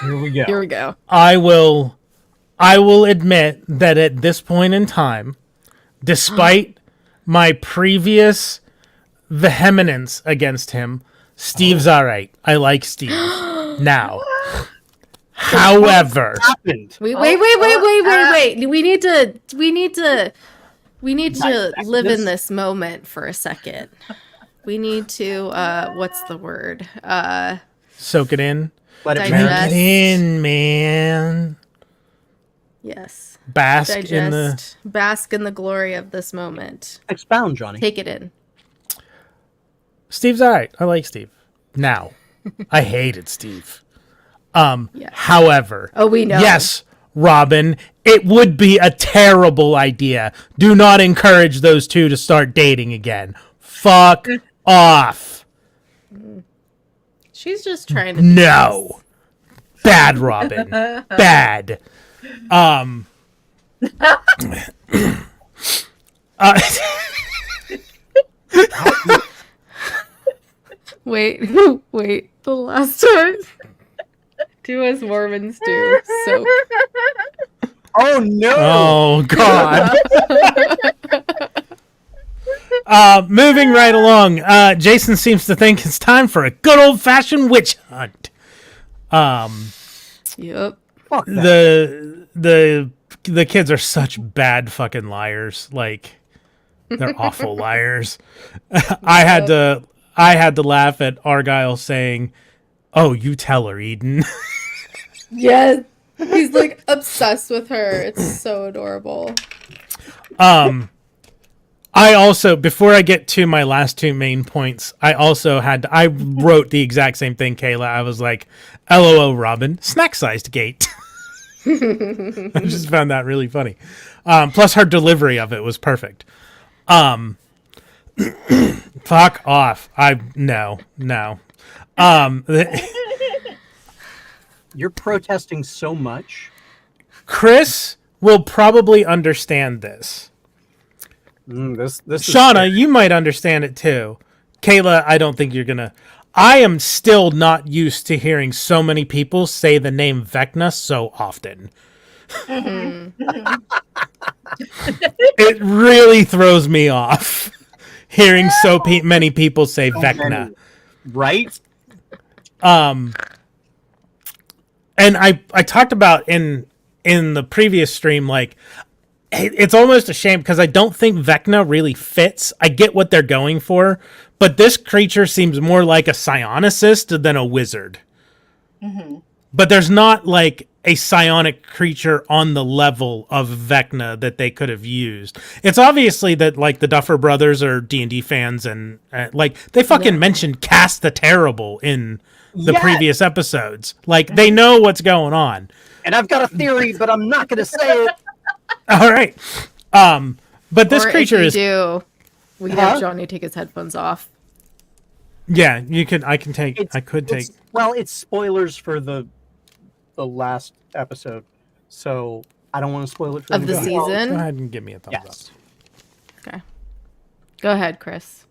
Here we go. Here we go. I will admit that at this point in time, despite my previous vehemence against him, Steve's all right. I like Steve now. However, Wait. We need to live in this moment for a second. We need to what's the word? soak it in. Let it Digest. Drink marinate. it in, man. Yes. Bask in the. Digest. Bask in the glory of this moment. Expound, Johnny. Take it in. Steve's all right. I like Steve. Now, I hated Steve. Yes. However, Oh, we know. yes, Robin, it would be a terrible idea. Do not encourage those two to start dating again. Fuck off. She's just trying to be No. Bad, Robin. Bad. Wait. The last time. Do as Mormons do. So Oh no! Oh, God. Moving right along. Jason seems to think it's time for a good old-fashioned witch hunt. Yep. Fuck that. The kids are such bad fucking liars. Like, they're awful liars. I had to laugh at Argyle saying, "Oh, you tell her, Eden." Yes. He's like obsessed with her. It's so adorable. I also, before I get to my last two main points, I wrote the exact same thing, Kayla. I was like, LOL, Robin, snack-sized gate. I just found that really funny. Plus her delivery of it was perfect. Fuck off. No. You're protesting so much. Chris will probably understand this. This is Shauna, you might understand it too. Kayla, I don't think you're gonna. I am still not used to hearing so many people say the name Vecna so often. It really throws me off hearing so many people say Vecna. right. And I talked about in the previous stream, like, it's almost a shame because I don't think Vecna really fits. I get what they're going for, but this creature seems more like a psionicist than a wizard. Mm-hmm. But there's not like a psionic creature on the level of Vecna that they could have used. It's obviously that like the Duffer Brothers are D&D fans and like they fucking mentioned Cast the Terrible in the previous episodes. Like they know what's going on. And I've got a theory, but I'm not going to say it. All right. But this Or creature if you is do, We can have Johnny take his headphones off. Yeah, you could. I can take. I could take. Well, it's spoilers for the last episode, so I don't want to spoil it for Of the anybody else. season? Go ahead and give me a thumbs Yes. Okay. Go ahead, Chris.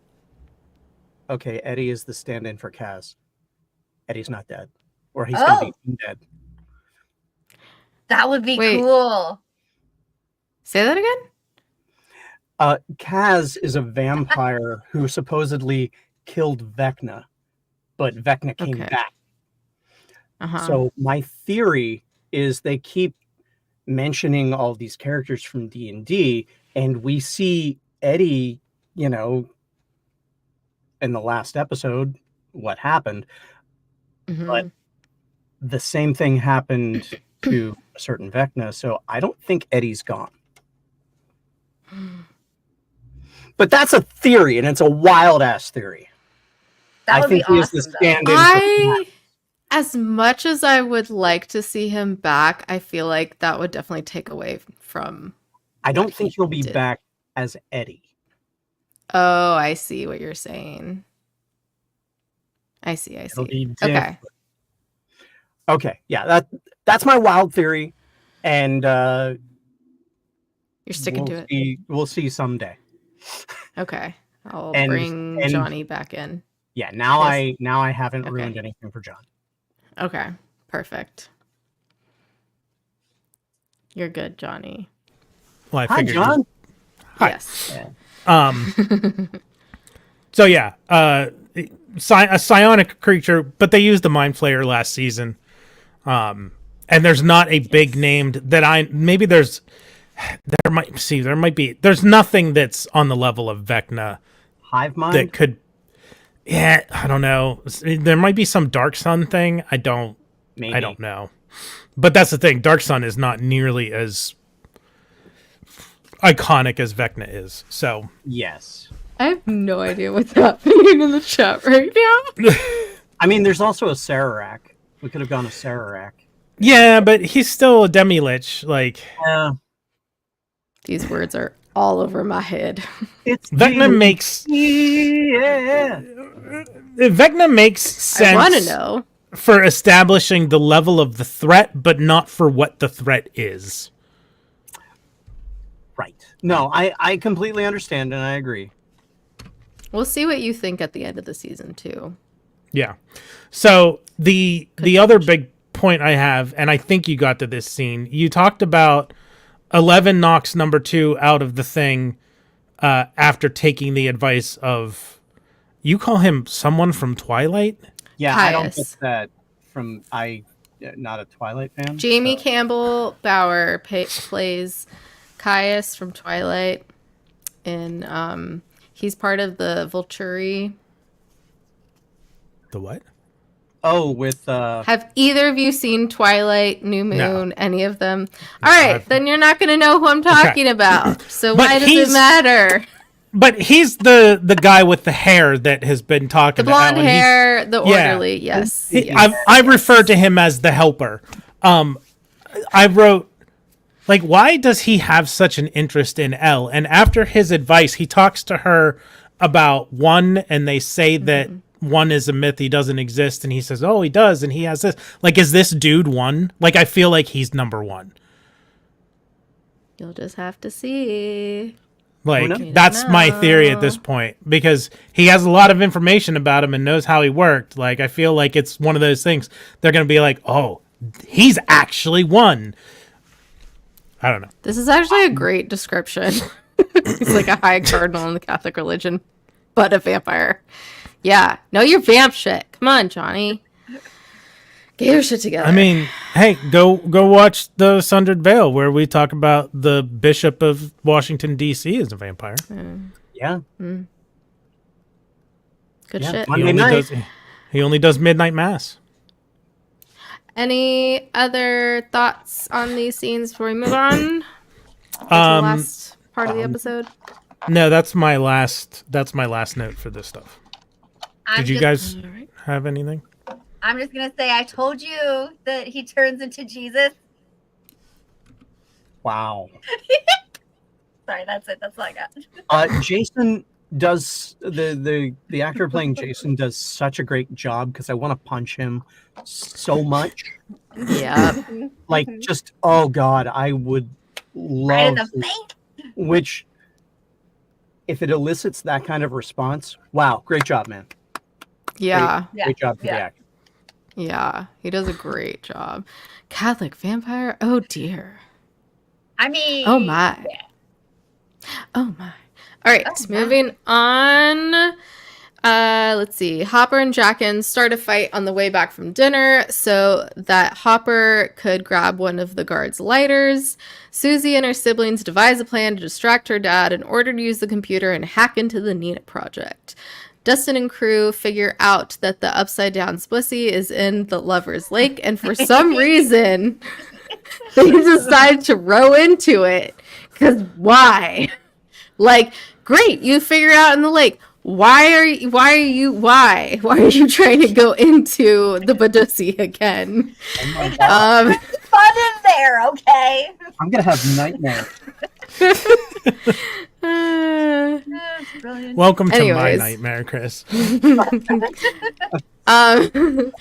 Okay, Eddie is the stand-in for Kaz. Eddie's not dead, or he's gonna be dead. That would be Wait. cool. Say that again? Kaz is a vampire who supposedly killed Vecna, but Vecna came Okay. back. Uh-huh. So my theory is they keep mentioning all these characters from D&D, and we see Eddie, you know, in the last episode, what happened, Mhm. but the same thing happened to a certain Vecna, so I don't think Eddie's gone. But that's a theory, and it's a wild-ass theory. That would be he is the awesome, though. stand-in for I, as much as I would like to see him back, I feel like that would definitely take away from. I don't think he'll be did. back as Eddie. Oh, I see what you're saying. I see. It'll See. be Okay. different. Okay, yeah, that's my wild theory, and You're sticking to it. We'll see someday. Okay. I'll And- bring and- Johnny back in. Yeah, now Yes. I haven't Okay. ruined anything for John. Okay. Perfect. You're good, Johnny. Well, I Hi, figured. John. Hi. Yes. So yeah, a psionic creature, but they used the Mind Flayer last season. And there's not a big named that maybe there's nothing that's on the level of Vecna Hive mind. that could. Yeah, I don't know. There might be some Dark Sun thing. I don't know. But that's the thing. Dark Sun is not nearly as iconic as Vecna is. So Yes. I have no idea what's happening in the chat right now. I mean, there's also a Sararak. We could have gone a Sararak. yeah, but he's still a demi-lich. Like Yeah. These words are all over my head. It's Vecna makes yeah. Vecna makes sense. I want to know. For establishing the level of the threat, but not for what the threat is. Right. No, I completely understand and I agree. We'll see what you think at the end of the season too. Yeah. So the other big point I have, and I think you got to this scene, you talked about 11 knocks number 2 out of the thing after taking the advice of, you call him someone from Twilight? Yeah, I don't Caius. get that from not a Twilight fan. Jamie so- Campbell Bower plays Caius from Twilight, and he's part of the Volturi. The what? Oh, with Have either of you seen Twilight, New Moon, No. any of them? All right, I've- then you're not going to know who I'm talking about. So But why does it he's- matter? But he's the guy with the hair that has been talking The to blonde Ellen. He's- hair, the Yeah. orderly, yes. He- yes. I refer to him as the helper. I wrote, like, why does he have such an interest in Elle? And after his advice, he talks to her about one, and they say that one is a myth, he doesn't exist, and he says, oh, he does, and he has this. Like, is this dude one? Like, I feel like he's number one. You'll just have to see. Like, knows? that's my theory at know. this point, because he has a lot of information about him and knows how he worked. Like, I feel like it's one of those things. They're going to be like, oh, he's actually one. I don't know. This is actually a great description. He's like a high cardinal in the Catholic religion, but a vampire. Yeah. Know your vamp shit. Come on, Johnny. Get your shit together. I mean, hey, go watch the Sundered Veil, where we talk about the Bishop of Washington, D.C. as a vampire. yeah. good yeah, shit. Monday night. He only does midnight mass. Any other thoughts on these scenes before we move on to the last part of the episode? No, that's my last note for this stuff. Did you guys All right. have anything? I'm just gonna say I told you that he turns into Jesus. Wow. Sorry, that's it. That's all I got. Jason does the actor playing Jason does such a great job because I want to punch him so much. Yeah. Like, just, oh God, I would Right in love the face. which, if it elicits that kind of response, wow, great job, man. Yeah. Yeah. Great job for the Yeah. actor. Yeah. He does a great job. Catholic vampire? Oh dear. I mean, Oh my. Oh my. All right, Oh, my. moving on. Let's see. Hopper and Jackins start a fight on the way back from dinner so that Hopper could grab one of the guards' lighters. Susie and her siblings devise a plan to distract her dad in order to use the computer and hack into the Nina project. Dustin and crew figure out that the upside down Splissy is in the Lover's Lake, and for some reason, they decide to row into it. Because why? Like, great, you figure it out in the lake. Why are you trying to go into the Badussi again? fun in there, okay? I'm gonna have nightmares. That's brilliant. Welcome to my Anyways. nightmare, Chris. In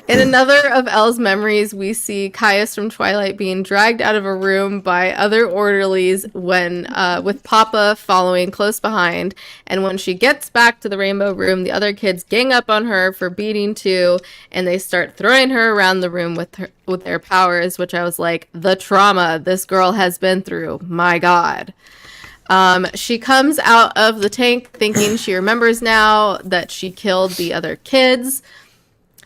another of Elle's memories, we see Caius from Twilight being dragged out of a room by other orderlies when, with Papa following close behind. And when she gets back to the Rainbow Room, the other kids gang up on her for beating too, and they start throwing her around the room with their powers, which I was like, the trauma this girl has been through. My God. She comes out of the tank thinking she remembers now that she killed the other kids.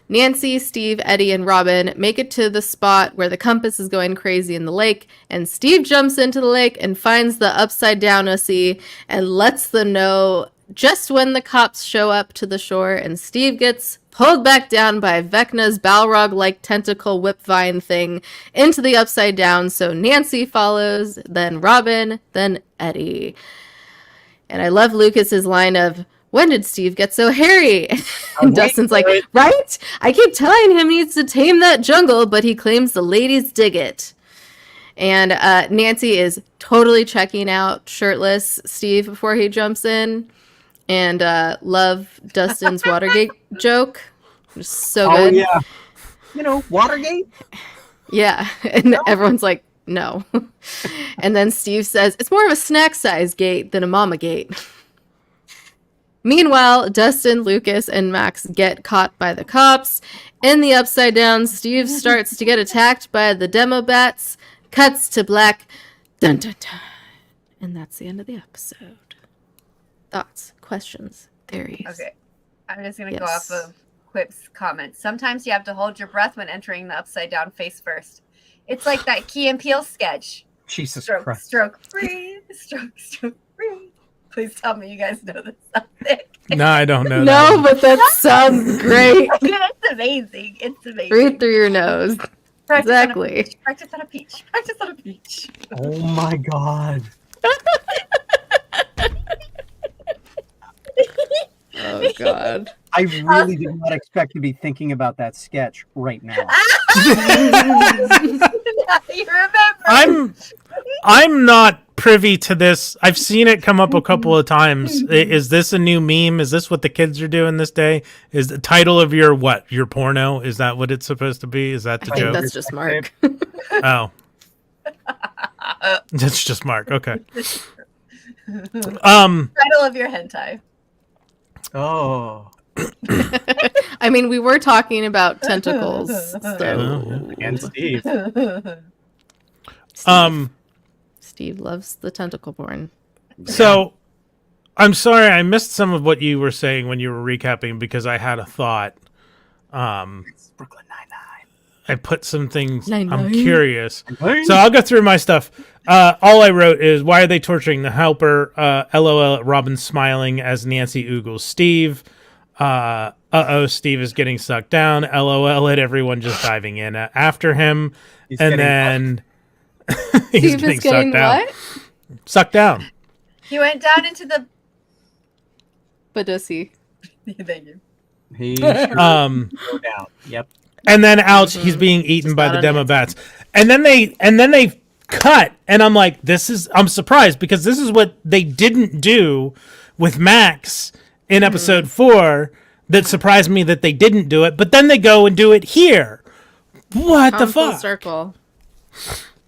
Nancy, Steve, Eddie, and Robin make it to the spot where the compass is going crazy in the lake, and Steve jumps into the lake and finds the upside down Ussie and lets them know just when the cops show up to the shore, and Steve gets pulled back down by Vecna's Balrog-like tentacle whipvine thing into the upside down, so Nancy follows, then Robin, then Eddie. And I love Lucas's line of, when did Steve get so hairy? And Dustin's like, right? I keep telling him he needs to tame that jungle, but he claims the ladies dig it. And Nancy is totally checking out shirtless Steve before he jumps in. And love Dustin's Watergate joke. Just so Oh good. yeah, Watergate. Yeah. And everyone's like, no. And then Steve says, it's more of a snack size gate than a mama gate. Meanwhile, Dustin, Lucas, and Max get caught by the cops. In the upside down, Steve starts to get attacked by the demo bats. Cuts to black. Dun dun dun. And that's the end of the episode. Thoughts, questions, theories. Okay. I'm just going to go Yes. off of Quip's comment. Sometimes you have to hold your breath when entering the upside down face first. It's like that Key and Peele sketch. Jesus Stroke, Christ. stroke, breathe. Stroke, stroke, breathe. Please tell me you guys know this something. No, I don't know. No, that but that sounds great. It's amazing. It's amazing. Breathe through your nose. Practice on a Exactly. peach. Practice on a peach. Practice on a peach. Oh my God. Oh, God. I really did not expect to be thinking about that sketch right now. You remember? I'm not privy to this. I've seen it come up a couple of times. Is this a new meme? Is this what the kids are doing this day? Is the title of your porno? Is that what it's supposed to be? Is that the I think joke? that's just Mark. Oh. That's just Mark. Okay. Um, Title of your hentai. Oh. I mean, we were talking about tentacles. So Oh, And Steve. Steve loves the tentacle porn. so I'm sorry I missed some of what you were saying when you were recapping because I had a thought. Brooklyn Nine-Nine. I put some things. I'm Nine-Nine. curious. So I'll go through my stuff. All I wrote is, why are they torturing the helper? LOL at Robin smiling as Nancy oogles Steve. Steve is getting sucked down. LOL at everyone just diving in after him. He's And getting then he's Steve getting is getting sucked down. what? Sucked down. He went down into the. Badussi. Thank you. He sure Um, go down. Yep. and then out he's being eaten Just by not the on demo Nancy. bats. And then they cut, and I'm like, I'm surprised because this is what they didn't do with Max in episode 4 that surprised me that they didn't do it, but then they go and do it here. What the Come full fuck? circle.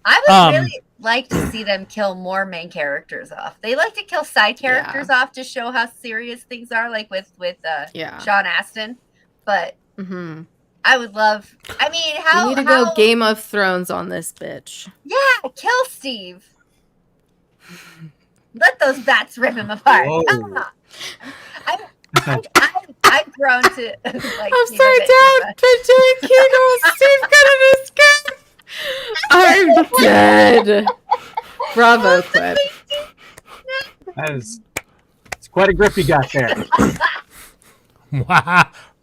I would really like to see them kill more main characters off. They like to kill side characters off to show how serious things are, like with Sean Astin. But I would love. I mean, how we need to go Game of Thrones on this bitch. Yeah, kill Steve. Let those bats rip him apart. Come on. I've grown to. Like, Upside down, Benjamin Kegel, Steve got an escape. I'm dead. Bravo, Quip. It's quite a grip you got there.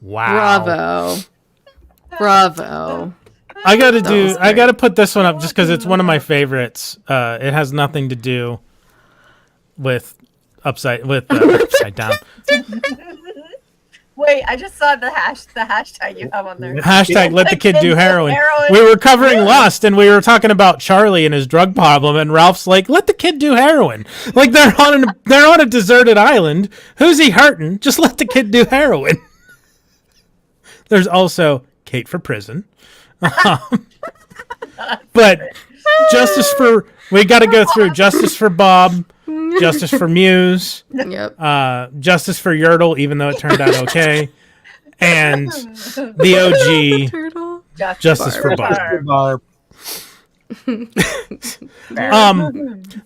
Wow. Bravo. I gotta put this one up just because it's one of my favorites. It has nothing to do with upside down. Wait, I just saw the hashtag you have on there. Hashtag let the kid do heroin. We were covering Lust and we were talking about Charlie and his drug problem, and Ralph's like, let the kid do heroin. Like they're on a deserted island. Who's he hurting? Just let the kid do heroin. There's also Kate for prison. But we got to go through justice for Bob, justice for Muse, justice for Yertle, even though it turned out okay, and the OG justice for Barb.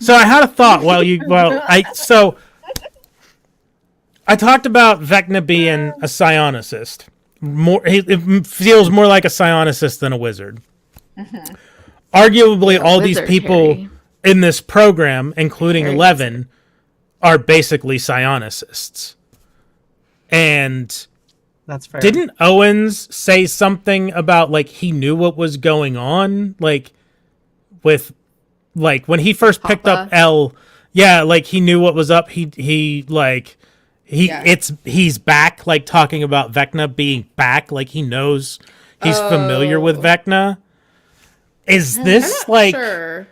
So I had a thought I talked about Vecna being a psionicist. It feels more like a psionicist than a wizard. Arguably, all these people in this program, including Eleven, are basically psionicists. And that's fair. Didn't Owens say something about like he knew what was going on, like with like when he first picked up Elle? Yeah, like he knew what was up. He's back, like talking about Vecna being back, like he knows he's familiar with Vecna. Is this like sure.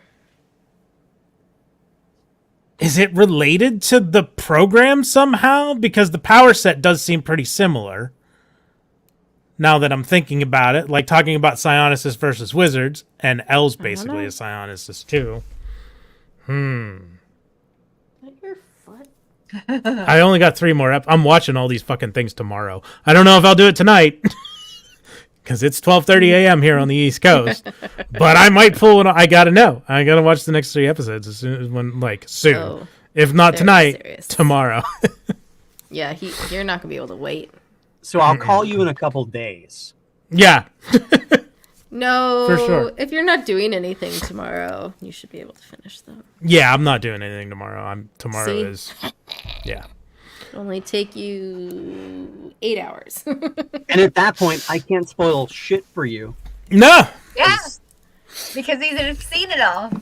Is it related to the program somehow? Because the power set does seem pretty similar. Now that I'm thinking about it, like talking about psionicists versus wizards, and Elle's basically a psionicist too. Your foot. I only got 3 more. I'm watching all these fucking things tomorrow. I don't know if I'll do it tonight. Because it's 12:30 a.m. here on the East Coast, but I might pull it. I gotta know. I gotta watch the next 3 episodes as soon soon. If not tonight, tomorrow. Yeah, you're not gonna be able to wait. So I'll call you in a couple days. Yeah. No, for sure. If you're not doing anything tomorrow, you should be able to finish them. Yeah, I'm not doing anything tomorrow. Yeah. It'll only take you 8 hours. And at that point, I can't spoil shit for you. No. Yeah. Because he's seen it all.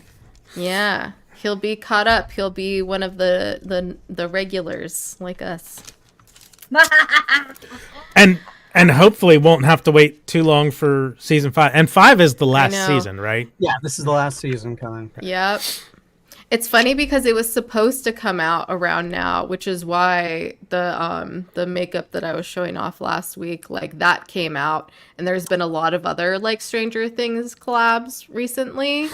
Yeah. He'll be caught up. He'll be one of the regulars like us. And hopefully won't have to wait too long for season 5. And 5 is the last season, right? Yeah, this is the last season coming. Yep. It's funny because it was supposed to come out around now, which is why the makeup that I was showing off last week, like that came out, and there's been a lot of other like Stranger Things collabs recently.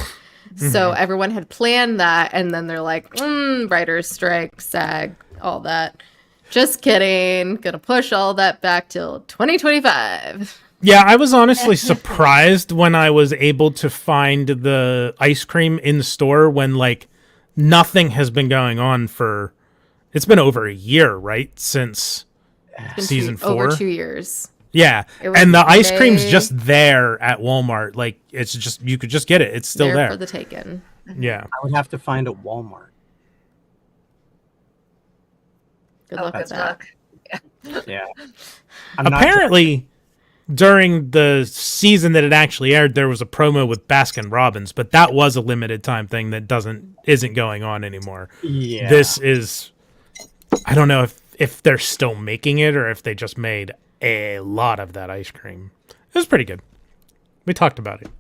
So everyone had planned that, and then they're like, writer's strike, SAG, all that. Just kidding. Gonna push all that back till 2025. Yeah, I was honestly surprised when I was able to find the ice cream in the store when like nothing has been going on for, it's been over a year, right? Since season 4. Over 2 years. Yeah. And the ice cream's just there at Walmart. Like it's just, you could just get it. It's still there. For the taken. Yeah. I would have to find a Walmart. Good luck with that. Yeah. Apparently, during the season that it actually aired, there was a promo with Baskin Robbins, but that was a limited time thing that isn't going on anymore. Yeah. This is, I don't know if they're still making it or if they just made a lot of that ice cream. It was pretty good. We talked about it.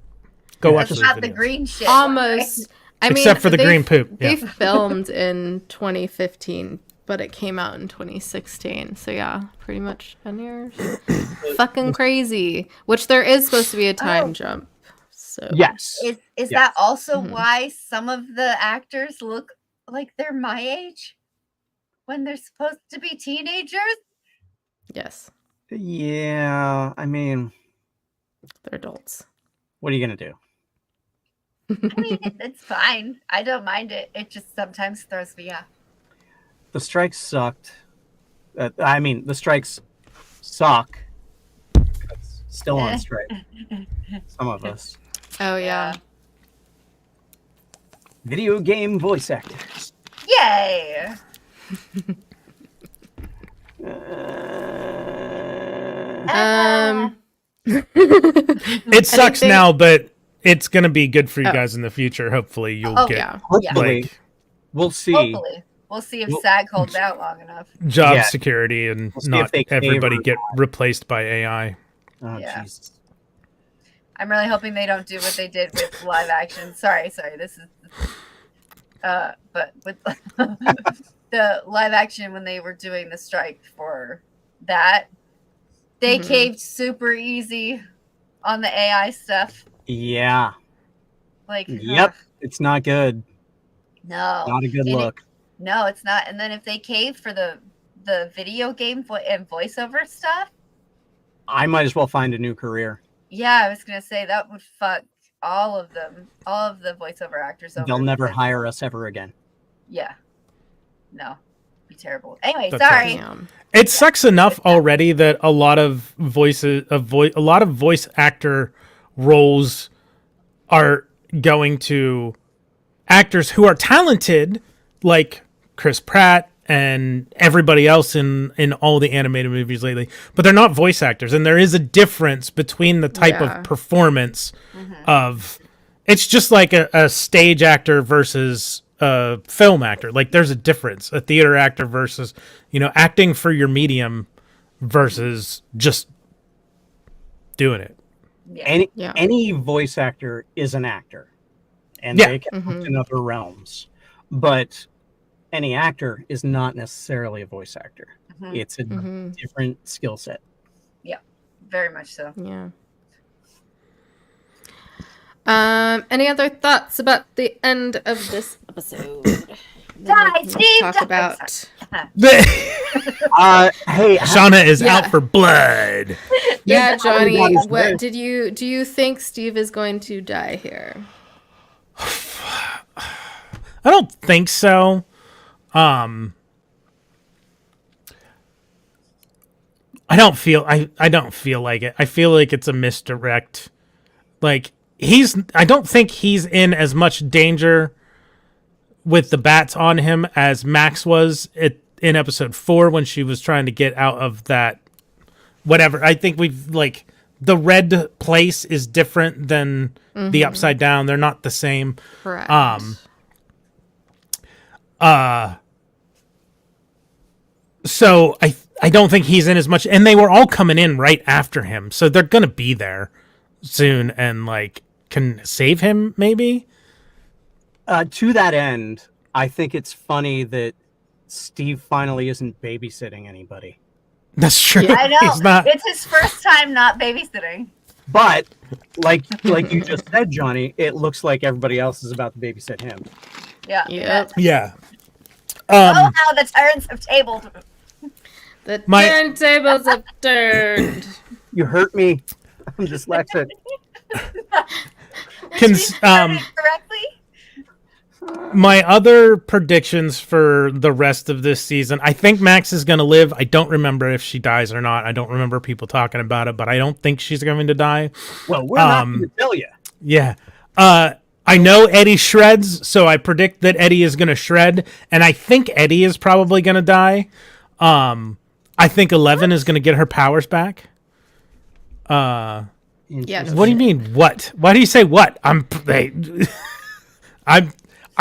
Go watch It's not the the green shit. Almost. Right? I mean, except for the green poop. They Yeah. filmed in 2015, but it came out in 2016. So yeah, pretty much 10 years. Fucking crazy. Which there is supposed to be a time jump. So Yes. Is that also why some of the actors look like they're my age when they're supposed to be teenagers? Yes, Yeah, I mean, they're adults. what are you gonna do? I mean, it's fine. I don't mind it. It just sometimes throws me off. The strikes sucked. The strikes suck. It's still on strike. Some of us. Oh yeah. Video game voice actors. Yay! It sucks Anything- now, but it's gonna be good for you guys in the future. Hopefully, you'll Oh, get Yeah. Hopefully, like we'll see. Hopefully. We'll see if SAG holds out long enough. job Yeah. security and We'll see not if they cave everybody or get replaced by AI. Oh, Yeah. Jesus. I'm really hoping they don't do what they did with live action. Sorry, this is but with the live action when they were doing the strike for that, they caved super easy on the AI stuff. Yeah. Like Yep. It's not good. no. Not a good And look. No, it's not. And then if they cave for the video game and voiceover stuff, I might as well find a new career. yeah, I was gonna say that would fuck all of them, all of the voiceover actors over. They'll never because- hire us ever again. Yeah. No. Be terrible. Anyway, That's sorry. Damn. It sucks enough already that a lot of voice actor roles are going to actors who are talented, like Chris Pratt and everybody else in all the animated movies lately, but they're not voice actors, and there is a difference between the type Yeah. of performance of. It's just like a stage actor versus a film actor. Like there's a difference. A theater actor versus, acting for your medium versus just doing it. Yeah. Any voice actor is an actor, and Yeah. they can act in other realms. But any actor is not necessarily a voice actor. Mhm. It's a different skill set. Very much so. Yeah. Any other thoughts about the end of this episode? Die, Steve! Talk die. about. Hey, Shauna is Yeah. out for blood. Yeah, Johnny. Everybody's What dead. do you think Steve is going to die here? I don't think so. I don't feel like it. I feel like it's a misdirect. Like I don't think he's in as much danger with the bats on him as Max was in episode 4 when she was trying to get out of that whatever. I think the red place is different than the upside down. They're not the same. Correct. So I don't think he's in as much, and they were all coming in right after him, so they're gonna be there soon and can save him maybe. To that end, I think it's funny that Steve finally isn't babysitting anybody. That's true. I know. He's not. It's his first time not babysitting. But like you just said, Johnny, it looks like everybody else is about to babysit him. Yeah. Yep. Yeah. Oh, how the turns have tabled. The My- turntables have turned. You hurt me. I'm dyslexic. Correctly? My other predictions for the rest of this season, I think Max is going to live. I don't remember if she dies or not. I don't remember people talking about it, but I don't think she's going to die. Well, we're not going to tell you. Yeah. I know Eddie shreds, so I predict that Eddie is going to shred, and I think Eddie is probably going to die. I think 11 is going to get her powers back. Yeah. What do you mean, what? Why do you say what? I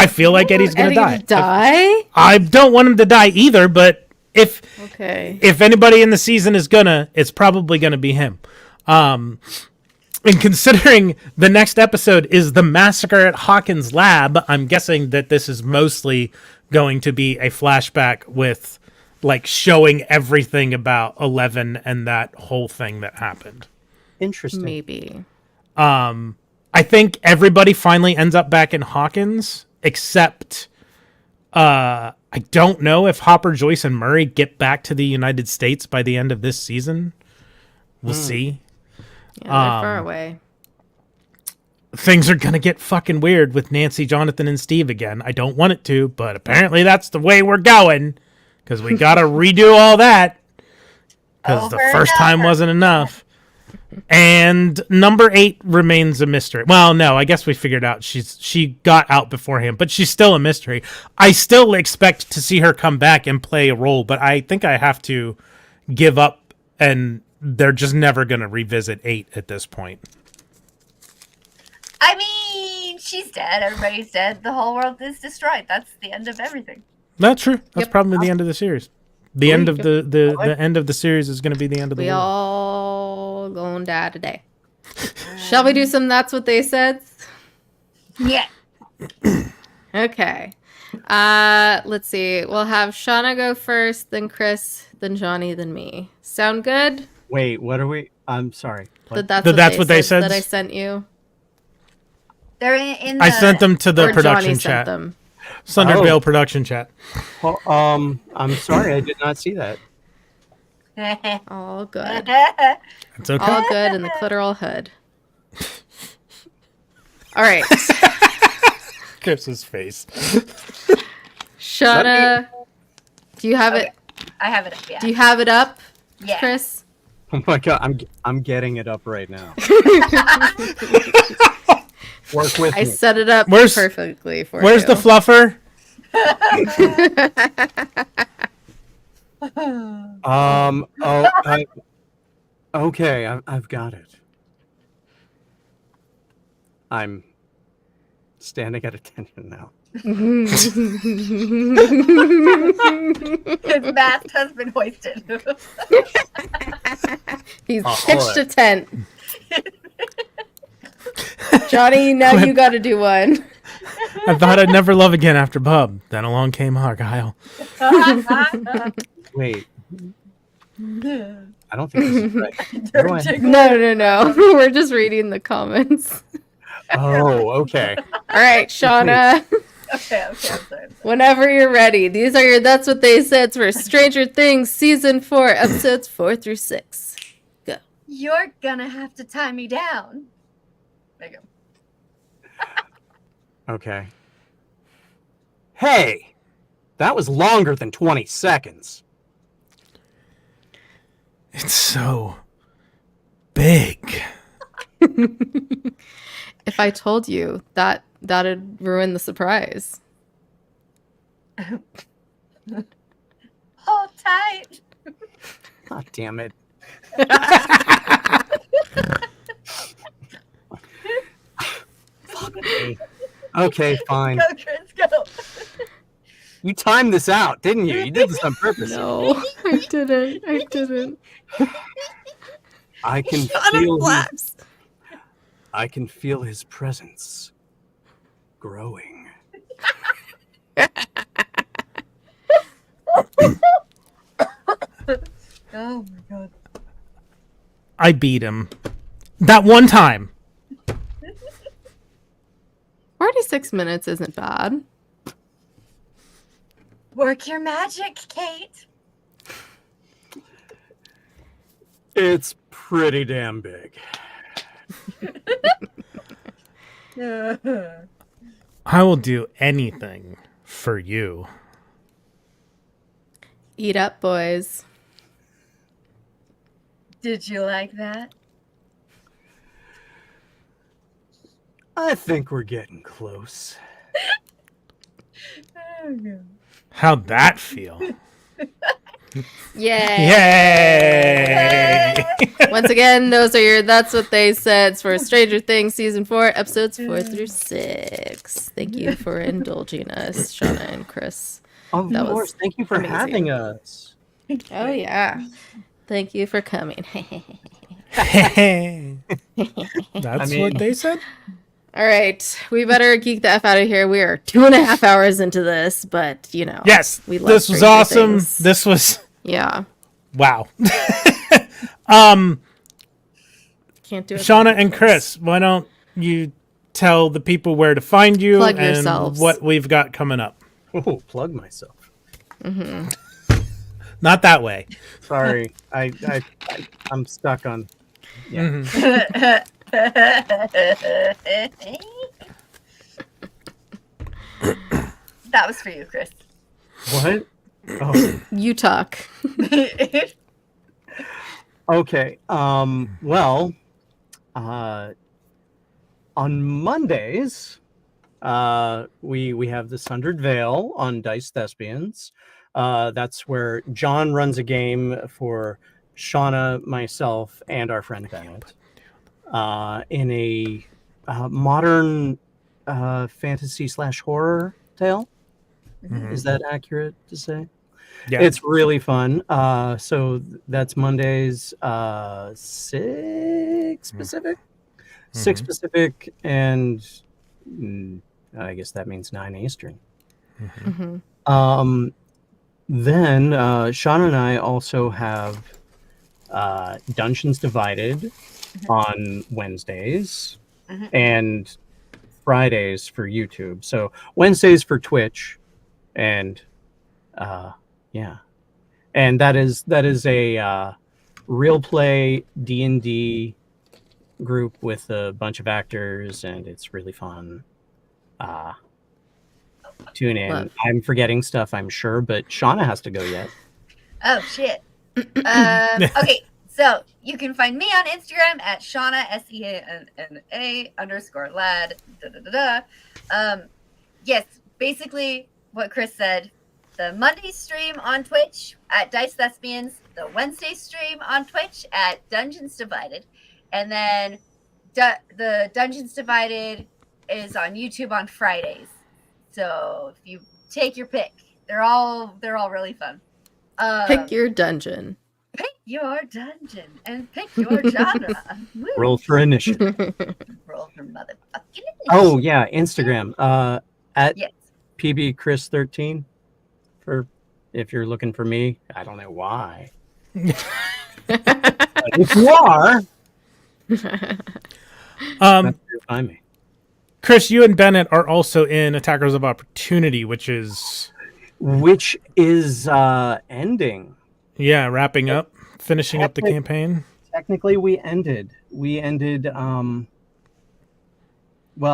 feel like Eddie's going to Eddie die. die? I don't want him to die either, but Okay. if anybody in the season is it's probably gonna be him. And considering the next episode is the massacre at Hawkins' lab, I'm guessing that this is mostly going to be a flashback with like showing everything about 11 and that whole thing that happened. Interesting. Maybe. I think everybody finally ends up back in Hawkins, except I don't know if Hopper, Joyce, and Murray get back to the United States by the end of this season. We'll see. Yeah, they're far away. Things are going to get fucking weird with Nancy, Jonathan, and Steve again. I don't want it to, but apparently that's the way we're going, because we got to redo all that, because the first time wasn't enough. And number 8 remains a mystery. Well, no, I guess we figured out she got out beforehand, but she's still a mystery. I still expect to see her come back and play a role, but I think I have to give up, and they're just never going to revisit 8 at this point. I mean, she's dead. Everybody's dead. The whole world is destroyed. That's the end of everything. That's true. That's probably the end of the series. The end of the end of the series is going to be the end of the We world. all gonna die today. Shall we do some That's What They Said? Yeah. Okay. Let's see. We'll have Shauna go first, then Chris, then Johnny, then me. Sound good? Wait, what are we? I'm sorry. What? That's what they said that I sent you. They're in the... I sent them to the Or production Johnny chat. sent them. Sundered Oh. Vale production chat. Well, I'm sorry, I did not see that. All good. It's okay. All good in the clitoral hood. All right. Chris's face. Shauna, do you have it? I have it up, yeah. Do you have it up, Yeah. Chris? Oh my god, I'm getting it up right now. Work with I me. set it up Where's- perfectly for Where's you. the fluffer? Okay, I've got it. I'm standing at attention now. His mast has been hoisted. He's Oh, pitched a tent. Johnny, now you got to do one. I thought I'd never love again after Bub. Then along came Argyle. Wait. I don't think this is right. Where do I- No. We're just reading the comments. Oh, okay. All right, Shauna. Okay, I'm sorry. Whenever you're ready. These are your That's What They Said for Stranger Things Season 4, Episodes 4 through 6. Go. You're gonna have to tie me down. There you go. Okay. Hey! That was longer than 20 seconds. It's so big. If I told you, that'd ruin the surprise. Hold tight. God damn it. Fuck me. Okay, fine. Go, Chris, go. You timed this out, didn't you? You did this on purpose. No, I didn't. I can Shauna feel flaps. I can feel his presence growing. Oh my god. I beat him. That one time. 46 minutes isn't bad. Work your magic, Kate. It's pretty damn big. I will do anything for you. Eat up, boys. Did you like that? I think we're getting close. How'd that feel? Yay! Yay! Once again, those are your That's What They Said for Stranger Things Season 4, Episodes 4 through 6. Thank you for indulging us, Shauna and Chris. Of That course. was Thank you for amazing. having us. Oh, yeah. Thank you for coming. That's I mean- what they said? All right, we better geek the F out of here. We are 2.5 hours into this, but Yes, we love this was Stranger awesome. Things. This was Yeah, wow. can't do it. Seanna and Chris, why don't you tell the people where to find you Plug and yourselves. what we've got coming up? Oh, plug myself. Not that way. Sorry, I'm stuck on. Yeah. Mhm. That was for you, Chris. What? Oh, You talk. okay. Well, on Mondays, we have the Sundered Veil on Diced Thespians. That's where John runs a game for Shauna, myself, and our friend Bennett in a modern fantasy / horror tale. Is that accurate to say? Yeah. It's really fun. So that's Mondays, 6 Pacific, 6 Pacific, and I guess that means 9 Eastern. Then Sean and I also have Dungeons Divided on Wednesdays and Fridays for YouTube. So Wednesdays for Twitch, and yeah, and that is a real play D&D group with a bunch of actors, and it's really fun. Tune in. Love. I'm forgetting stuff, I'm sure, but Shauna has to go yet. Oh shit. Okay, so you can find me on Instagram at Seanna SEANNA_lad. Yes, basically what Chris said. The Monday stream on Twitch at Diced Thespians, the Wednesday stream on Twitch at Dungeons Divided, and then the Dungeons Divided is on YouTube on Fridays. So if you take your pick, they're all really fun. Pick your dungeon. Pick your dungeon and pick your genre. Woo. Roll for initiative. Roll for motherfucking Oh yeah, Instagram. At yes. PBChris13 for if you're looking for me. I don't know why. But if you are, that's where you find me. Chris, you and Bennett are also in Attackers of Opportunity, which is Ending. wrapping up, finishing up the campaign. Technically, we ended. Well,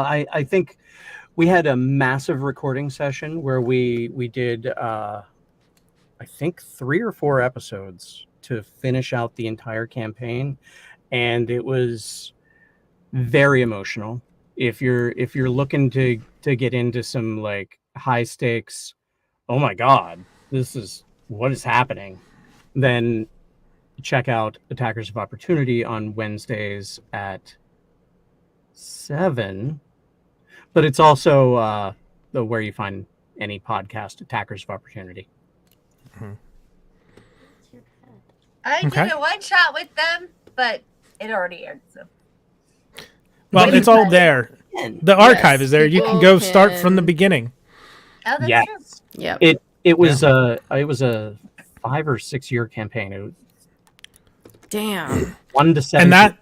I think we had a massive recording session where we did I think 3 or 4 episodes to finish out the entire campaign, and it was very emotional. If you're looking to get into some like high stakes, oh my god, this is what is happening, then check out Attackers of Opportunity on Wednesdays at 7. But it's also where you find any podcast, Attackers of Opportunity. I did a one shot with them, but it already aired. So Well, it's all there. The archive is there. You can go start from the beginning. oh, that's Yes. true. Yep. It was a 5 or 6 year campaign. It was Damn. 1 to 7. And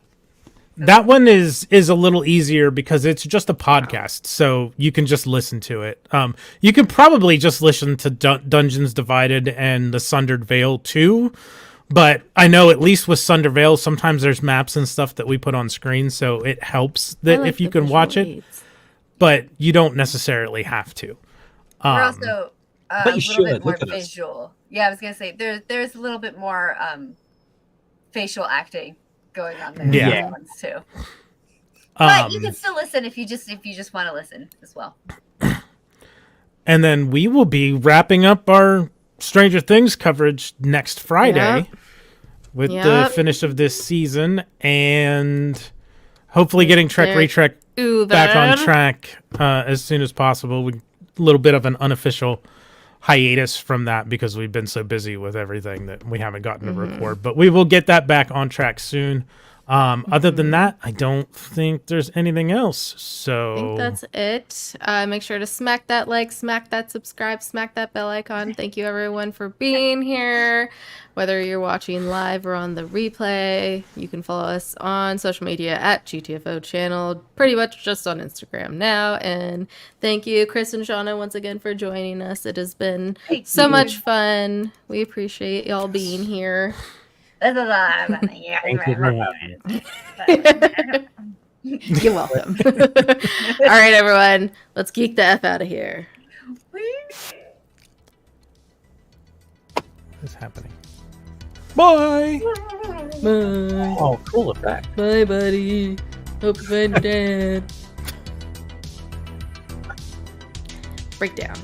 that one is a little easier because it's just a podcast, so you can just listen to it. You can probably just listen to Dungeons Divided and the Sundered Veil too, but I know at least with Sundered Veil, sometimes there's maps and stuff that we put on screen, so it helps that if you can watch it, but you don't necessarily have to. We're also but a you little should. bit more Look at us. visual. Yeah, I was gonna say there's a little bit more facial acting going on there. Yeah. in those ones too. But you Um, can still listen if you just want to listen as well. And then we will be wrapping up our Stranger Things coverage next Friday Yep. with the Yep. finish of this season and hopefully getting Trek Retrek back on track as soon as possible. A little bit of an unofficial hiatus from that because we've been so busy with everything that we haven't gotten to record. But we will get that back on track soon. Other than that, I don't think there's anything else. So I think that's it. Make sure to smack that like, smack that subscribe, smack that bell icon. Thank you everyone for being here. Whether you're watching live or on the replay, you can follow us on social media at GTFO channel, pretty much just on Instagram now. And thank you, Chris and Seanna, once again for joining us. It has been so much fun. We appreciate y'all being here. Thank you for having me. You're welcome. All right, everyone. Let's geek the F out of here. what's happening. Bye. Bye. Oh, cool effect. Bye, buddy. Hope you find your dad. Breakdown.